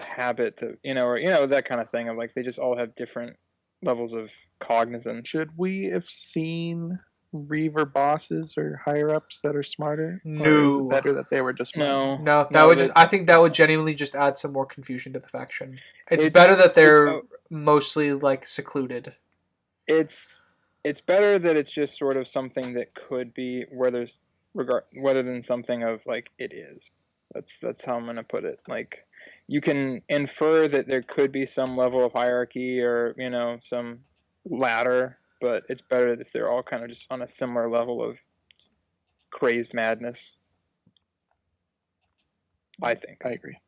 S1: habit to or that kind of thing, of like they just all have different levels of cognizance.
S3: Should we have seen Reaver bosses or higher ups that are smarter?
S2: No.
S3: Or is it better that they were just
S1: No.
S2: no, that would I think that would genuinely just add some more confusion to the faction. It's
S1: It's-
S2: better that they're
S1: it's-
S2: mostly like secluded.
S1: It's better that it's just sort of something that could be where there's rather than something of like it is. That's how I'm gonna put it. Like you can infer that there could be some level of hierarchy or some ladder, but it's better if they're all kind of just on a similar level of crazed madness. I think.
S3: I agree.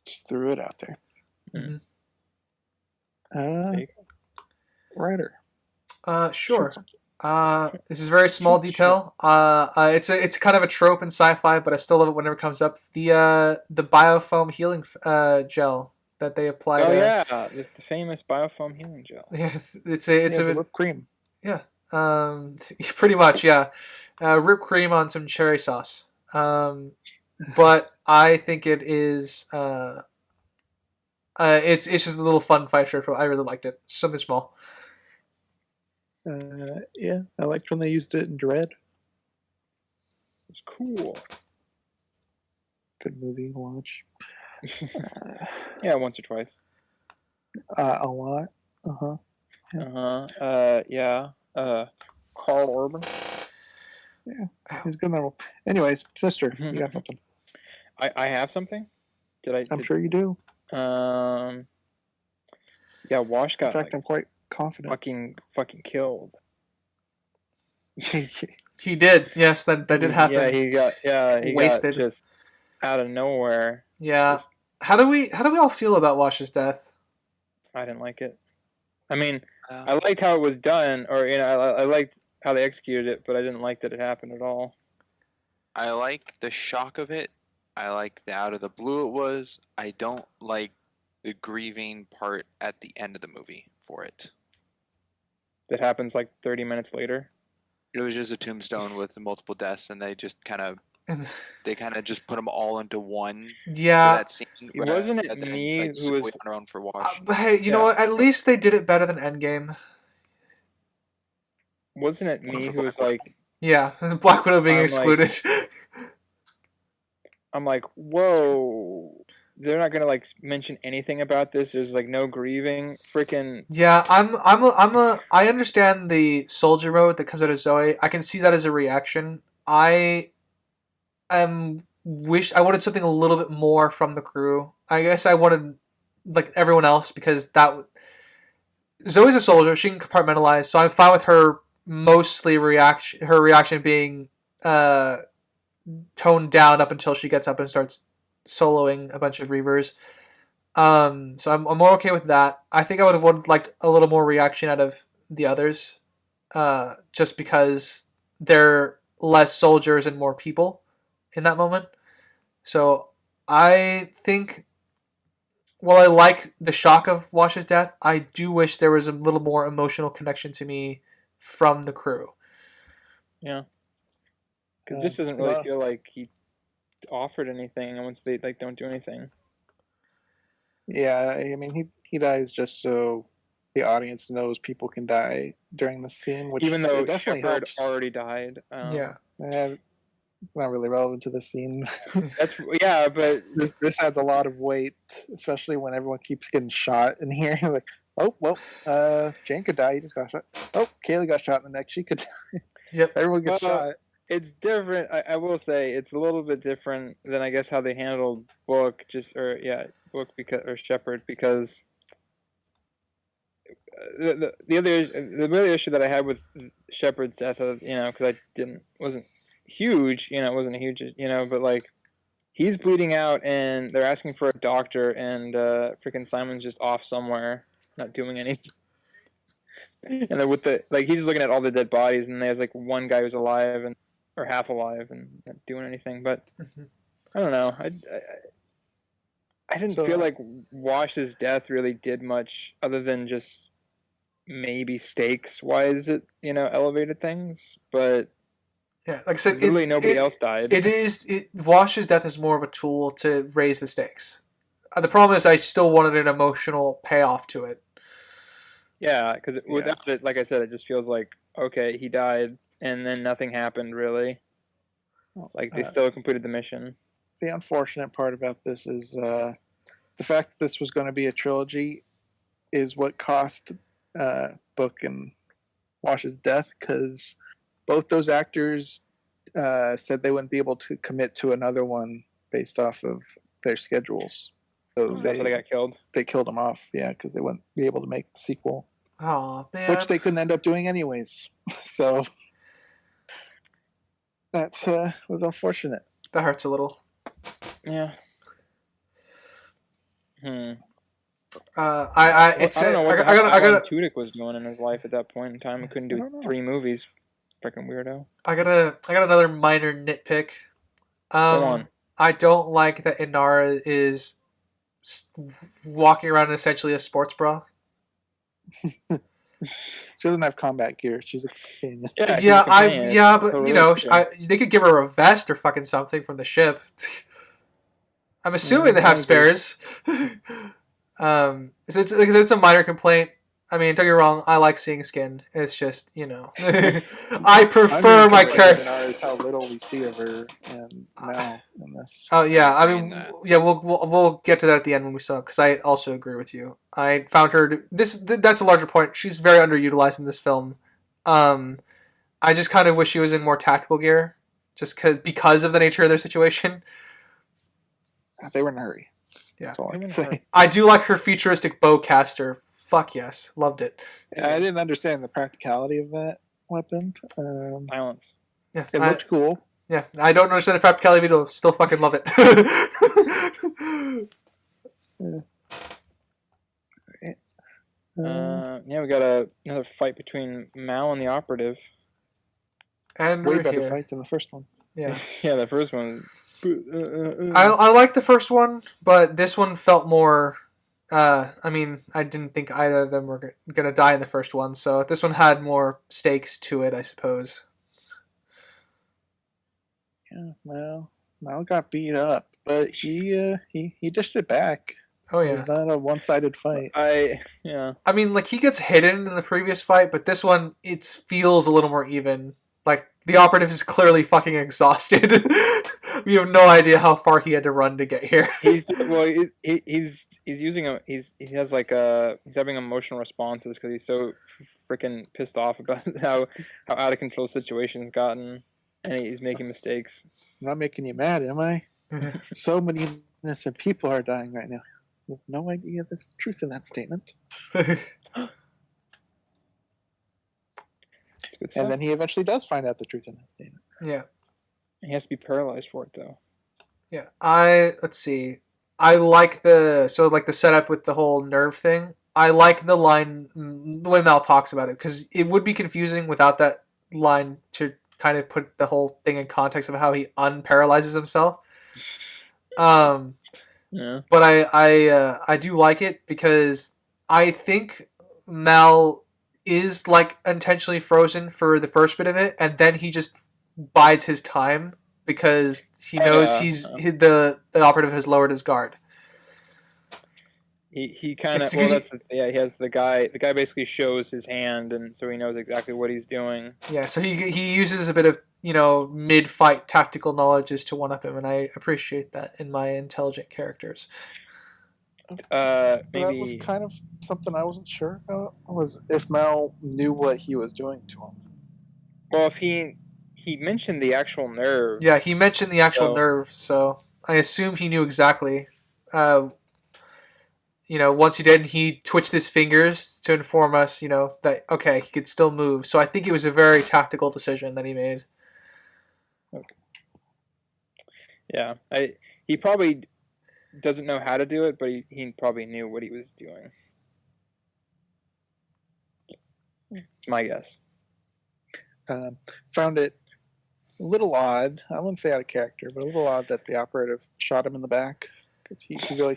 S3: Just threw it out there.
S2: Mhm.
S3: Writer.
S2: Sure.
S3: Shoot something.
S2: This is a very small
S3: Shoot.
S2: detail. It's kind of a trope in sci-fi, but I still love it whenever it comes up. The biofoam healing gel that they apply.
S1: Oh yeah, the famous biofoam healing gel.
S2: Yeah, it's a
S3: whipped cream.
S2: yeah. Pretty much, yeah. Whipped cream on some cherry sauce. But I think it is. It's just a little fun fight trope. I really liked it. Something small.
S3: Yeah, I liked when they used it in Dread.
S1: It's cool.
S3: good movie to watch.
S1: Yeah, once or twice.
S3: A lot.
S1: Yeah. Carl Urban.
S3: Yeah, he's good in that role. Anyways, sister, you got something?
S1: I have something.
S3: I'm sure you do.
S1: Yeah, Wash got
S3: In fact, I'm quite confident.
S1: fucking killed.
S2: He did. Yes, that did happen.
S1: Yeah, he got
S2: Wasted.
S1: just out of nowhere.
S2: Yeah. How do we all feel about Wash's death?
S1: I didn't like it. I mean, I liked how it was done, or I liked how they executed it, but I didn't like that it happened at all.
S4: I like the shock of it. I like the out of the blue it was. I don't like the grieving part at the end of the movie for it.
S1: That happens like 30 minutes later.
S4: It was just a tombstone with multiple deaths, and they just kind of just put them all into one.
S2: Yeah.
S4: That scene,
S1: Wasn't it me who was
S4: on her own for Wash?
S2: But hey, you know what? At least they did it better than Endgame.
S1: Wasn't it me who was like...
S2: Yeah, Black Widow being excluded.
S1: I'm like, whoa... They're not gonna like mention anything about this. There's like no grieving. Freaking
S2: yeah, I understand the soldier mode that comes out of Zoe. I can see that as a reaction. I wanted something a little bit more from the crew. I guess I wanted like everyone else because Zoe's a soldier. She can compartmentalize, so I'm fine with her mostly her reaction being toned down up until she gets up and starts soloing a bunch of Reavers. So I'm more okay with that. I think I would have liked a little more reaction out of the others, just because they're less soldiers and more people in that moment. So I think, while I like the shock of Wash's death, I do wish there was a little more emotional connection to me from the crew.
S1: Yeah. Because this doesn't really feel like he offered anything once they like don't do anything.
S3: Yeah, I mean he dies just so the audience knows people can die during the scene, which
S1: even though
S3: definitely
S1: Shepard
S3: helps.
S1: already died.
S3: It's not really relevant to the scene.
S1: But
S3: this adds a lot of weight, especially when everyone keeps getting shot in here. Like, oh well, Jane could die. He just got shot. Oh, Kaylee got shot in the neck. She could die.
S2: Yep.
S3: Everyone gets shot.
S1: It's different. I will say it's a little bit different than I guess how they handled Book because Shepard, because the other issue that I had with Shepard's death, because wasn't huge, it wasn't a huge, but like he's bleeding out and they're asking for a doctor and freaking Simon's just off somewhere not doing anything. And then he's just looking at all the dead bodies and there's like one guy who's alive or half alive and not doing anything. But I don't know. I didn't feel like Wash's death really did much other than just maybe stakes wise it elevated things. But
S2: yeah, like I said,
S1: really nobody else died.
S2: Wash's death is more of a tool to raise the stakes. The problem is I still wanted an emotional payoff to it. Yeah, because
S1: without it, like I said, it just feels like, okay, he died, and then nothing happened, really. Like, they still completed the mission.
S3: The unfortunate part about this is the fact that this was going to be a trilogy is what cost Book and Wash's death, because both those actors said they wouldn't be able to commit to another one based off of their schedules. So
S1: that's why they got killed.
S3: They killed them off, because they wouldn't be able to make the sequel.
S2: Oh man!
S3: Which they couldn't end up doing anyways. So that was unfortunate.
S2: That hurts a little.
S1: Yeah.
S2: I
S1: don't know what Alan Tudyk was doing in his life at that point in time. He couldn't do 3 movies. Freaking weirdo.
S2: I got another minor nitpick.
S1: Go on.
S2: I don't like that Inara is walking around in essentially a sports bra.
S3: She doesn't have combat gear. She's a companion.
S2: But they could give her a vest or fucking something from the ship. I'm assuming they have spares. It's a minor complaint. I mean, don't get me wrong. I like seeing skin. It's just, I prefer my character.
S3: Is how little we see of her and Mal in this.
S2: Oh yeah, I
S4: agree in
S2: mean,
S4: that.
S2: yeah, we'll get to that at the end when we saw, because I also agree with you. I found her that's a larger point. She's very underutilized in this film. I just kind of wish she was in more tactical gear, just because of the nature of their situation.
S3: They were in a hurry.
S2: Yeah.
S3: That's all I can say.
S2: I do like her futuristic bowcaster. Fuck yes, loved it.
S3: Yeah, I didn't understand the practicality of that weapon.
S1: Violence.
S2: Yeah,
S3: It looked cool.
S2: Yeah, I don't understand the practicality, but still fucking love it.
S1: Yeah, we got another fight between Mal and the operative.
S2: And
S3: Way
S2: we're
S3: better
S2: here.
S3: fight than the first one.
S2: Yeah.
S1: Yeah, the first one.
S2: I like the first one, but this one felt more. I mean, I didn't think either of them were gonna die in the first one, so this one had more stakes to it, I suppose.
S3: Yeah, Mal got beat up, but he dished it back.
S2: Oh
S3: It
S2: yeah.
S3: was not a one-sided fight.
S1: I
S2: mean, like, he gets hidden in the previous fight, but this one it feels a little more even. Like, the operative is clearly fucking exhausted. We have no idea how far he had to run to get here.
S1: he's using he's having emotional responses because he's so freaking pissed off about how out of control situation's gotten, and he's making mistakes.
S3: I'm not making you mad, am I? So many innocent people are dying right now. You have no idea the truth in that statement. And then he eventually does find out the truth in that statement.
S2: Yeah.
S1: He has to be paralyzed for it, though.
S2: Yeah. Let's see. I like the setup with the whole nerve thing. I like the line, the way Mal talks about it, because it would be confusing without that line to kind of put the whole thing in context of how he unparalyzes himself.
S1: Yeah.
S2: But I do like it because I think Mal is like intentionally frozen for the first bit of it, and then he just bides his time because he knows the operative has lowered his guard.
S1: He kind of he has the guy basically shows his hand, and so he knows exactly what he's doing.
S2: Yeah, so he uses a bit of mid-fight tactical knowledge to one-up him, and I appreciate that in my intelligent characters.
S1: Maybe
S3: that was kind of something I wasn't sure about, was if Mal knew what he was doing to him.
S1: Well, if he mentioned the actual nerve.
S2: Yeah, he mentioned the actual nerve, so I assume he knew exactly. Once he did, he twitched his fingers to inform us, that, okay, he could still move. So I think it was a very tactical decision that he made.
S1: Okay. Yeah, he probably doesn't know how to do it, but he probably knew what he was doing. It's my guess.
S3: Found it a little odd. I wouldn't say out of character, but a little odd that the operative shot him in the back, because he really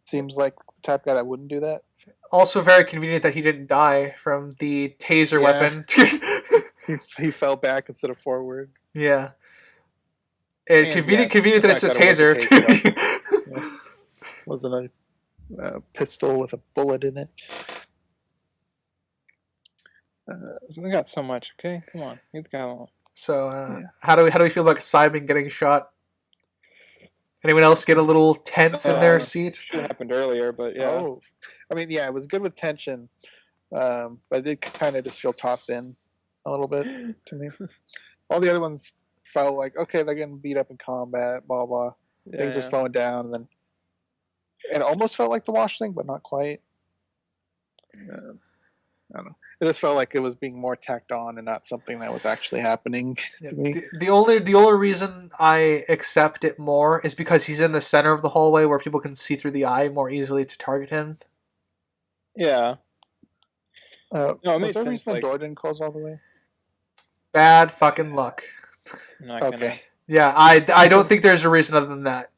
S3: seems like the type of guy that wouldn't do that.
S2: Also very convenient that he didn't die from the taser weapon.
S3: he fell back instead of forward.
S2: Yeah. Convenient that it's a taser.
S3: Wasn't a pistol with a bullet in it.
S1: We got so much. Okay, come on, leave the guy alone.
S2: So, how do we feel about Simon getting shot? Anyone else get a little tense in their seat?
S1: It happened earlier, but yeah.
S3: Oh, I mean, yeah, it was good with tension, but it did kind of just feel tossed in a little bit to me. All the other ones felt like, okay, they're getting beat up in combat, blah blah. Things are slowing down, and then it almost felt like the Wash thing, but not quite. I don't know. It just felt like it was being more tacked on and not something that was actually happening to me.
S2: The only reason I accept it more is because he's in the center of the hallway where people can see through the eye more easily to target him.
S1: Yeah.
S3: No,
S1: it
S3: was there a
S1: sense,
S3: reason the door didn't close all the way?
S2: Bad fucking luck.
S3: Okay.
S2: Yeah, I don't think there's a reason other than that.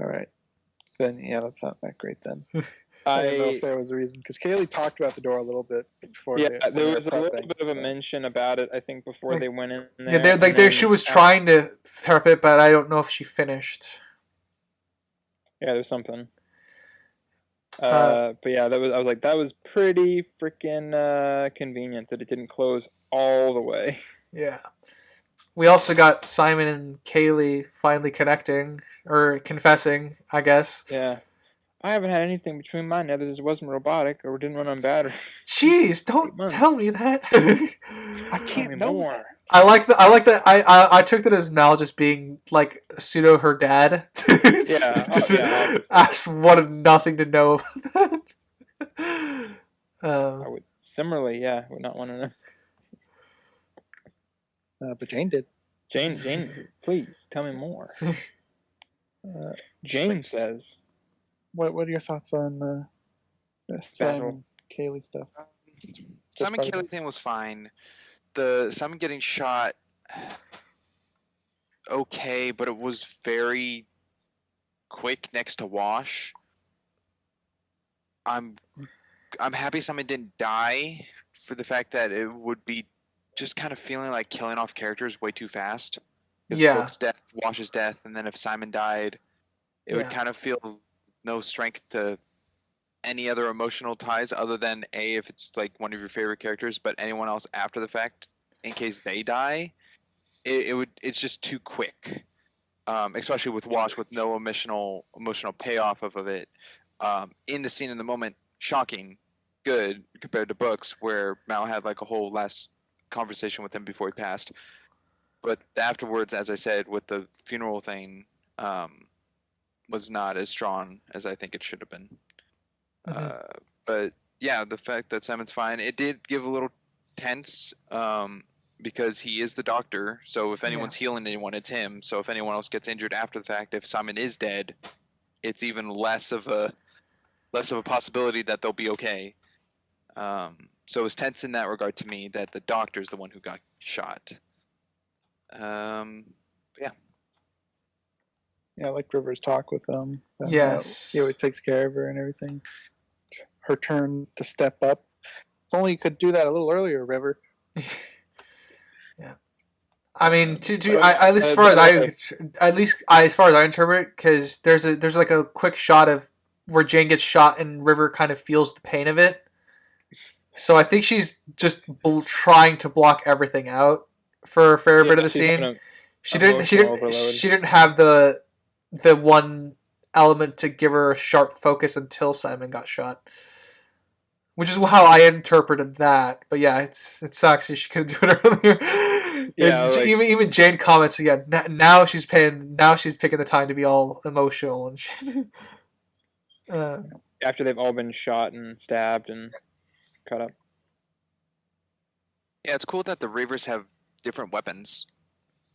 S3: All right. Then, yeah, that's not that great then. I don't know if there was a reason, because Kaylee talked about the door a little bit before.
S1: Yeah, there was a little bit of a mention about it, I think, before they went in there.
S2: Yeah, she was trying to therp it, but I don't know if she finished.
S1: Yeah, there's something. But yeah, I was like, that was pretty freaking convenient that it didn't close all the way.
S2: Yeah. We also got Simon and Kaylee finally connecting, or confessing, I guess.
S1: Yeah. I haven't had anything between my nethers that wasn't robotic or didn't run on battery.
S2: Jeez,
S1: 8
S2: don't
S1: months.
S2: tell me that.
S3: I
S1: Tell
S3: can't
S1: me
S3: know
S1: more.
S3: that.
S2: I like that. I took that as Mal just being like pseudo her dad.
S1: Yeah,
S2: Just
S1: obviously.
S2: Ash wanted nothing to know about that.
S1: I would similarly, yeah, would not want to know.
S3: But Jane did.
S1: Jane, please tell me more. Jane says,
S3: What are your thoughts on the Simon Kaylee stuff?
S4: Simon Kaylee thing was fine. The Simon getting shot, okay, but it was very quick next to Wash. I'm happy Simon didn't die for the fact that it would be just kind of feeling like killing off characters way too fast.
S2: Yeah.
S4: Book's death, Wash's death, and then if Simon died, it would kind of feel no strength to any other emotional ties other than if it's like one of your favorite characters, but anyone else after the fact, in case they die, it's just too quick. Especially with Wash with no emotional payoff of it. In the scene in the moment, shocking, good compared to Books where Mal had like a whole last conversation with him before he passed. But afterwards, as I said, with the funeral thing, was not as strong as I think it should have been. But yeah, the fact that Simon's fine, it did give a little tense because he is the doctor. So if anyone's healing anyone, it's him. So if anyone else gets injured after the fact, if Simon is dead, it's even less of a possibility that they'll be okay. So it's tense in that regard to me that the doctor's the one who got shot.
S3: Yeah, I like Rivers' talk with them.
S2: Yes.
S3: He always takes care of her and everything. It's her turn to step up. If only you could do that a little earlier, River.
S2: Yeah. I mean, at least as far as I interpret, because there's like a quick shot of where Jane gets shot and River kind of feels the pain of it. So I think she's just trying to block everything out for a fair bit of the scene. She didn't have the one element to give her a sharp focus until Simon got shot, which is how I interpreted that. But yeah, it sucks. She could do it earlier. Yeah, like, even Jane comments again. Now she's picking the time to be all emotional and shit.
S1: After they've all been shot and stabbed and cut up.
S4: Yeah, it's cool that the Reavers have different weapons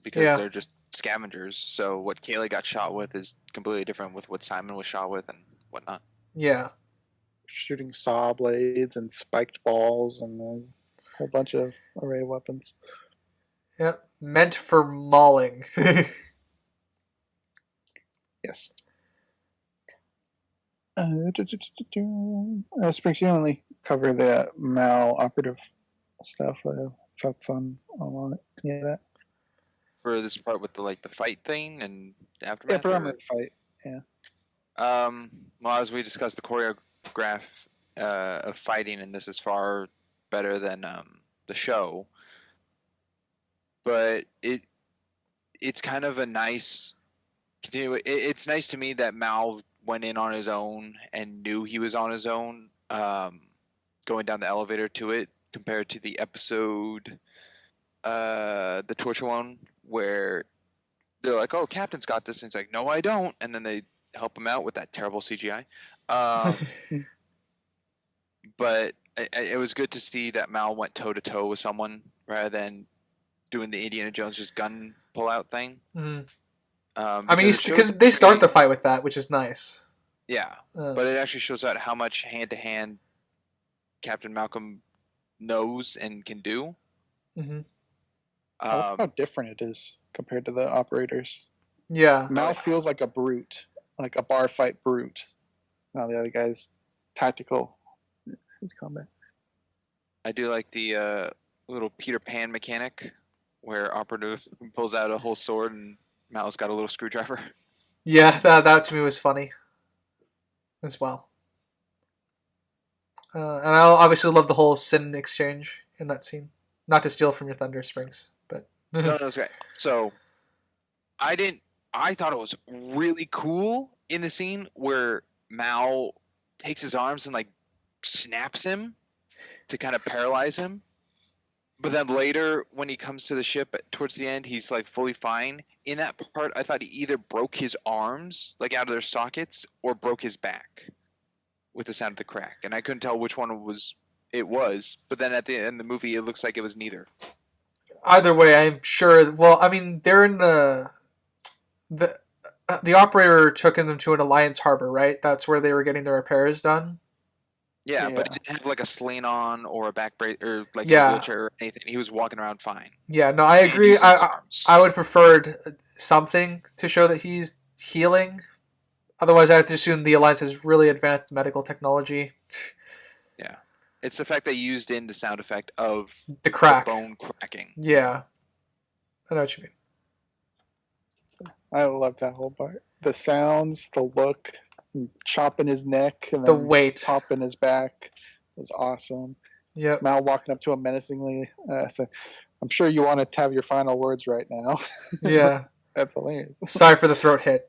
S4: because they're just scavengers. So what Kaylee got shot with is completely different with what Simon was shot with and whatnot.
S2: Yeah.
S3: Shooting saw blades and spiked balls and a whole bunch of array of weapons.
S2: Yep. Meant for mauling.
S3: Yes. Springs, you only cover the Mal operative stuff. Thoughts on it? Yeah, that.
S4: For this part with the fight thing and aftermath.
S3: Yeah, predominantly the fight. Yeah.
S4: Well, as we discussed, the choreograph of fighting in this is far better than the show. But it's kind of a nice. It's nice to me that Mal went in on his own and knew he was on his own, going down the elevator to it, compared to the episode, the torture one, where they're like, "Oh, Captain's got this," and he's like, "No, I don't," and then they help him out with that terrible CGI. But it was good to see that Mal went toe to toe with someone rather than doing the Indiana Jones just gun pull out thing.
S2: Mm-hmm. I mean, because they start the fight with that, which is nice.
S4: Yeah, but it actually shows out how much hand-to-hand Captain Malcolm knows and can do.
S2: Mm-hmm.
S3: I love how different it is compared to the operators.
S2: Yeah.
S3: Mal feels like a brute, like a bar fight brute. Now the other guy's tactical. His combat.
S4: I do like the little Peter Pan mechanic where operative pulls out a whole sword and Mal's got a little screwdriver.
S2: Yeah, that to me was funny as well. And I obviously love the whole sin exchange in that scene. Not to steal from your Thunder Springs, but
S4: No, it's okay. So I didn't. I thought it was really cool in the scene where Mal takes his arms and like snaps him to kind of paralyze him. But then later, when he comes to the ship towards the end, he's like fully fine. In that part, I thought he either broke his arms like out of their sockets or broke his back with the sound of the crack, and I couldn't tell which one it was. But then at the end of the movie, it looks like it was neither.
S2: either way, I'm sure. Well, I mean, they're in the the operator took them to an Alliance harbor, right? That's where they were getting their repairs done.
S4: Yeah, but
S3: Yeah.
S4: he didn't have like a sling on or a back brace or like a
S2: Yeah.
S4: wheelchair or anything. He was walking around fine.
S2: Yeah, no, I
S4: And
S2: agree.
S4: using his arms.
S2: I would prefer something to show that he's healing. Otherwise, I have to assume the Alliance has really advanced medical technology.
S4: Yeah, it's the fact they used in the sound effect of
S2: The crack.
S4: the bone cracking.
S2: Yeah, I know what you mean.
S3: I love that whole part. The sounds, the look, chopping his neck, and
S2: The
S3: then
S2: weight.
S3: popping his back was awesome.
S2: Yep.
S3: Mal walking up to him menacingly. So, I'm sure you want to have your final words right now.
S2: Yeah.
S3: That's hilarious.
S2: Sorry for the throat hit.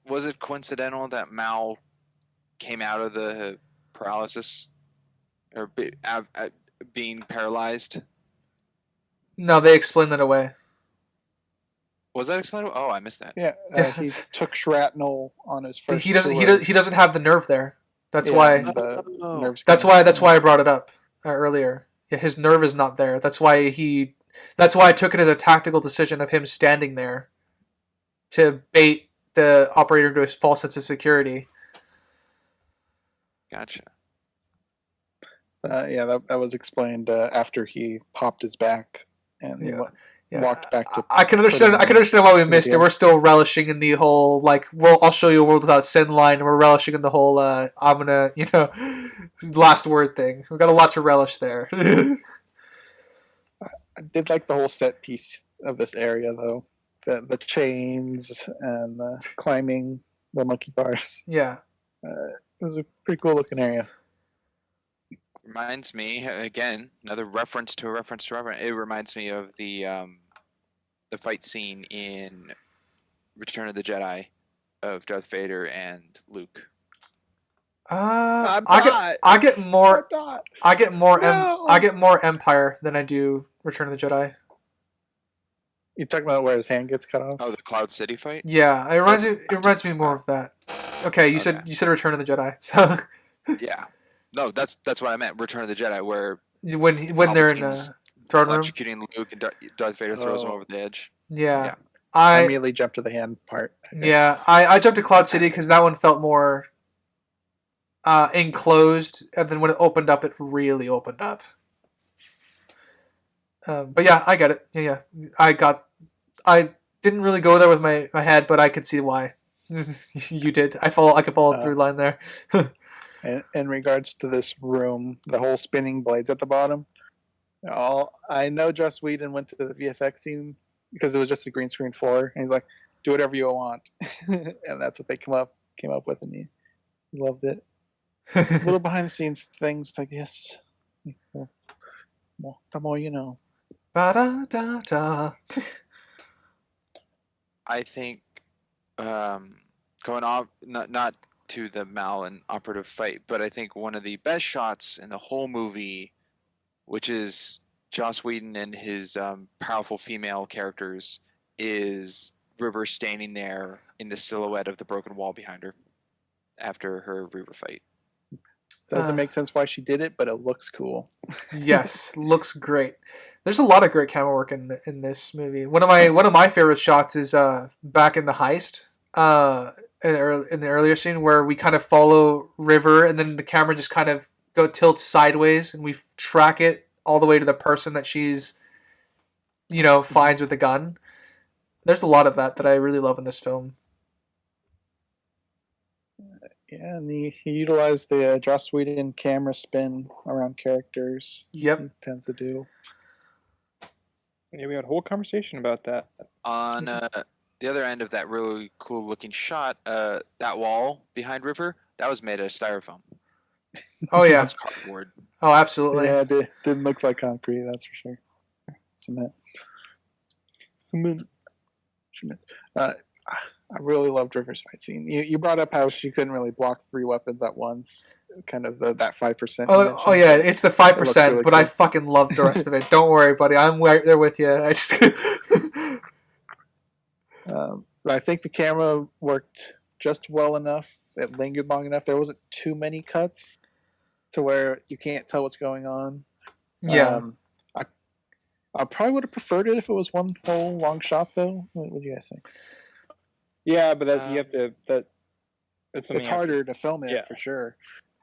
S4: Was it coincidental that Mal came out of the paralysis or being paralyzed?
S2: No, they explained that away.
S4: Was that explained? Oh, I missed that.
S3: Yeah,
S2: Yeah,
S3: he
S2: it's-
S3: took shrapnel on his first.
S2: He doesn't.
S3: tour.
S2: He doesn't have the nerve there. That's
S3: Yeah,
S2: why.
S3: and the
S4: Oh.
S3: nerves
S2: That's
S3: came
S2: why.
S3: out.
S2: That's why I brought it up earlier. Yeah, his nerve is not there. That's why he. That's why I took it as a tactical decision of him standing there to bait the operator into a false sense of security.
S4: Gotcha.
S3: Yeah, that was explained after he popped his back and
S2: Yeah. Yeah.
S3: walked back to.
S2: I can understand. I can understand why we missed it.
S3: Yeah.
S2: We're still relishing in the whole like. Well, I'll show you a world without sin line. And we're relishing in the whole. I'm gonna, last word thing. We've got a lot to relish there.
S3: I did like the whole set piece of this area though. The chains and the climbing the monkey bars.
S2: Yeah.
S3: It was a pretty cool looking area.
S4: Reminds me again, another reference to a reference to reference. It reminds me of the fight scene in Return of the Jedi of Darth Vader and Luke.
S2: I get more. I get more.
S3: No.
S2: I get more Empire than I do Return of the Jedi.
S3: You talking about where his hand gets cut off?
S4: Oh, the Cloud City fight.
S2: Yeah, it reminds me. It reminds me more of that. Okay, you said Return of the Jedi. So
S4: Yeah. No, that's what I meant. Return of the Jedi, where
S2: when they're in
S4: Palpatine's
S2: throne room.
S4: electrocuting Luke and Darth Vader throws him
S3: Oh.
S4: over the edge.
S2: Yeah.
S4: Yeah.
S3: I
S2: I
S3: immediately jumped to the hand part. Okay.
S2: yeah. I jumped to Cloud City because that one felt more enclosed, and then when it opened up, it really opened up. But yeah, I get it. Yeah. I didn't really go there with my head, but I could see why. You did. I could follow through line there.
S3: In regards to this room, the whole spinning blades at the bottom. I know Joss Whedon went to the VFX team because it was just a green screen floor, and he's like, "Do whatever you want," and that's what they came up with, and he loved it. Little behind the scenes things, I guess. Well, the more you know.
S2: Ba-da-da-da.
S4: I think going off not to the Mal and operative fight, but I think one of the best shots in the whole movie, which is Joss Whedon and his powerful female characters, is River standing there in the silhouette of the broken wall behind her after her Reaver fight.
S3: Doesn't make sense why she did it, but it looks cool.
S2: Yes, looks great. There's a lot of great camera work in this movie. One of my favorite shots is back in the heist, in the earlier scene where we kind of follow River, and then the camera just kind of tilts sideways, and we track it all the way to the person that she's, finds with the gun. There's a lot of that I really love in this film.
S3: Yeah, and he utilized the Joss Whedon camera spin around characters.
S2: Yep.
S3: He tends to do.
S1: Yeah, we had a whole conversation about that.
S4: On the other end of that really cool looking shot, that wall behind River, that was made out of styrofoam.
S2: Oh yeah.
S4: That's cardboard.
S2: Oh, absolutely.
S3: Yeah, it didn't look like concrete, that's for sure. Cement. I really loved River's fight scene. You brought up how she couldn't really block 3 weapons at once. Kind of that 5%.
S2: Oh yeah, it's the 5%,
S3: really
S2: but
S3: cool.
S2: I fucking loved the rest of it. Don't worry, buddy. I'm right there with you. I just.
S3: I think the camera worked just well enough. It lingered long enough. There wasn't too many cuts to where you can't tell what's going on.
S2: Yeah.
S3: I probably would have preferred it if it was one whole long shot, though. What do you guys think?
S1: Yeah, but you have to. That's something
S3: It's harder to film it for sure.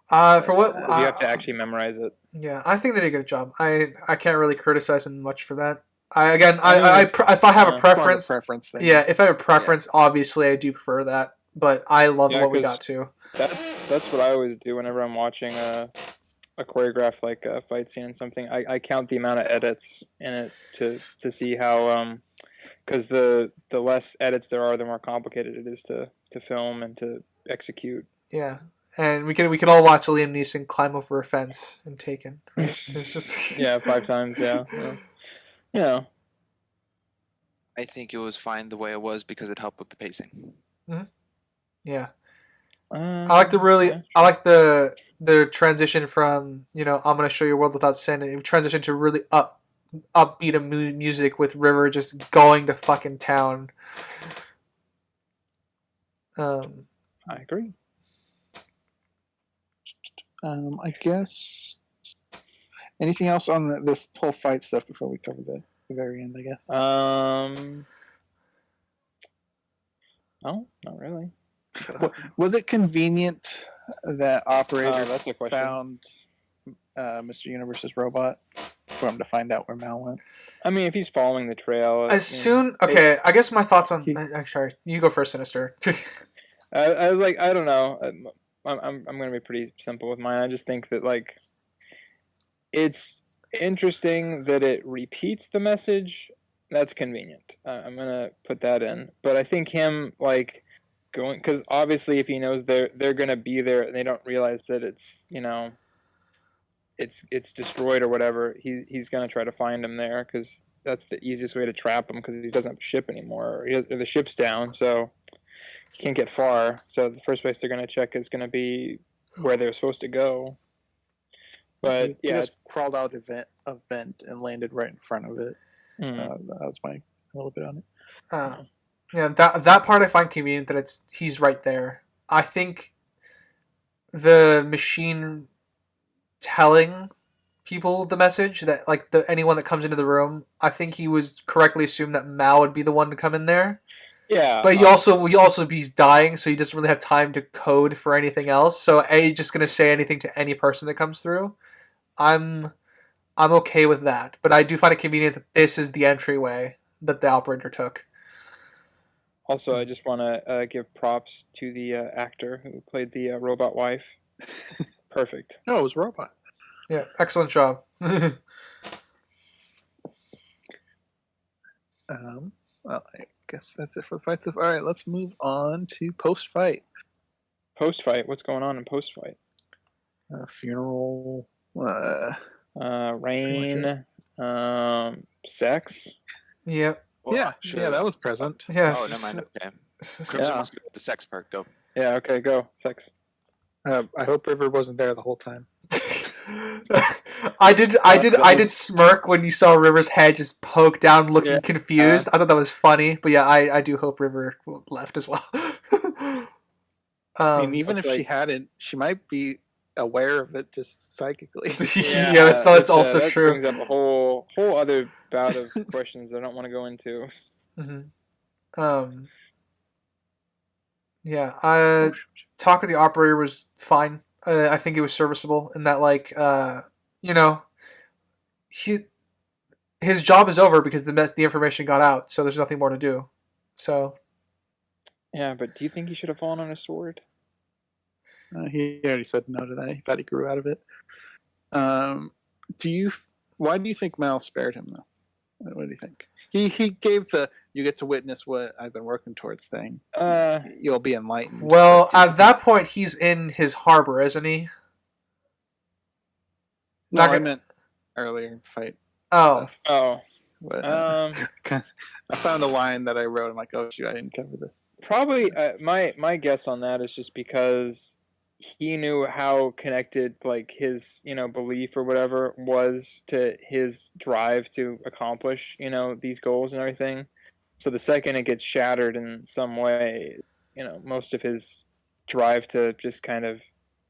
S2: For what
S1: you have to actually memorize it.
S2: Yeah, I think they did a good job. I can't really criticize them much for that. If I have a preference,
S3: thing.
S2: yeah, if I have a preference, obviously I do prefer that. But I love what we got too.
S1: That's what I always do whenever I'm watching a choreographed like a fight scene and something. I count the amount of edits in it to see how because the less edits there are, the more complicated it is to film and to execute.
S2: Yeah. And we can all watch Liam Neeson climb over a fence and Taken. Right? It's just
S1: yeah, 5 times. Yeah. Yeah.
S4: I think it was fine the way it was because it helped with the pacing.
S2: Mm-hmm. Yeah. I like the transition from I'm gonna show you a world without sin, and transition to really upbeat music with River just going to fucking town.
S1: I agree.
S3: I guess anything else on this whole fight stuff before we cover the very end, I guess.
S1: No, not really.
S3: Was it convenient that operator
S1: that's a question.
S3: found Mr. Universe's robot for him to find out where Mal went?
S1: I mean, if he's following the trail,
S2: I guess my thoughts on. I'm sorry, you go first, Sinister.
S1: I was like, I don't know. I'm going to be pretty simple with mine. I just think that like it's interesting that it repeats the message. That's convenient. I'm going to put that in. But I think him like going, because obviously if he knows they're going to be there and they don't realize that it's it's destroyed or whatever, he's going to try to find him there because that's the easiest way to trap him because he doesn't have a ship anymore. Or the ship's down, so he can't get far. So the first place they're going to check is going to be where they're supposed to go. But
S3: he just crawled out a vent and landed right in front of it. That was my little bit on it.
S2: Yeah, that part I find convenient that he's right there. I think the machine telling people the message that like anyone that comes into the room, I think he was correctly assumed that Mal would be the one to come in there.
S1: Yeah,
S2: but he also he's dying, so he doesn't really have time to code for anything else. So he's just gonna say anything to any person that comes through. I'm okay with that, but I do find it convenient that this is the entryway that the operator took.
S1: Also, I just want to give props to the actor who played the robot wife. Perfect.
S3: No, it was robot.
S2: Yeah, excellent job.
S3: Well, I guess that's it for the fight stuff. All right, let's move on to post-fight.
S1: Post-fight? What's going on in post-fight?
S3: Funeral.
S1: Rain. Sex.
S2: Yep.
S3: Well, yeah, that was present.
S2: Yeah.
S4: Oh, never mind. Okay. Crimson wants to go to the sex part. Go.
S1: Yeah. Okay. Go. Sex.
S3: I hope River wasn't there the whole time.
S2: I did smirk when you saw River's head just poke down, looking confused. I thought that was funny, but yeah, I do hope River left as well.
S3: I mean, even if she hadn't, she might be aware of it just psychically.
S2: Yeah, that's also
S1: that
S2: true.
S1: Brings up a whole other bout of questions I don't want to go into.
S2: Mm-hmm. Yeah, talk with the operator was fine. I think it was serviceable in that, like, his job is over because the information got out, so there's nothing more to do. So.
S1: Yeah, but do you think he should have fallen on his sword?
S3: He already said no to that. He thought he grew out of it. Why do you think Mal spared him, though? What do you think? He gave you get to witness what I've been working towards thing. You'll be enlightened.
S2: Well, at that point, he's in his harbor, isn't he?
S3: No,
S2: Not
S3: I
S2: gonna-
S3: meant earlier fight.
S2: Oh,
S1: Oh,
S3: But,
S1: um,
S3: I found a line that I wrote. I'm like, oh shoot, I didn't cover this.
S1: probably my guess on that is just because he knew how connected like his belief or whatever was to his drive to accomplish these goals and everything. So the second it gets shattered in some way, most of his drive to just kind of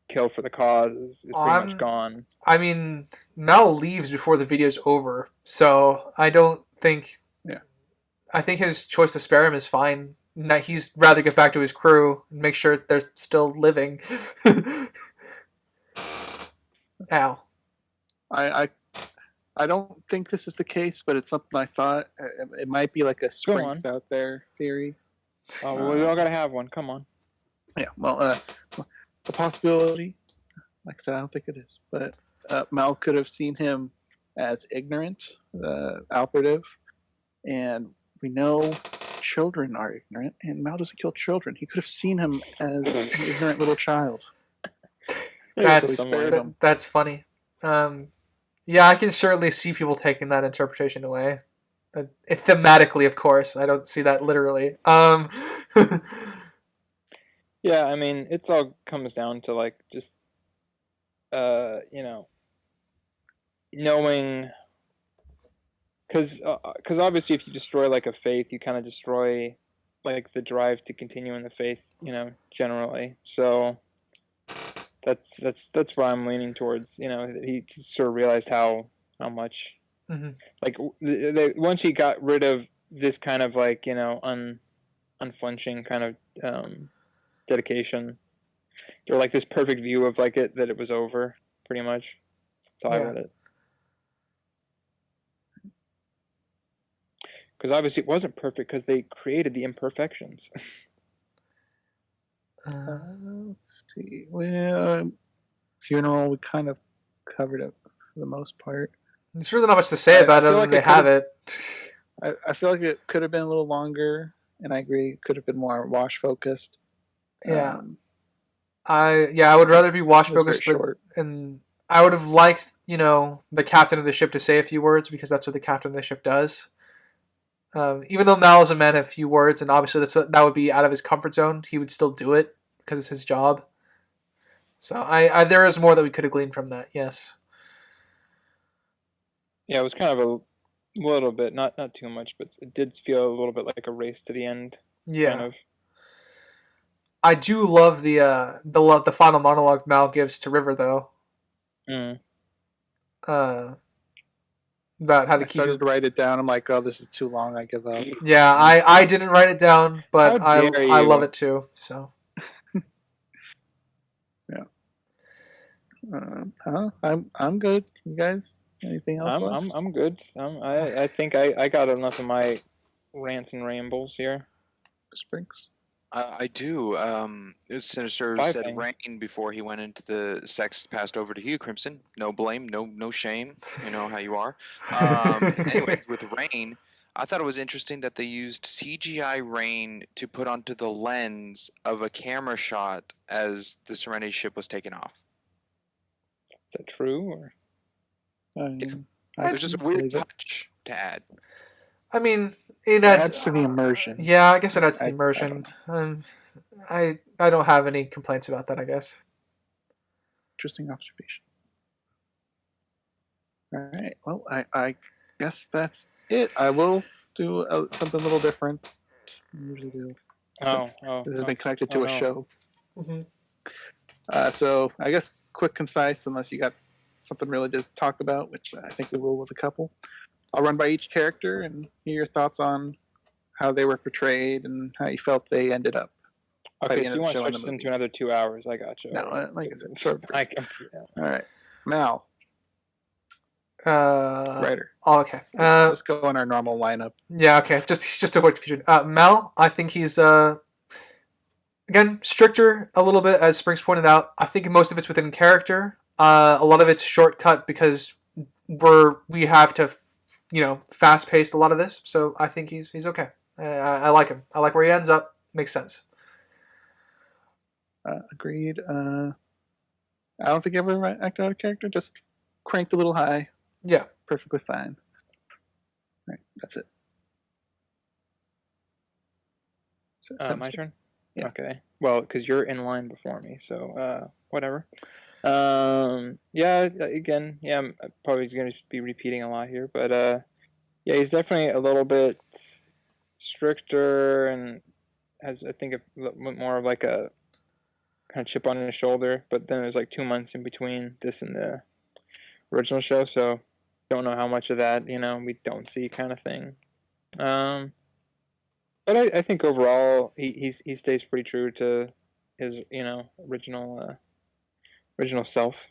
S1: kill for the cause is pretty much gone.
S2: I mean, Mal leaves before the video's over, so I don't think.
S3: Yeah.
S2: I think his choice to spare him is fine. He's rather get back to his crew and make sure they're still living. Ow.
S3: I don't think this is the case, but it's something I thought. It might be like a Sprinks out there theory.
S1: Oh, well, we all gotta have one. Come on.
S3: Yeah, well, the possibility, like I said, I don't think it is. But Mal could have seen him as ignorant, operative, and we know children are ignorant, and Mal doesn't kill children. He could have seen him as an ignorant little child.
S2: That's funny. Yeah, I can certainly see people taking that interpretation away. Thematically, of course. I don't see that literally.
S1: Yeah, I mean, it's all comes down to like just knowing, because obviously if you destroy like a faith, you kind of destroy like the drive to continue in the faith, generally. So that's why I'm leaning towards. He sort of realized how much, like once he got rid of this kind of like unflinching kind of dedication, or like this perfect view of like that it was over, pretty much. That's how I read it. Because obviously it wasn't perfect because they created the imperfections.
S3: Let's see. Well, funeral, we kind of covered it for the most part.
S2: There's really not much to say about it other than they have it.
S3: I feel like it could have been a little longer, and I agree, it could have been more wash focused.
S2: Yeah. I would rather be wash focused, and I would have liked, the captain of the ship to say a few words because that's what the captain of the ship does. Even though Mal is a man of few words, and obviously that would be out of his comfort zone, he would still do it because it's his job. So I there is more that we could have gleaned from that. Yes.
S1: Yeah, it was kind of a little bit, not too much, but it did feel a little bit like a race to the end.
S2: Yeah.
S1: Kind of.
S2: I do love the final monologue Mal gives to River though. About how to keep.
S3: I started to write it down. I'm like, oh, this is too long. I give up.
S2: Yeah, I didn't write it down, but I love it too. So.
S3: Yeah. I'm good. You guys, anything else left?
S1: I'm good. I think I got enough of my rants and rambles here.
S3: Sprinks.
S4: I do. Sinister said Rain before he went into the sex passed over to Hugh Crimson. No blame, no shame. You know how you are. Anyway, with Rain, I thought it was interesting that they used CGI Rain to put onto the lens of a camera shot as the Serenity ship was taken off.
S1: Is that true? Or?
S4: It was just a weird touch to add.
S2: I mean,
S3: it adds to the immersion.
S2: Yeah, I guess it adds to the immersion. I don't have any complaints about that, I guess.
S3: Interesting observation. All right. Well, I guess that's it. I will do something a little different. I usually do. This has been connected to a show. So I guess quick, concise, unless you got something really to talk about, which I think we will with a couple. I'll run by each character and hear your thoughts on how they were portrayed and how you felt they ended up.
S1: Okay, so you want to stretch this into another 2 hours? I got you.
S3: No, like I said, short. All right, Mal. Writer.
S2: Oh, okay.
S3: Let's go on our normal lineup.
S2: Yeah, okay. Just to avoid confusion. Mal, I think he's again stricter a little bit, as Springs pointed out. I think most of it's within character. A lot of it's shortcut because we have to. Fast paced a lot of this, so I think he's okay. I like him. I like where he ends up. Makes sense.
S3: Agreed. I don't think I ever acted out of character. Just cranked a little high.
S2: Yeah.
S3: Perfectly fine. All right, that's it.
S1: My turn?
S3: Yeah.
S1: Okay. Well, because you're in line before me, so whatever. Yeah, again, yeah, I'm probably going to be repeating a lot here, but yeah, he's definitely a little bit stricter and has, I think, a little bit more of like a kind of chip on his shoulder, but then there's like 2 months in between this and the original show, so don't know how much of that, we don't see kind of thing. But I think overall he stays pretty true to his original self.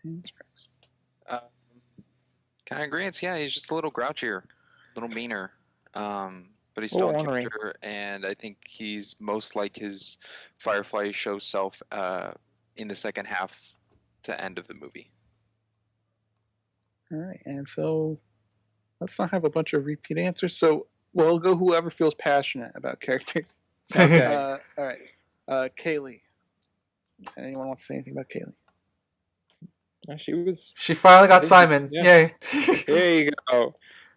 S4: Kind of agrees. Yeah, he's just a little grouchier, a little meaner, but he's
S1: A
S4: still
S1: little
S4: in
S1: ornery.
S4: character, and I think he's most like his Firefly show self in the second half to end of the movie.
S3: All right, and so let's not have a bunch of repeat answers. So we'll go whoever feels passionate about characters.
S1: Okay.
S3: All right. Kaylee. Anyone want to say anything about Kaylee?
S1: She
S2: finally got
S1: I think
S2: Simon.
S1: yeah.
S2: Yay.
S1: There you go.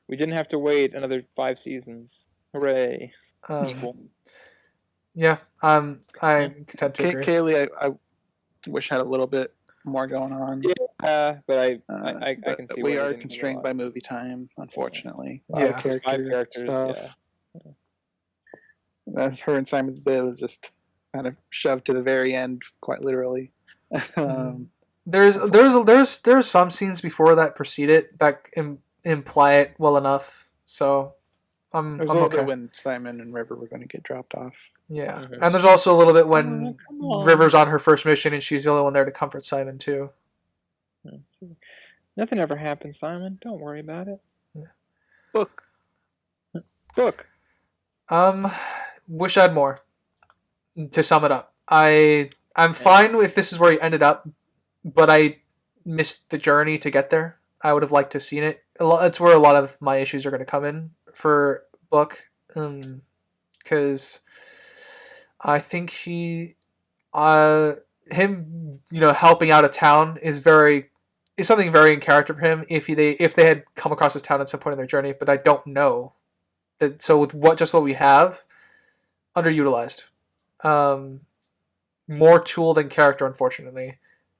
S1: We didn't have to wait another 5 seasons. Hooray.
S4: Equal.
S2: Yeah, I tend to agree.
S3: Kaylee, I wish had a little bit more going on.
S1: Yeah, but I can see
S3: we
S1: why
S3: are
S1: they didn't
S3: constrained by movie time, unfortunately. A lot of
S2: Yeah.
S1: 5 characters,
S3: stuff.
S1: yeah.
S3: Her and Simon's bit was just kind of shoved to the very end, quite literally.
S2: There's some scenes before that precede it that imply it well enough. So I'm
S3: There's a little
S2: okay.
S3: bit when Simon and River were going to get dropped off.
S2: Yeah,
S1: Mhm.
S2: and there's also a little bit when
S1: Come on.
S2: River's on her first mission and she's the only one there to comfort Simon too.
S1: Nothing ever happens, Simon. Don't worry about it.
S3: Book.
S2: Wish I had more. To sum it up, I'm fine if this is where he ended up, but I missed the journey to get there. I would have liked to have seen it. That's where a lot of my issues are going to come in for Book, because I think him, helping out a town is something very in character for him. If they had come across this town at some point in their journey, but I don't know that. So with what we have, underutilized, more tool than character, unfortunately,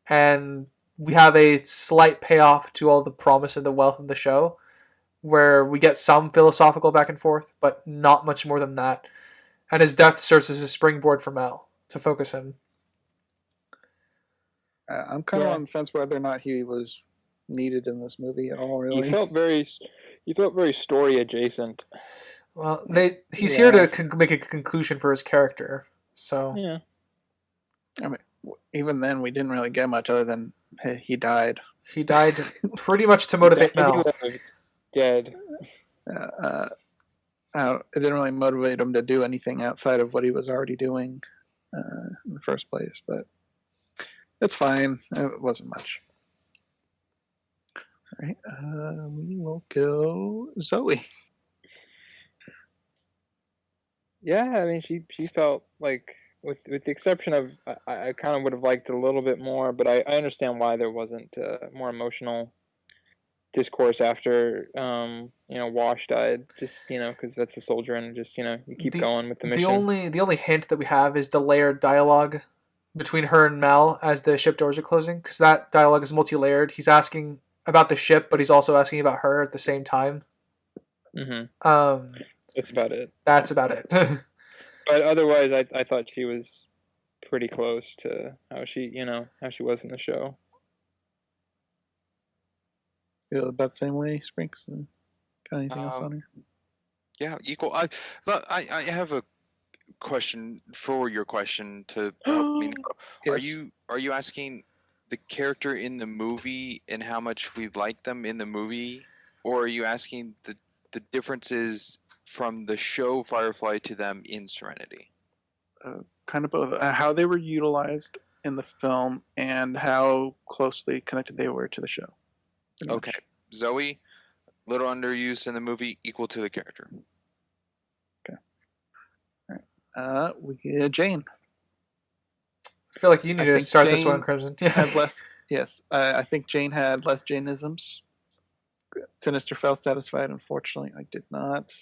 S2: and we have a slight payoff to all the promise and the wealth of the show, where we get some philosophical back and forth, but not much more than that. And his death serves as a springboard for Mal to focus him.
S3: I'm kind of on the fence whether or not he was needed in this movie at all. Really,
S1: You felt very story adjacent.
S2: Well, he's here to make a conclusion for his character. So
S1: yeah,
S3: I mean, even then we didn't really get much other than he died.
S2: He died pretty much to motivate Mal.
S1: Dead.
S3: It didn't really motivate him to do anything outside of what he was already doing in the first place, but it's fine. It wasn't much. All right, we will go Zoe.
S1: Yeah, I mean, she felt like, with the exception of, I kind of would have liked it a little bit more, but I understand why there wasn't more emotional discourse after Wash died, just because that's the soldier, and just you keep going with the mission.
S2: The only hint that we have is the layered dialogue between her and Mal as the ship doors are closing, because that dialogue is multi-layered. He's asking about the ship, but he's also asking about her at the same time.
S1: Mm-hmm. That's about it.
S2: That's about it.
S1: But otherwise, I thought she was pretty close to how she was in the show.
S3: Feel about the same way, Sprinks? Got anything else on her?
S4: Yeah, equal. I have a question for your question to help me know.
S3: Yes.
S4: Are you asking the character in the movie and how much we like them in the movie, or are you asking the differences from the show Firefly to them in Serenity?
S3: Kind of both. How they were utilized in the film and how closely connected they were to the show.
S4: Okay, Zoe, little underused in the movie, equal to the character.
S3: Okay. All right. Jane.
S2: I feel like you need to start this one, Crimson.
S3: Had less Yes, I think Jane had less Janeisms. Sinister felt satisfied. Unfortunately, I did not.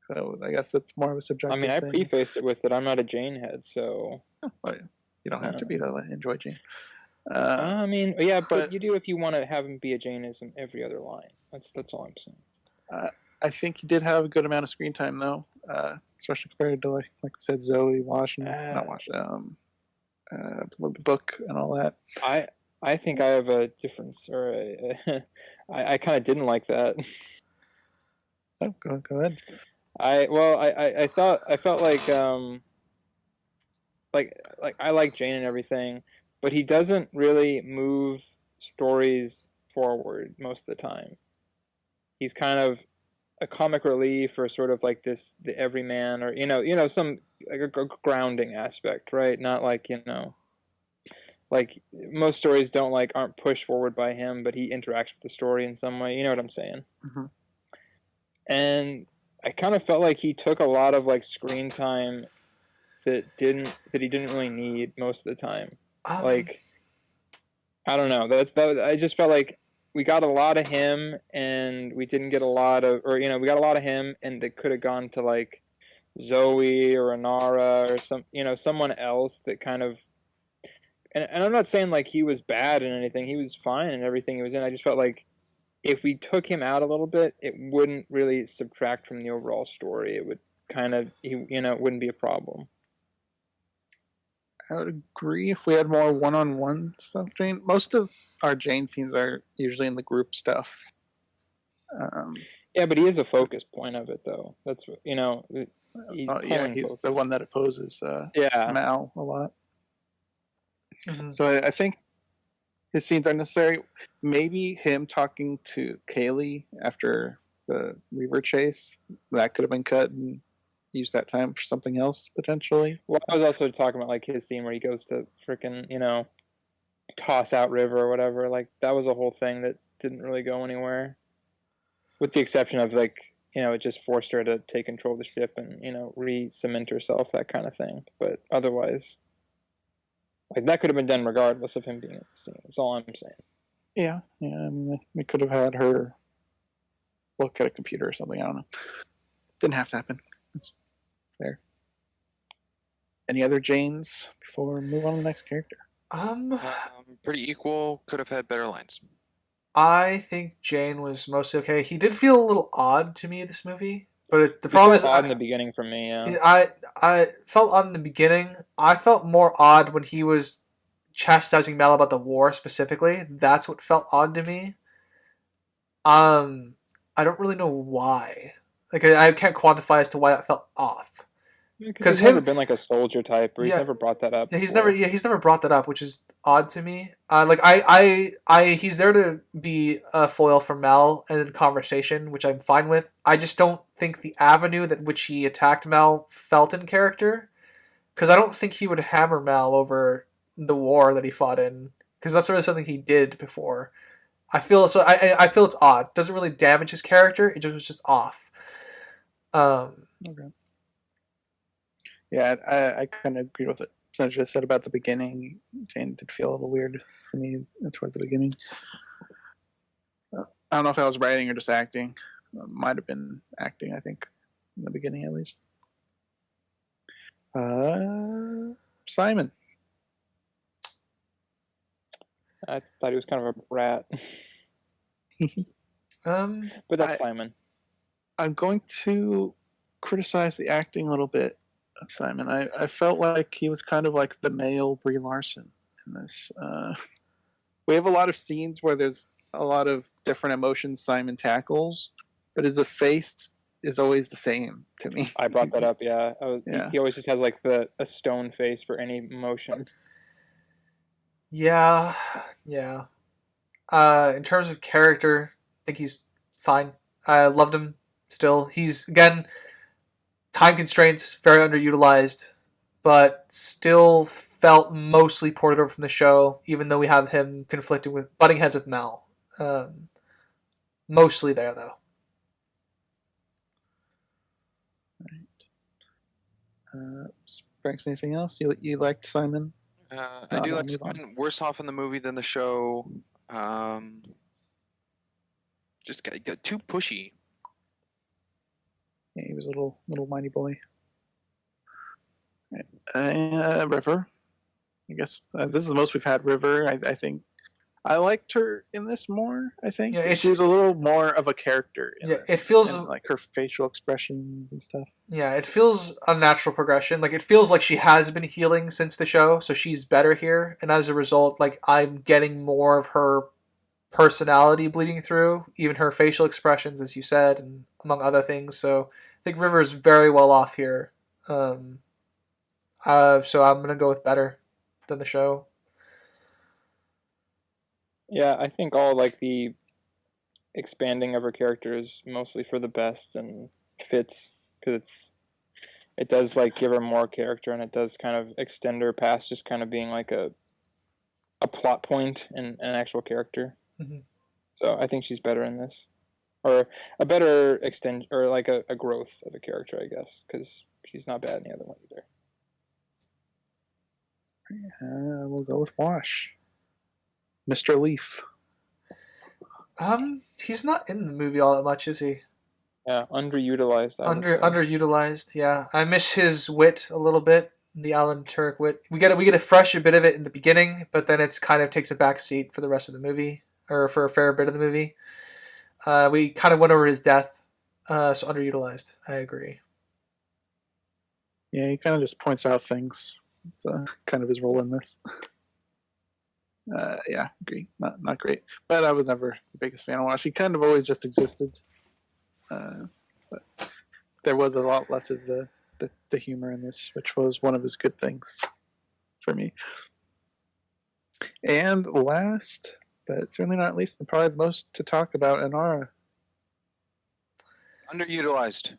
S3: So I guess that's more of a subjective
S1: I mean, I
S3: thing.
S1: prefaced it with that I'm not a Jane head, so.
S3: Well, you don't have to be to enjoy Jane.
S1: I mean, yeah, but
S3: but
S1: you do if you want to have him be a Jainism every other line. That's all I'm saying.
S3: I think he did have a good amount of screen time, though, especially compared to like I said, Zoe, not Washington, the book and all that.
S1: I think I have a difference, or I kind of didn't like that.
S3: Oh, go ahead.
S1: I felt like I like Jane and everything, but he doesn't really move stories forward most of the time. He's kind of a comic relief, or sort of like the everyman, or some like a grounding aspect, right? Not like like most stories aren't pushed forward by him, but he interacts with the story in some way. You know what I'm saying?
S3: Mm-hmm.
S1: And I kind of felt like he took a lot of like screen time that he didn't really need most of the time. Like, I don't know. I just felt like we got a lot of him, and we didn't get a lot of, or we got a lot of him, and they could have gone to like Zoe or Anara or someone else that kind of. And I'm not saying like he was bad in anything. He was fine in everything he was in. I just felt like if we took him out a little bit, it wouldn't really subtract from the overall story. It would kind of, it wouldn't be a problem.
S3: I would agree if we had more one-on-one stuff. Jane, most of our Jane scenes are usually in the group stuff.
S1: Yeah, but he is a focus point of it, though. That's he's
S3: he's
S1: focus.
S3: the one that opposes Mal a lot.
S2: Mm-hmm.
S3: So I think his scenes are necessary. Maybe him talking to Kaylee after the Reaver chase, that could have been cut and used that time for something else potentially.
S1: Well, I was also talking about like his scene where he goes to freaking toss out River or whatever. Like that was a whole thing that didn't really go anywhere, with the exception of like it just forced her to take control of the ship and re-cement herself, that kind of thing. But otherwise, like that could have been done regardless of him being in the scene. That's all I'm saying.
S3: Yeah. I mean, we could have had her look at a computer or something. I don't know. Didn't have to happen. It's there. Any other Janes before we move on to the next character?
S4: Pretty equal. Could have had better lines.
S2: I think Jane was mostly okay. He did feel a little odd to me this movie, but the problem is
S1: odd in the beginning for me. Yeah.
S2: I felt odd in the beginning. I felt more odd when he was chastising Mel about the war specifically. That's what felt odd to me. I don't really know why. Like I can't quantify as to why that felt off.
S1: Because he's never been like a soldier type, or he's never brought that up.
S2: Yeah, he's never brought that up, which is odd to me. He's there to be a foil for Mel and in conversation, which I'm fine with. I just don't think the avenue that which he attacked Mel felt in character, because I don't think he would hammer Mel over the war that he fought in, because that's really something he did before. I feel it's odd. Doesn't really damage his character. It was just off.
S3: Okay. Yeah, I kind of agree with it. As I said about the beginning, Jane did feel a little weird for me toward the beginning. I don't know if I was writing or just acting. Might have been acting, I think, in the beginning at least. Simon.
S1: I thought he was kind of a rat. But that's Simon.
S3: I'm going to criticize the acting a little bit of Simon. I felt like he was kind of like the male Brie Larson in this. We have a lot of scenes where there's a lot of different emotions Simon tackles, but his face is always the same to me.
S1: I brought that up, yeah. He always just has like a stone face for any emotion.
S2: Yeah. In terms of character, I think he's fine. I loved him still. He's, again, time constraints, very underutilized, but still felt mostly ported over from the show, even though we have him butting heads with Mel. Mostly there, though.
S3: Right. Franks, anything else? You liked Simon?
S4: I do
S3: I'll
S4: like
S3: move on.
S4: someone worse off in the movie than the show. Just got too pushy.
S3: Yeah, he was a little whiny boy. River. I guess this is the most we've had River. I think I liked her in this more. I think
S2: Yeah,
S3: she was a little more of a character in
S2: Yeah,
S3: this.
S2: it feels-
S3: and, like her facial expressions and stuff.
S2: Yeah, it feels a natural progression. Like, it feels like she has been healing since the show, so she's better here. And as a result, like, I'm getting more of her personality bleeding through, even her facial expressions, as you said, and among other things. So I think River is very well off here. So I'm gonna go with better than the show.
S1: Yeah, I think all like the expanding of her character is mostly for the best and fits because it does like give her more character and it does kind of extend her past just kind of being like a plot point and an actual character.
S2: Mm-hmm.
S1: So I think she's better in this, or a better extend or like a growth of a character, I guess, because she's not bad in the other one either.
S3: We'll go with Wash. Mr. Leaf.
S2: He's not in the movie all that much, is he?
S1: Yeah, underutilized.
S2: Underutilized. Yeah, I miss his wit a little bit. The Alan Tudyk wit. We get a fresh bit of it in the beginning, but then it's kind of takes a back seat for the rest of the movie, or for a fair bit of the movie. We kind of went over his death, so underutilized. I agree.
S3: Yeah, he kind of just points out things. It's kind of his role in this. Yeah, agree. Not great, but I was never the biggest fan of Wash. He kind of always just existed, but there was a lot less of the humor in this, which was one of his good things for me. And last, but certainly not least, and probably the most to talk about, Inara.
S4: Underutilized.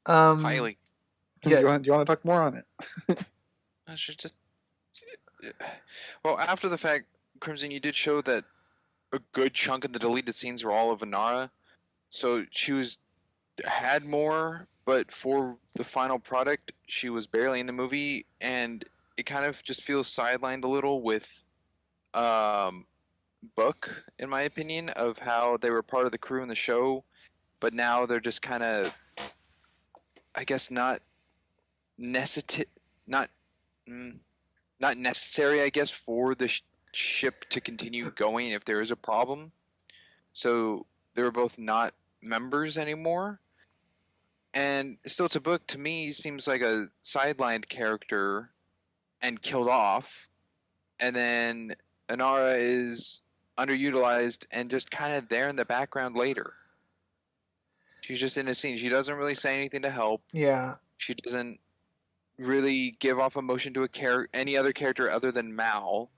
S4: Highly.
S2: Yeah.
S3: Do you want to talk more on it?
S4: I should just. Well, after the fact, Crimson, you did show that a good chunk of the deleted scenes were all of Inara, so she had more, but for the final product, she was barely in the movie, and it kind of just feels sidelined a little with Book, in my opinion, of how they were part of the crew in the show, but now they're just kind of, I guess, not necessary, I guess, for the ship to continue going if there is a problem. So they were both not members anymore. And still, to Book, to me, seems like a sidelined character and killed off. And then Inara is underutilized and just kind of there in the background later. She's just in a scene. She doesn't really say anything to help.
S2: Yeah.
S4: She doesn't really give off emotion to any other character other than Mal.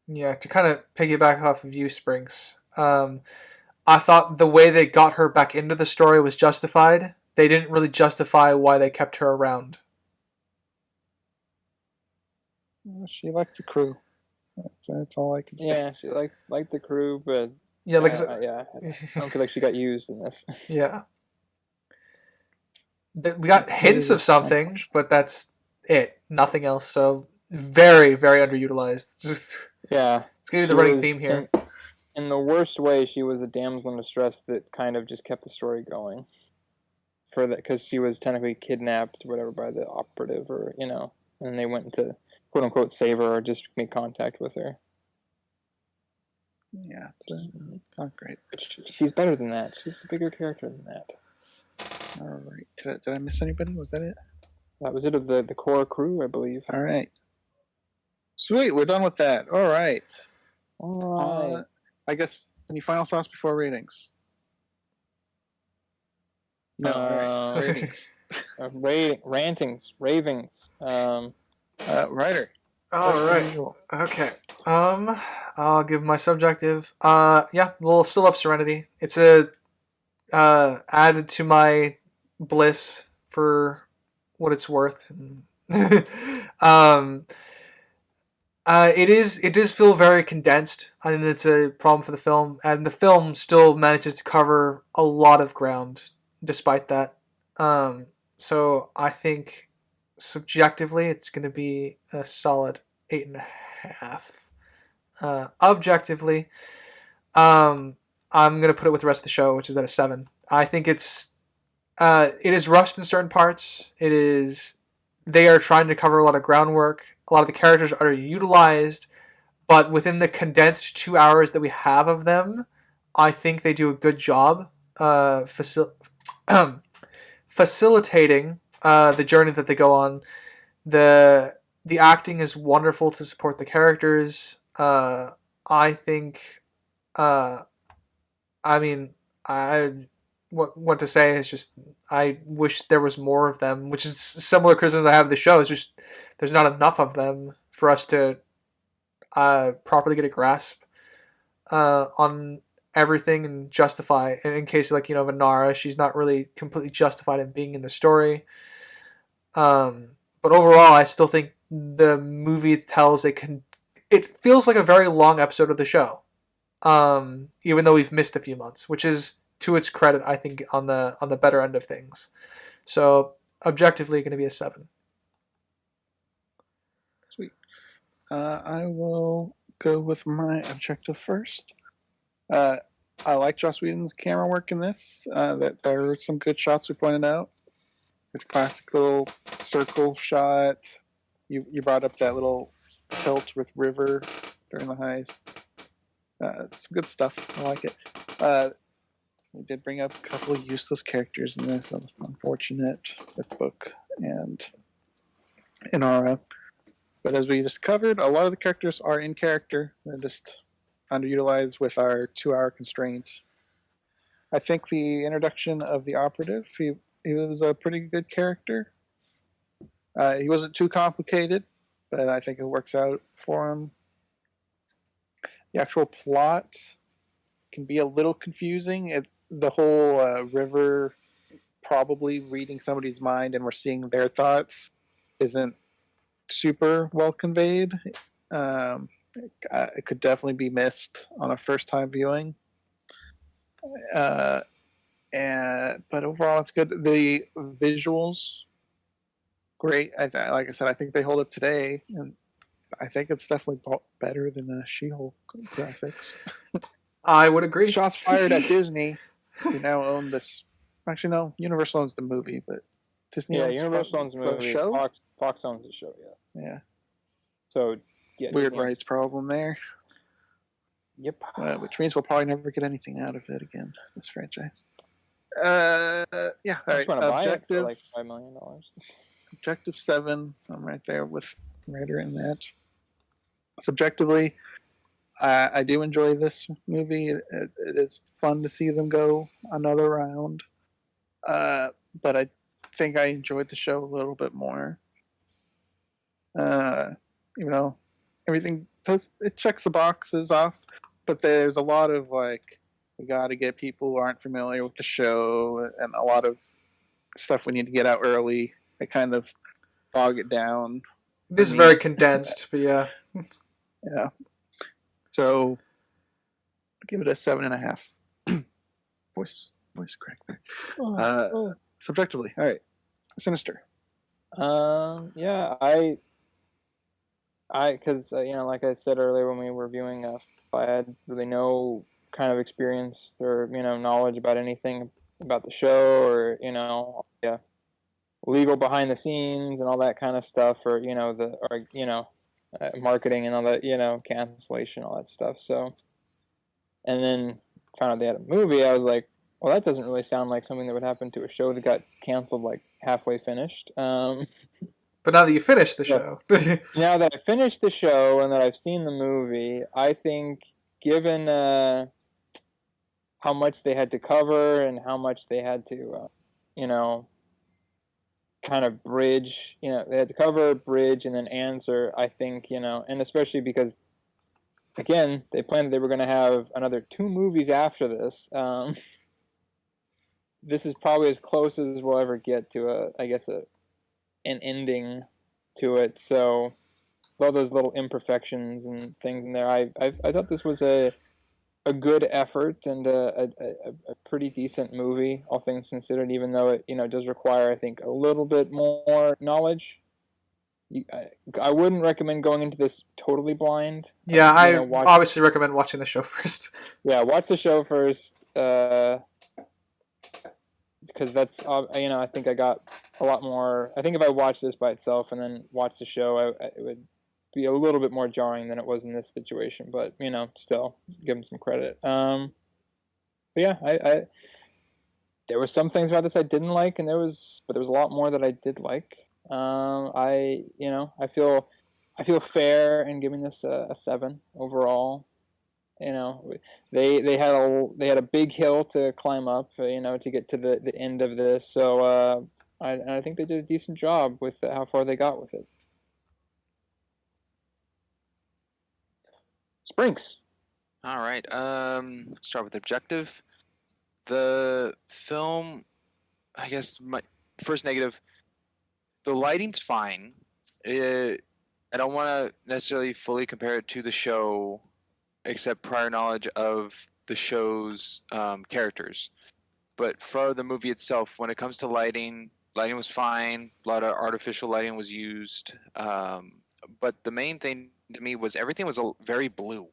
S2: Yeah, to kind of piggyback off of you, Springs. I thought the way they got her back into the story was justified. They didn't really justify why they kept her around.
S3: She liked the crew. That's all I can say.
S1: Yeah, she liked the crew, but
S2: Yeah, like
S1: I don't feel like she got used in this.
S2: Yeah. We got hints of something, but that's it. Nothing else. So very, very underutilized. Just
S1: Yeah,
S2: it's gonna be the running theme here.
S1: In the worst way, she was a damsel in distress that kind of just kept the story going. For that, because she was technically kidnapped, whatever, by the operative, or and they went to quote unquote save her or just make contact with her.
S3: Yeah, it's not great.
S1: She's better than that. She's a bigger character than that.
S3: All right. Did I miss anybody? Was that it?
S1: That was it of the core crew, I believe.
S3: All right. Sweet, we're done with that. All right.
S1: All right.
S3: I guess, any final thoughts before ratings? No. Ratings.
S1: Rantings, ravings.
S3: Writer.
S2: All right. Okay. I'll give my subjective. Yeah, we'll still love Serenity. It's added to my bliss for what it's worth. It does feel very condensed, and it's a problem for the film. And the film still manages to cover a lot of ground despite that. So I think subjectively, it's going to be a solid 8.5. Objectively, I'm going to put it with the rest of the show, which is at a 7. I think it is rushed in certain parts. They are trying to cover a lot of groundwork. A lot of the characters are utilized, but within the condensed 2 hours that we have of them, I think they do a good job facilitating the journey that they go on. The acting is wonderful to support the characters. I think, I mean, what to say is just I wish there was more of them, which is similar criticism I have of the show. It's just there's not enough of them for us to properly get a grasp on everything and justify. And in case like Vanara, she's not really completely justified in being in the story. But overall, I still think the movie tells it feels like a very long episode of the show, even though we've missed a few months, which is to its credit, I think, on the better end of things. So objectively, going to be a 7.
S3: Sweet. I will go with my objective first. I like Joss Whedon's camera work in this. That there were some good shots we pointed out. His classical circle shot. You brought up that little tilt with River during the heist. Some good stuff. I like it. We did bring up a couple of useless characters in this. Unfortunate with Book and Inara. But as we just covered, a lot of the characters are in character. They're just underutilized with our 2-hour constraint. I think the introduction of the operative, he was a pretty good character. He wasn't too complicated, but I think it works out for him. The actual plot can be a little confusing. The whole River probably reading somebody's mind and we're seeing their thoughts isn't super well conveyed. It could definitely be missed on a first-time viewing. But overall, it's good. The visuals, great. Like I said, I think they hold up today, and I think it's definitely better than the She-Hulk graphics.
S2: I would agree.
S3: Shots fired at Disney, who now own this. Actually, no, Universal owns the movie, but Disney owns
S1: Universal owns the movie.
S3: Show?
S1: Fox owns the show,
S3: Yeah.
S1: So, yeah.
S3: Weird
S1: Disney
S3: rights problem there.
S1: Yep.
S3: Which means we'll probably never get anything out of it again, this franchise. Yeah, all
S1: I
S3: right.
S1: just want to buy it for
S3: Objective,
S1: like $5 million.
S3: objective 7. I'm right there with Ryder in that. Subjectively, I do enjoy this movie. It is fun to see them go another round. But I think I enjoyed the show a little bit more. Everything it checks the boxes off, but there's a lot of like we got to get people who aren't familiar with the show, and a lot of stuff we need to get out early. I kind of bog it down.
S2: It is very condensed, but yeah.
S3: Yeah. So I'll give it a 7.5. voice crack there. Subjectively, all right. Sinister.
S1: Yeah, because like I said earlier when we were viewing, I had really no kind of experience or knowledge about anything about the show or legal behind the scenes and all that kind of stuff, or marketing and all that, cancellation, all that stuff. So, and then found out they had a movie. I was like, well, that doesn't really sound like something that would happen to a show that got canceled like halfway finished.
S2: But now that you finished the show.
S1: Now that I finished the show and that I've seen the movie, I think given how much they had to cover and how much they had to, kind of bridge, they had to cover, bridge, and then answer, I think, and especially because, again, they planned that they were going to have another 2 movies after this. This is probably as close as we'll ever get to an ending to it. So all those little imperfections and things in there, I thought this was a good effort and a pretty decent movie, all things considered. Even though it does require, I think, a little bit more knowledge I wouldn't recommend going into this totally blind.
S2: Yeah, I
S1: Watch.
S2: obviously recommend watching the show first.
S1: Yeah, watch the show first. Because that's I think I got a lot more. I think if I watched this by itself and then watched the show, it would be a little bit more jarring than it was in this situation. But still give them some credit. But yeah, I there were some things about this I didn't like, and there was a lot more that I did like. I feel fair in giving this a 7 overall. They had a big hill to climb up, to get to the end of this. So I think they did a decent job with how far they got with it. Sprinks.
S4: All right. Start with objective. The film, I guess my first negative. The lighting's fine. I don't want to necessarily fully compare it to the show, except prior knowledge of the show's characters. But for the movie itself, when it comes to lighting was fine. A lot of artificial lighting was used. But the main thing to me was everything was very blue.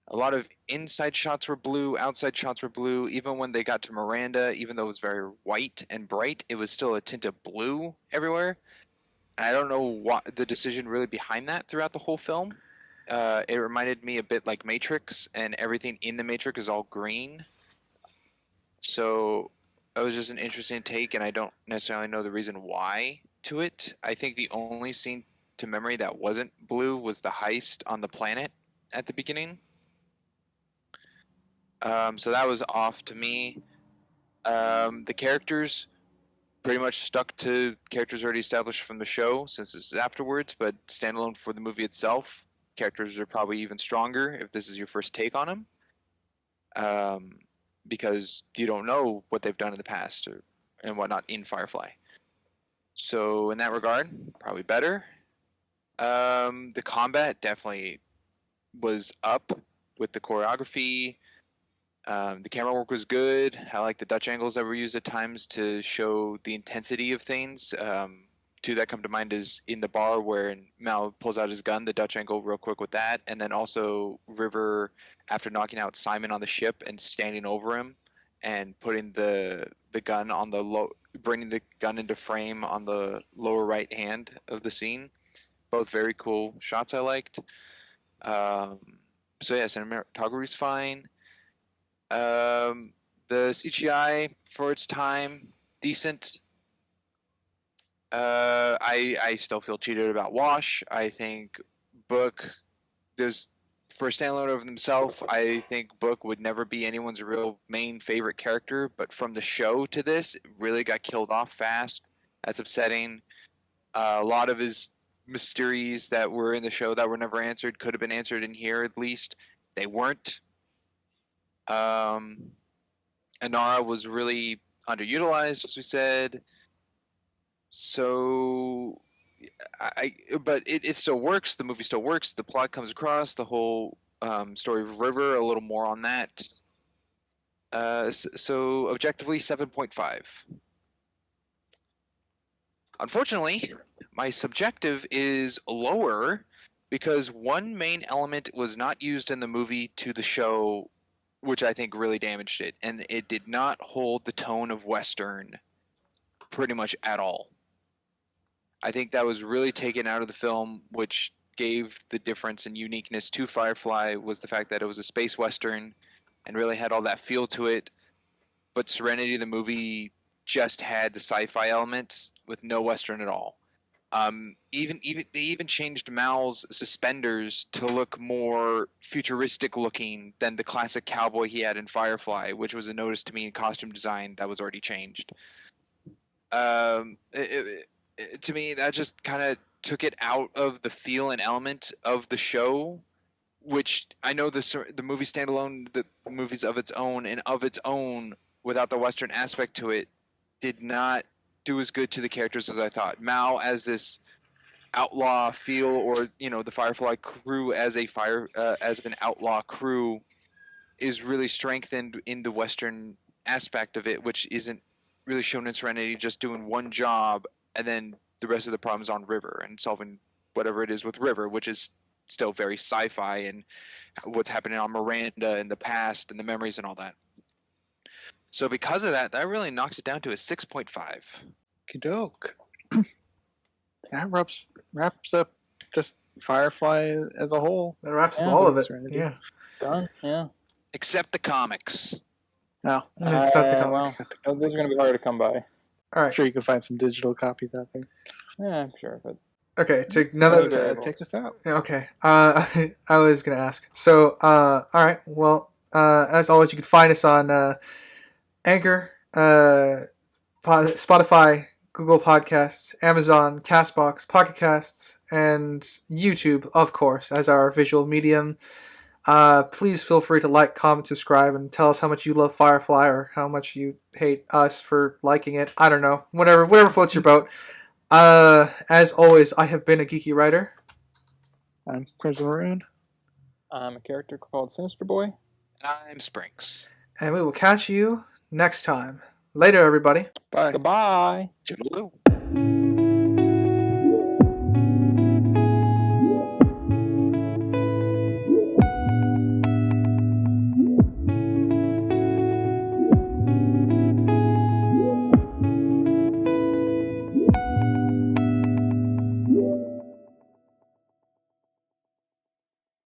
S4: A lot of inside shots were blue, outside shots were blue. Even when they got to Miranda, even though it was very white and bright, it was still a tint of blue everywhere. And I don't know what the decision really behind that throughout the whole film. It reminded me a bit like Matrix, and everything in the Matrix is all green. So it was just an interesting take, and I don't necessarily know the reason why to it. I think the only scene to memory that wasn't blue was the heist on the planet at the beginning. So that was off to me. The characters pretty much stuck to characters already established from the show since this is afterwards, but standalone for the movie itself, characters are probably even stronger if this is your first take on them. Because you don't know what they've done in the past and whatnot in Firefly. So in that regard, probably better. The combat definitely was up with the choreography. The camera work was good. I like the Dutch angles that were used at times to show the intensity of things. Two that come to mind is in the bar where Mal pulls out his gun, the Dutch angle real quick with that, and then also River after knocking out Simon on the ship and standing over him and putting the gun on the bringing the gun into frame on the lower right hand of the scene. Both very cool shots I liked. So yeah, cinematography's fine. The CGI for its time, decent. I still feel cheated about Wash. I think Book, for a standalone of himself, I think Book would never be anyone's real main favorite character, but from the show to this, it really got killed off fast. That's upsetting. A lot of his mysteries that were in the show that were never answered could have been answered in here at least. They weren't. Anara was really underutilized, as we said. So, but it still works. The movie still works. The plot comes across. The whole story of River, a little more on that. So objectively, 7.5. Unfortunately, my subjective is lower because one main element was not used in the movie to the show, which I think really damaged it, and it did not hold the tone of Western pretty much at all. I think that was really taken out of the film, which gave the difference and uniqueness to Firefly was the fact that it was a space Western and really had all that feel to it. But Serenity, the movie, just had the sci-fi elements with no Western at all. They even changed Mal's suspenders to look more futuristic looking than the classic cowboy he had in Firefly, which was a notice to me in costume design that was already changed. To me, that just kind of took it out of the feel and element of the show, which I know the movie standalone, the movie's of its own, and of its own, without the Western aspect to it, did not do as good to the characters as I thought. Mal as this outlaw feel, or the Firefly crew as as an outlaw crew, is really strengthened in the Western aspect of it, which isn't really shown in Serenity. Just doing one job, and then the rest of the problems on River and solving whatever it is with River, which is still very sci-fi and what's happening on Miranda in the past and the memories and all that. So because of that, that really knocks it down to a 6.5.
S3: Doke. That wraps up just Firefly as a whole.
S2: That wraps up
S1: Yeah,
S2: all of it.
S3: Serenity.
S2: Yeah.
S1: Done. Yeah.
S4: Except the comics.
S3: No,
S2: Except the
S1: Well,
S2: comics.
S1: those are going to be hard to come by.
S2: All
S3: I'm
S2: right.
S3: sure you can find some digital copies out there.
S1: Yeah, I'm sure. But
S2: Okay. Now that
S1: Very
S3: Take us out.
S2: okay. I was gonna ask. So, all right. Well, as always, you can find us on Anchor, Spotify, Google Podcasts, Amazon, Castbox, Pocket Casts, and YouTube, of course, as our visual medium. Please feel free to like, comment, subscribe, and tell us how much you love Firefly or how much you hate us for liking it. I don't know. Whatever floats your boat. As always, I have been a geeky writer.
S3: I'm Crimson Maroon.
S1: I'm a character called Sinister Boy.
S4: I'm Sprinks.
S2: And we will catch you next time. Later, everybody.
S3: Bye.
S1: Goodbye.
S4: Toodaloo.